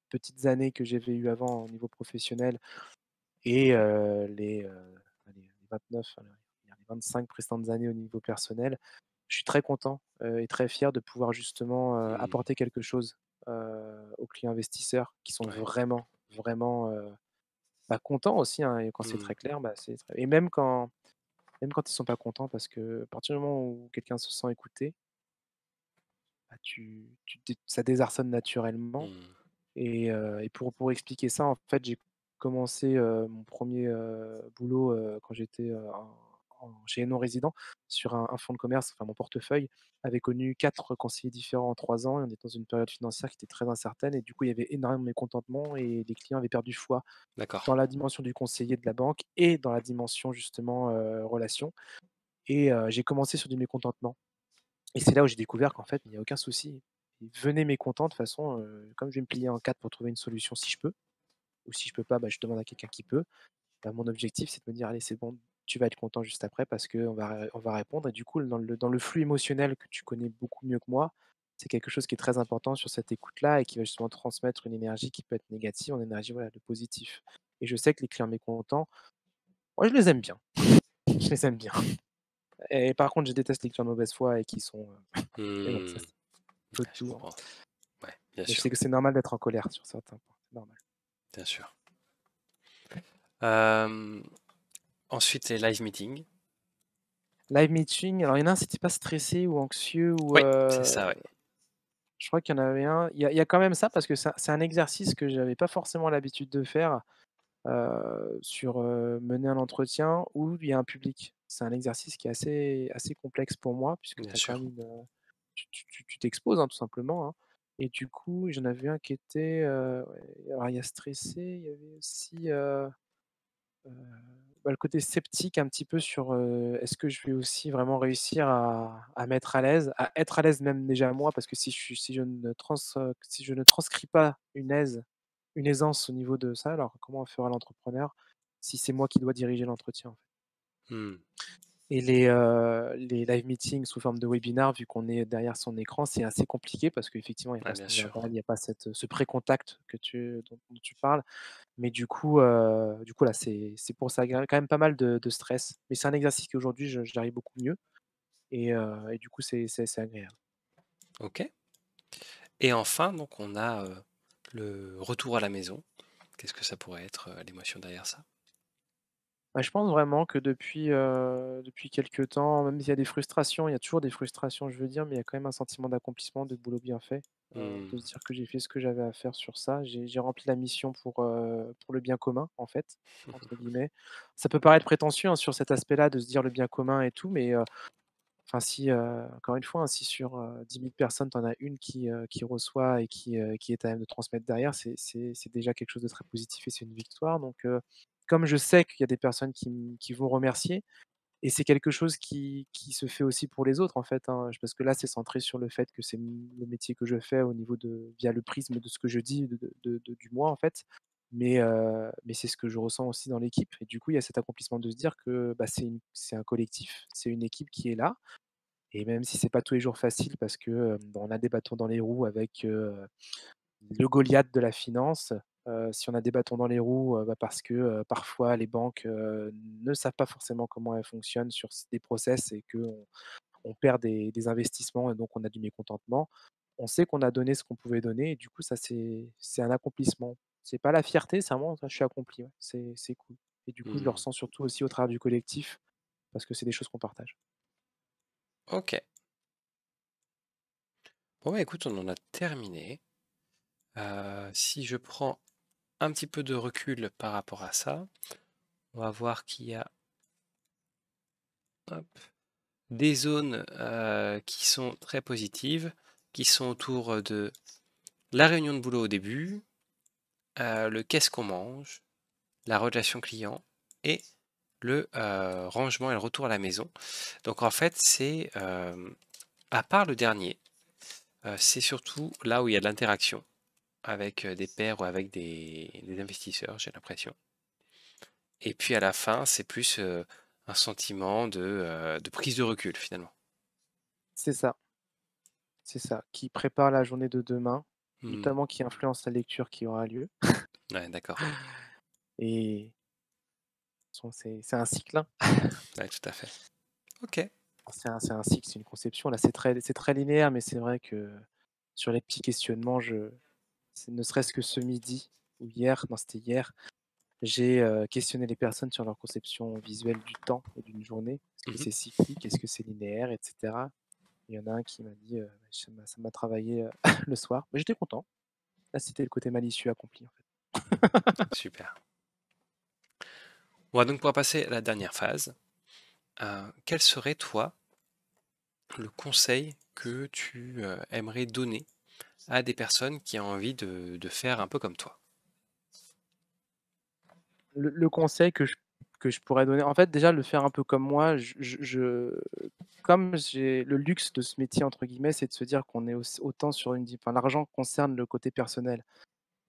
petites années que j'avais eues avant au niveau professionnel et allez, les 29, les 25 précédentes années au niveau personnel, je suis très content, et très fier de pouvoir justement, Mmh. apporter quelque chose, aux clients investisseurs qui sont Ouais. vraiment, vraiment, bah, contents aussi, hein et quand c'est Mmh. très clair, bah, c'est très et même quand ils sont pas contents parce que à partir du moment où quelqu'un se sent écouté, bah, tu dé ça désarçonne naturellement Mmh. et pour expliquer ça, en fait, j'ai commencé, mon premier boulot, quand j'étais, chez non résident sur un fonds de commerce. Enfin, mon portefeuille avait connu 4 conseillers différents en 3 ans et on était dans une période financière qui était très incertaine et du coup, il y avait énormément de mécontentement et les clients avaient perdu foi D'accord. dans la dimension du conseiller de la banque et dans la dimension justement, relation et j'ai commencé sur du mécontentement et c'est là où j'ai découvert qu'en fait, il y a aucun souci. Venez mécontent de toute façon, comme je vais me plier en 4 pour trouver une solution si je peux ou si je peux pas, bah, je demande à quelqu'un qui peut. Bah, mon objectif, c'est de me dire: «Allez, c'est bon, tu vas être content juste après parce qu'on va répondre» et du coup, dans le flux émotionnel que tu connais beaucoup mieux que moi, c'est quelque chose qui est très important sur cette écoute-là et qui va justement transmettre une énergie qui peut être négative en énergie, voilà, de positif et je sais que les clients mécontents, moi, je les aime bien, je les aime bien et par contre, je déteste les clients de mauvaise foi et qui sont, mais bon, ça, Mmh. c'est un peu de Ouais, je tout, hein, comprends. Ouais, bien mais je sûr, sais que c'est normal d'être en colère sur certains points, c'est normal. bien sûr. Hem, Ensuite, les live meetings. Live meeting, alors il y en a un, c'était pas stressé ou anxieux ou Ouais, c'est ça, ouais. je crois qu'il y en avait un. Il y a quand même ça parce que c'est un exercice que j'avais pas forcément l'habitude de faire, sur, mener un entretien où il y a un public. C'est un exercice qui est assez complexe pour moi puisque Bien tu as quand sûr. même tu t'exposes, hein, tout simplement, hein et du coup, j'en avais un qui était, ouais, alors il y a stressé, il y avait aussi, Heu, bah, le côté sceptique un petit peu sur, est-ce que je vais aussi vraiment réussir à m'être à l'aise, à être à l'aise même déjà moi parce que si je ne transcris pas une aisance au niveau de ça, alors comment fera l'entrepreneur si c'est moi qui dois diriger l'entretien, en fait? Mmh. Et les live meetings sous forme de webinar, vu qu'on est derrière son écran, c'est assez compliqué parce qu'effectivement, il n'y a Ouais, pas ce bien sûr. non-verbal, il n'y a pas ce pré-contact dont tu parles. Mais du coup là, c'est pour ça, il y a quand même pas mal de stress. Mais c'est un exercice qu'aujourd'hui j'arrive beaucoup mieux et du coup c'est agréable. OK. Et enfin, donc on a, le retour à la maison. Qu'est-ce que ça pourrait être, l'émotion derrière ça? Bah, je pense vraiment que depuis quelque temps, même s'il y a des frustrations, il y a toujours des frustrations, je veux dire, mais il y a quand même un sentiment d'accomplissement, de boulot bien fait, de Mmh. se dire que j'ai fait ce que j'avais à faire sur ça. J'ai rempli la mission pour le bien commun, en fait, entre guillemets. Ça peut paraître prétentieux, hein, sur cet aspect-là de se dire le bien commun et tout, mais enfin, si, encore une fois, hein, si sur, 10 000 personnes, tu en as une qui reçoit et qui est à même de transmettre derrière, c'est déjà quelque chose de très positif et c'est une victoire donc comme je sais qu'il y a des personnes qui vont remercier et c'est quelque chose qui se fait aussi pour les autres, en fait, hein, parce que là, c'est centré sur le fait que c'est le métier que je fais au niveau de via le prisme de ce que je dis, du moi, en fait, mais c'est ce que je ressens aussi dans l'équipe et du coup, il y a cet accomplissement de se dire que, bah, c'est un collectif, c'est une équipe qui est là et même si c'est pas tous les jours facile parce que, on a des bâtons dans les roues avec, le Goliath de la finance, Si on a des bâtons dans les roues, parce que, parfois les banques, ne savent pas forcément comment elles fonctionnent sur des process et qu'on perd des investissements et donc on a du mécontentement. On sait qu'on a donné ce qu'on pouvait donner et du coup ça c'est un accomplissement. C'est pas la fierté, c'est vraiment: «Je suis accompli», ouais, c'est cool et du coup je le Mmh. ressens surtout aussi au travers du collectif parce que c'est des choses qu'on partage. OK. Bon, bah, écoute, on en a terminé. Si je prends un petit peu de recul par rapport à ça, on va voir qu'il y a, hop, des zones, qui sont très positives, qui sont autour, de la réunion de boulot au début, le qu'est-ce qu'on mange, la relation client et le, rangement et le retour à la maison. Donc en fait, c'est, à part le dernier, c'est surtout là où il y a de l'interaction avec, des pairs ou avec des investisseurs, j'ai l'impression. Et puis à la fin, c'est plus, un sentiment de prise de recul finalement. C'est ça, c'est ça, qui prépare la journée de demain, Mmh. notamment qui influence la lecture qui aura lieu Ouais, d'accord. et c'est un cycle, hein. Ouais, tout à fait. OK. C'est un cycle, c'est une conception. Là, c'est très linéaire, mais c'est vrai que sur les petits questionnements, c'est ne serait-ce que ce midi ou hier, non, c'était hier, j'ai, questionné les personnes sur leur conception visuelle du temps et d'une journée. Est-ce que Mmh. c'est cyclique? Est-ce que c'est linéaire? Et cetera. Il y en a un qui m'a dit, ça m'a travaillé, le soir. Mais j'étais content. Là, c'était le côté malicieux accompli, en fait. Super. On va donc pouvoir passer à la dernière phase. Quel serait toi le conseil que tu, aimerais donner à des personnes qui ont envie de faire un peu comme toi? Le conseil que je pourrais donner en fait, déjà, le faire un peu comme moi, comme j'ai le «luxe» de ce métier, entre guillemets, c'est de se dire qu'on est autant sur une di enfin, l'argent concerne le côté personnel.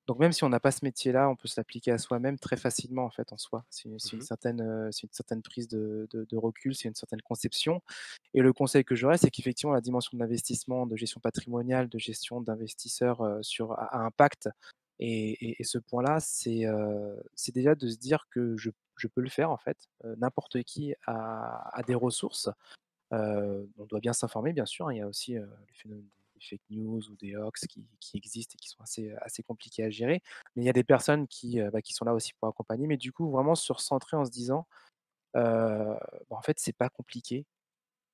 Donc même si on n'a pas ce métier-là, on peut s'appliquer à soi-même très facilement, en fait, en soi. Mmh. C'est une certaine prise de recul, c'est une certaine conception et le conseil que j'aurais, c'est qu'effectivement la dimension de l'investissement, de gestion patrimoniale, de gestion d'investisseurs, à impact et ce point-là, c'est déjà de se dire que je peux le faire, en fait. N'importe qui a des ressources. On doit bien s'informer, bien sûr, hein. Il y a aussi, le phénomène des fake news ou des hoax qui existent et qui sont assez compliqués à gérer. Mais il y a des personnes qui sont là aussi pour accompagner. Mais du coup, vraiment se recentrer en se disant, en fait, c'est pas compliqué.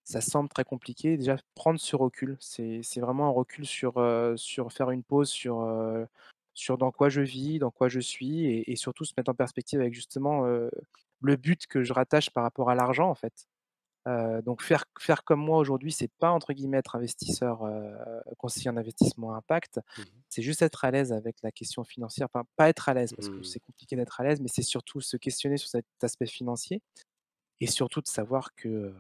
Ça semble très compliqué. Déjà, prendre ce recul, c'est vraiment un recul sur faire une pause sur dans quoi je vis, dans quoi je suis et surtout se mettre en perspective avec justement, le but que je rattache par rapport à l'argent, en fait. Donc faire comme moi aujourd'hui, c'est pas entre guillemets être investisseur, conseiller en investissement à impact. Mmh. C'est juste être à l'aise avec la question financière, enfin pas être à l'aise parce que Mmh. c'est compliqué d'être à l'aise, mais c'est surtout se questionner sur cet aspect financier et surtout de savoir que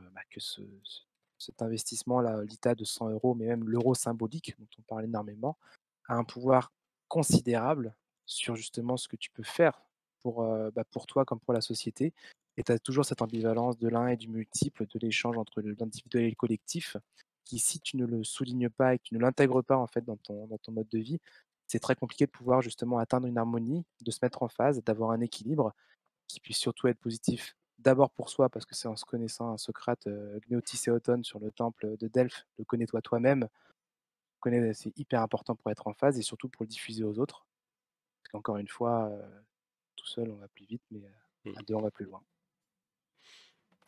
cet investissement-là, l'ITA de 100 euros, mais même l'euro symbolique dont on parle énormément, a un pouvoir considérable sur justement ce que tu peux faire pour toi comme pour la société et tu as toujours cette ambivalence de l'un et du multiple, de l'échange entre l'individuel et le collectif, qui si tu ne le soulignes pas et que tu ne l'intègres pas en fait dans ton mode de vie, c'est très compliqué de pouvoir justement atteindre une harmonie, de se mettre en phase, d'avoir un équilibre qui puisse surtout être positif. D'abord pour soi, parce que c'est en se connaissant, un Socrate, Gnéotis sur le temple de Delphes, le connais-toi toi-même, c'est hyper important pour être en phase et surtout pour le diffuser aux autres. Parce qu'encore une fois, tout seul, on va plus vite, mais à Mmh. 2 on va plus loin.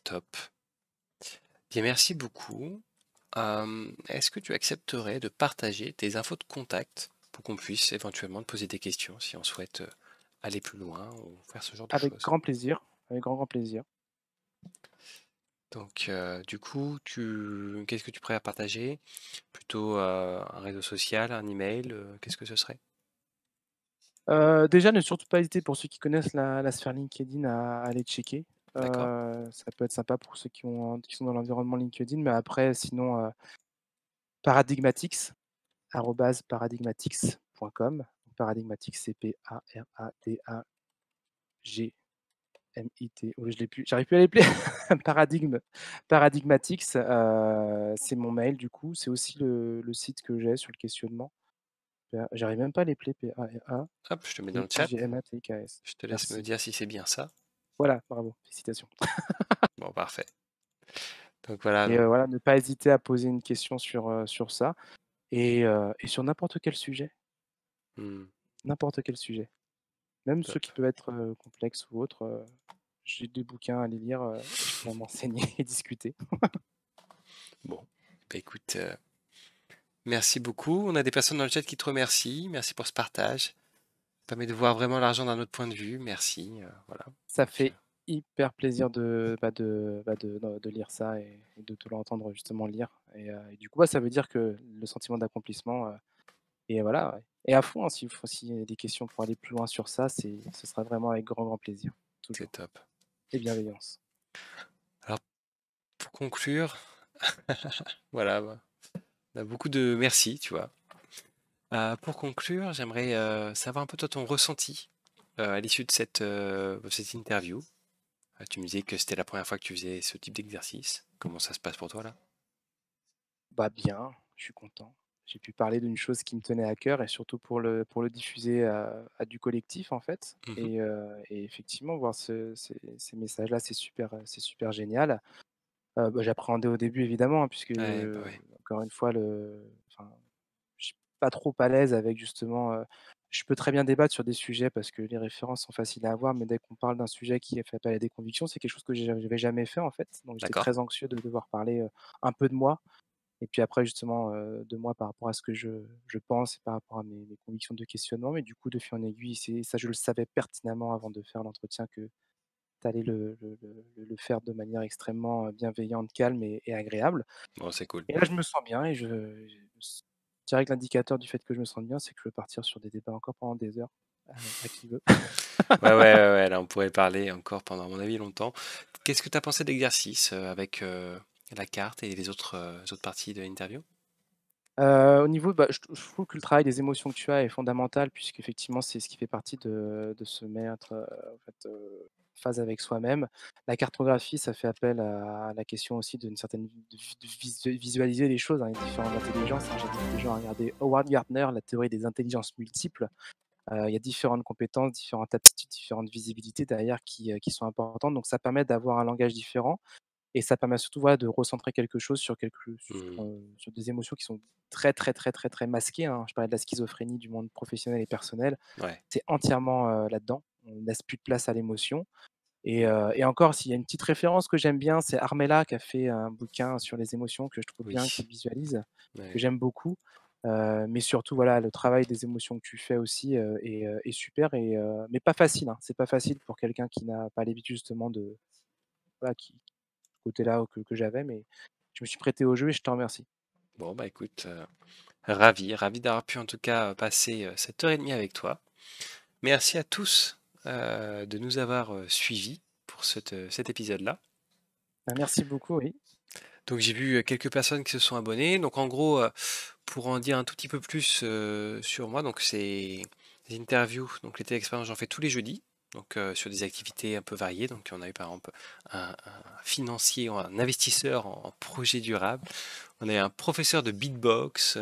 Top. Bien, merci beaucoup. Est-ce que tu accepterais de partager tes infos de contact pour qu'on puisse éventuellement te poser des questions si on souhaite, aller plus loin ou faire ce genre de Avec choses? grand plaisir, avec grand, grand plaisir. Donc, du coup, tu qu'est-ce que tu préfères partager? Plutôt, un réseau social, un email, qu'est-ce que ce serait? Déjà, ne surtout pas hésiter pour ceux qui connaissent la sphère LinkedIn à aller checker. D'accord. Ça peut être sympa pour ceux qui sont dans l'environnement LinkedIn, mais après sinon, Paradigmatix, @paradigmatix.com. Paradigmatix, c'est Paradigmit. Oh, je l'ai plus, j'arrive plus à l'épeler. Paradigme, Paradigmatix, c'est mon mail du coup, c'est aussi le site que j'ai sur le questionnement. J'arrive même pas à les player, P-A-R-A, Hop, je te mets dans et le chat. I-G-M-A-T-I-K-S. Je te laisse me Merci. dire si c'est bien ça. Voilà, bravo, félicitations. Bon, parfait. Donc voilà, Et donc. voilà, ne pas hésiter à poser une question sur ça et sur n'importe quel sujet, Hmm, n'importe quel sujet. Même ceux top. qui peuvent être, complexes ou autres, j'ai des bouquins à les lire, et je pourrais m'enseigner et discuter. Bon, bah écoute, merci beaucoup. On a des personnes dans le chat qui te remercient. Merci pour ce partage. Ça permet de voir vraiment l'argent d'un autre point de vue. Merci. Voilà. Ça Donc, fait hyper plaisir de lire ça et de te l'entendre justement lire et du coup, ça veut dire que le sentiment d'accomplissement, et voilà, ouais, et à fond, hein, s'il y a des questions pour aller plus loin sur ça, ce sera vraiment avec grand, grand plaisir, c'est toujours, top. et bienveillance. Alors, pour conclure, voilà, bah, on a beaucoup de merci, tu vois. Pour conclure, j'aimerais savoir un peu toi ton ressenti à l'issue de cette interview. Tu me disais que c'était la première fois que tu faisais ce type d'exercice. Comment ça se passe pour toi là? Bah, bien, je suis content. J'ai pu parler d'une chose qui me tenait à cœur et surtout pour le diffuser à du collectif, en fait, Mhm. et effectivement voir ces messages-là, c'est super génial. Bah, j'appréhendais au début évidemment, hein, puisque, Ouais, bah ouais. encore une fois, enfin, je suis pas trop à l'aise avec justement, je peux très bien débattre sur des sujets parce que les références sont faciles à avoir, mais dès qu'on parle d'un sujet qui fait appel à des convictions, c'est quelque chose que j'avais jamais fait, en fait. Donc j'étais D'accord. très anxieux de devoir parler, un peu de moi et puis après justement, de moi par rapport à ce que je pense et par rapport à mes convictions de questionnement. Mais du coup, de fil en aiguille, c'est ça, je le savais pertinemment avant de faire l'entretien, que tu allais le faire de manière extrêmement, bienveillante, calme et agréable. Bon, c'est cool. Et là, je me sens bien et je dirais que l'indicateur du fait que je me sente bien, c'est que je peux partir sur des débats encore pendant des heures, à qui veut. Ouais, ouais, ouais, ouais, là on pourrait parler encore pendant, à mon avis, longtemps. Qu'est-ce que tu as pensé de l'exercice avec la carte et les autres parties de l'interview? Au niveau, bah, je trouve que le travail des émotions que tu as est fondamental puisqu'effectivement, c'est ce qui fait partie de se mettre, en fait, phase avec soi-même. La cartographie, ça fait appel à la question aussi d'une certaine de visualiser les choses, hein, les différentes intelligences, hein. J'invite les gens à regarder Howard Gardner, la théorie des intelligences multiples. Il y a différentes compétences, différentes aptitudes, différentes visibilités derrière qui sont importantes. Donc ça permet d'avoir un langage différent et ça permet surtout, voilà, de recentrer quelque chose Hmm, sur des émotions qui sont très, très, très, très, très masquées, hein. Je parlais de la schizophrénie du monde professionnel et personnel. ouais. C'est entièrement, là-dedans. On ne laisse plus de place à l'émotion Hmm, et encore, s'il y a une petite référence que j'aime bien, c'est Armella qui a fait un bouquin sur les émotions que je trouve bien, qui oui. visualise, que Ouais. j'aime beaucoup. Mais surtout, voilà, le travail des émotions que tu fais aussi, est super mais pas facile, hein. C'est pas facile pour quelqu'un qui n'a pas l'habitude justement de voilà, qui côté-là que j'avais, mais je me suis prêté au jeu et je te remercie. Bon, bah écoute, ravi d'avoir pu en tout cas passer cette heure et demie avec toi. Merci à tous de nous avoir suivis pour cet épisode-là. Bah, merci beaucoup, oui. Donc j'ai vu quelques personnes qui se sont abonnées. Donc en gros, pour en dire un tout petit peu plus sur moi, donc c'est des interviews, donc les téléexpériences, j'en fais tous les jeudis, donc sur des activités un peu variées. Donc on a eu par exemple un financier, un investisseur en projet durable. On a eu un professeur de beatbox,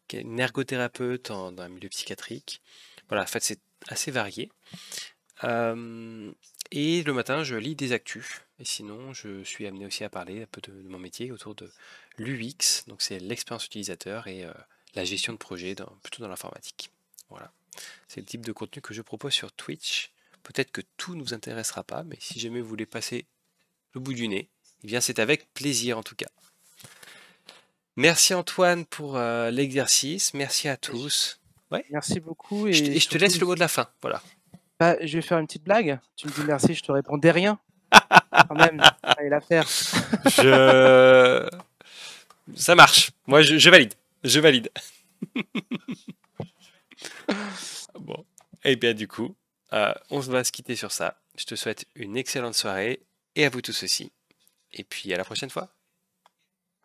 qui est une ergothérapeute dans un milieu psychiatrique. Voilà, en fait c'est assez varié. Euh, et le matin, je lis des actus. Et sinon, je suis amené aussi à parler un peu de mon métier autour de l'UX, donc c'est l'expérience utilisateur et la gestion de projet, plutôt dans l'informatique. Voilà, c'est le type de contenu que je propose sur Twitch. Peut-être que tout ne vous intéressera pas, mais si jamais vous voulez passer le bout du nez, eh bien c'est avec plaisir en tout cas. Merci Antoine pour l'exercice, merci à Et j tous. Ouais, Merci beaucoup je te, et et je te surtout, laisse le mot de la fin. Voilà. bah, je vais faire une petite blague. Tu me dis merci, je te répondais rien, quand même, fallait la faire. Je Ça marche. Moi, je valide. Je valide. Bon. Et bien, du coup, on va se quitter sur ça. Je te souhaite une excellente soirée et à vous tous aussi. Et puis, à la prochaine fois.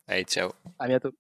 Allez, ciao. À bientôt.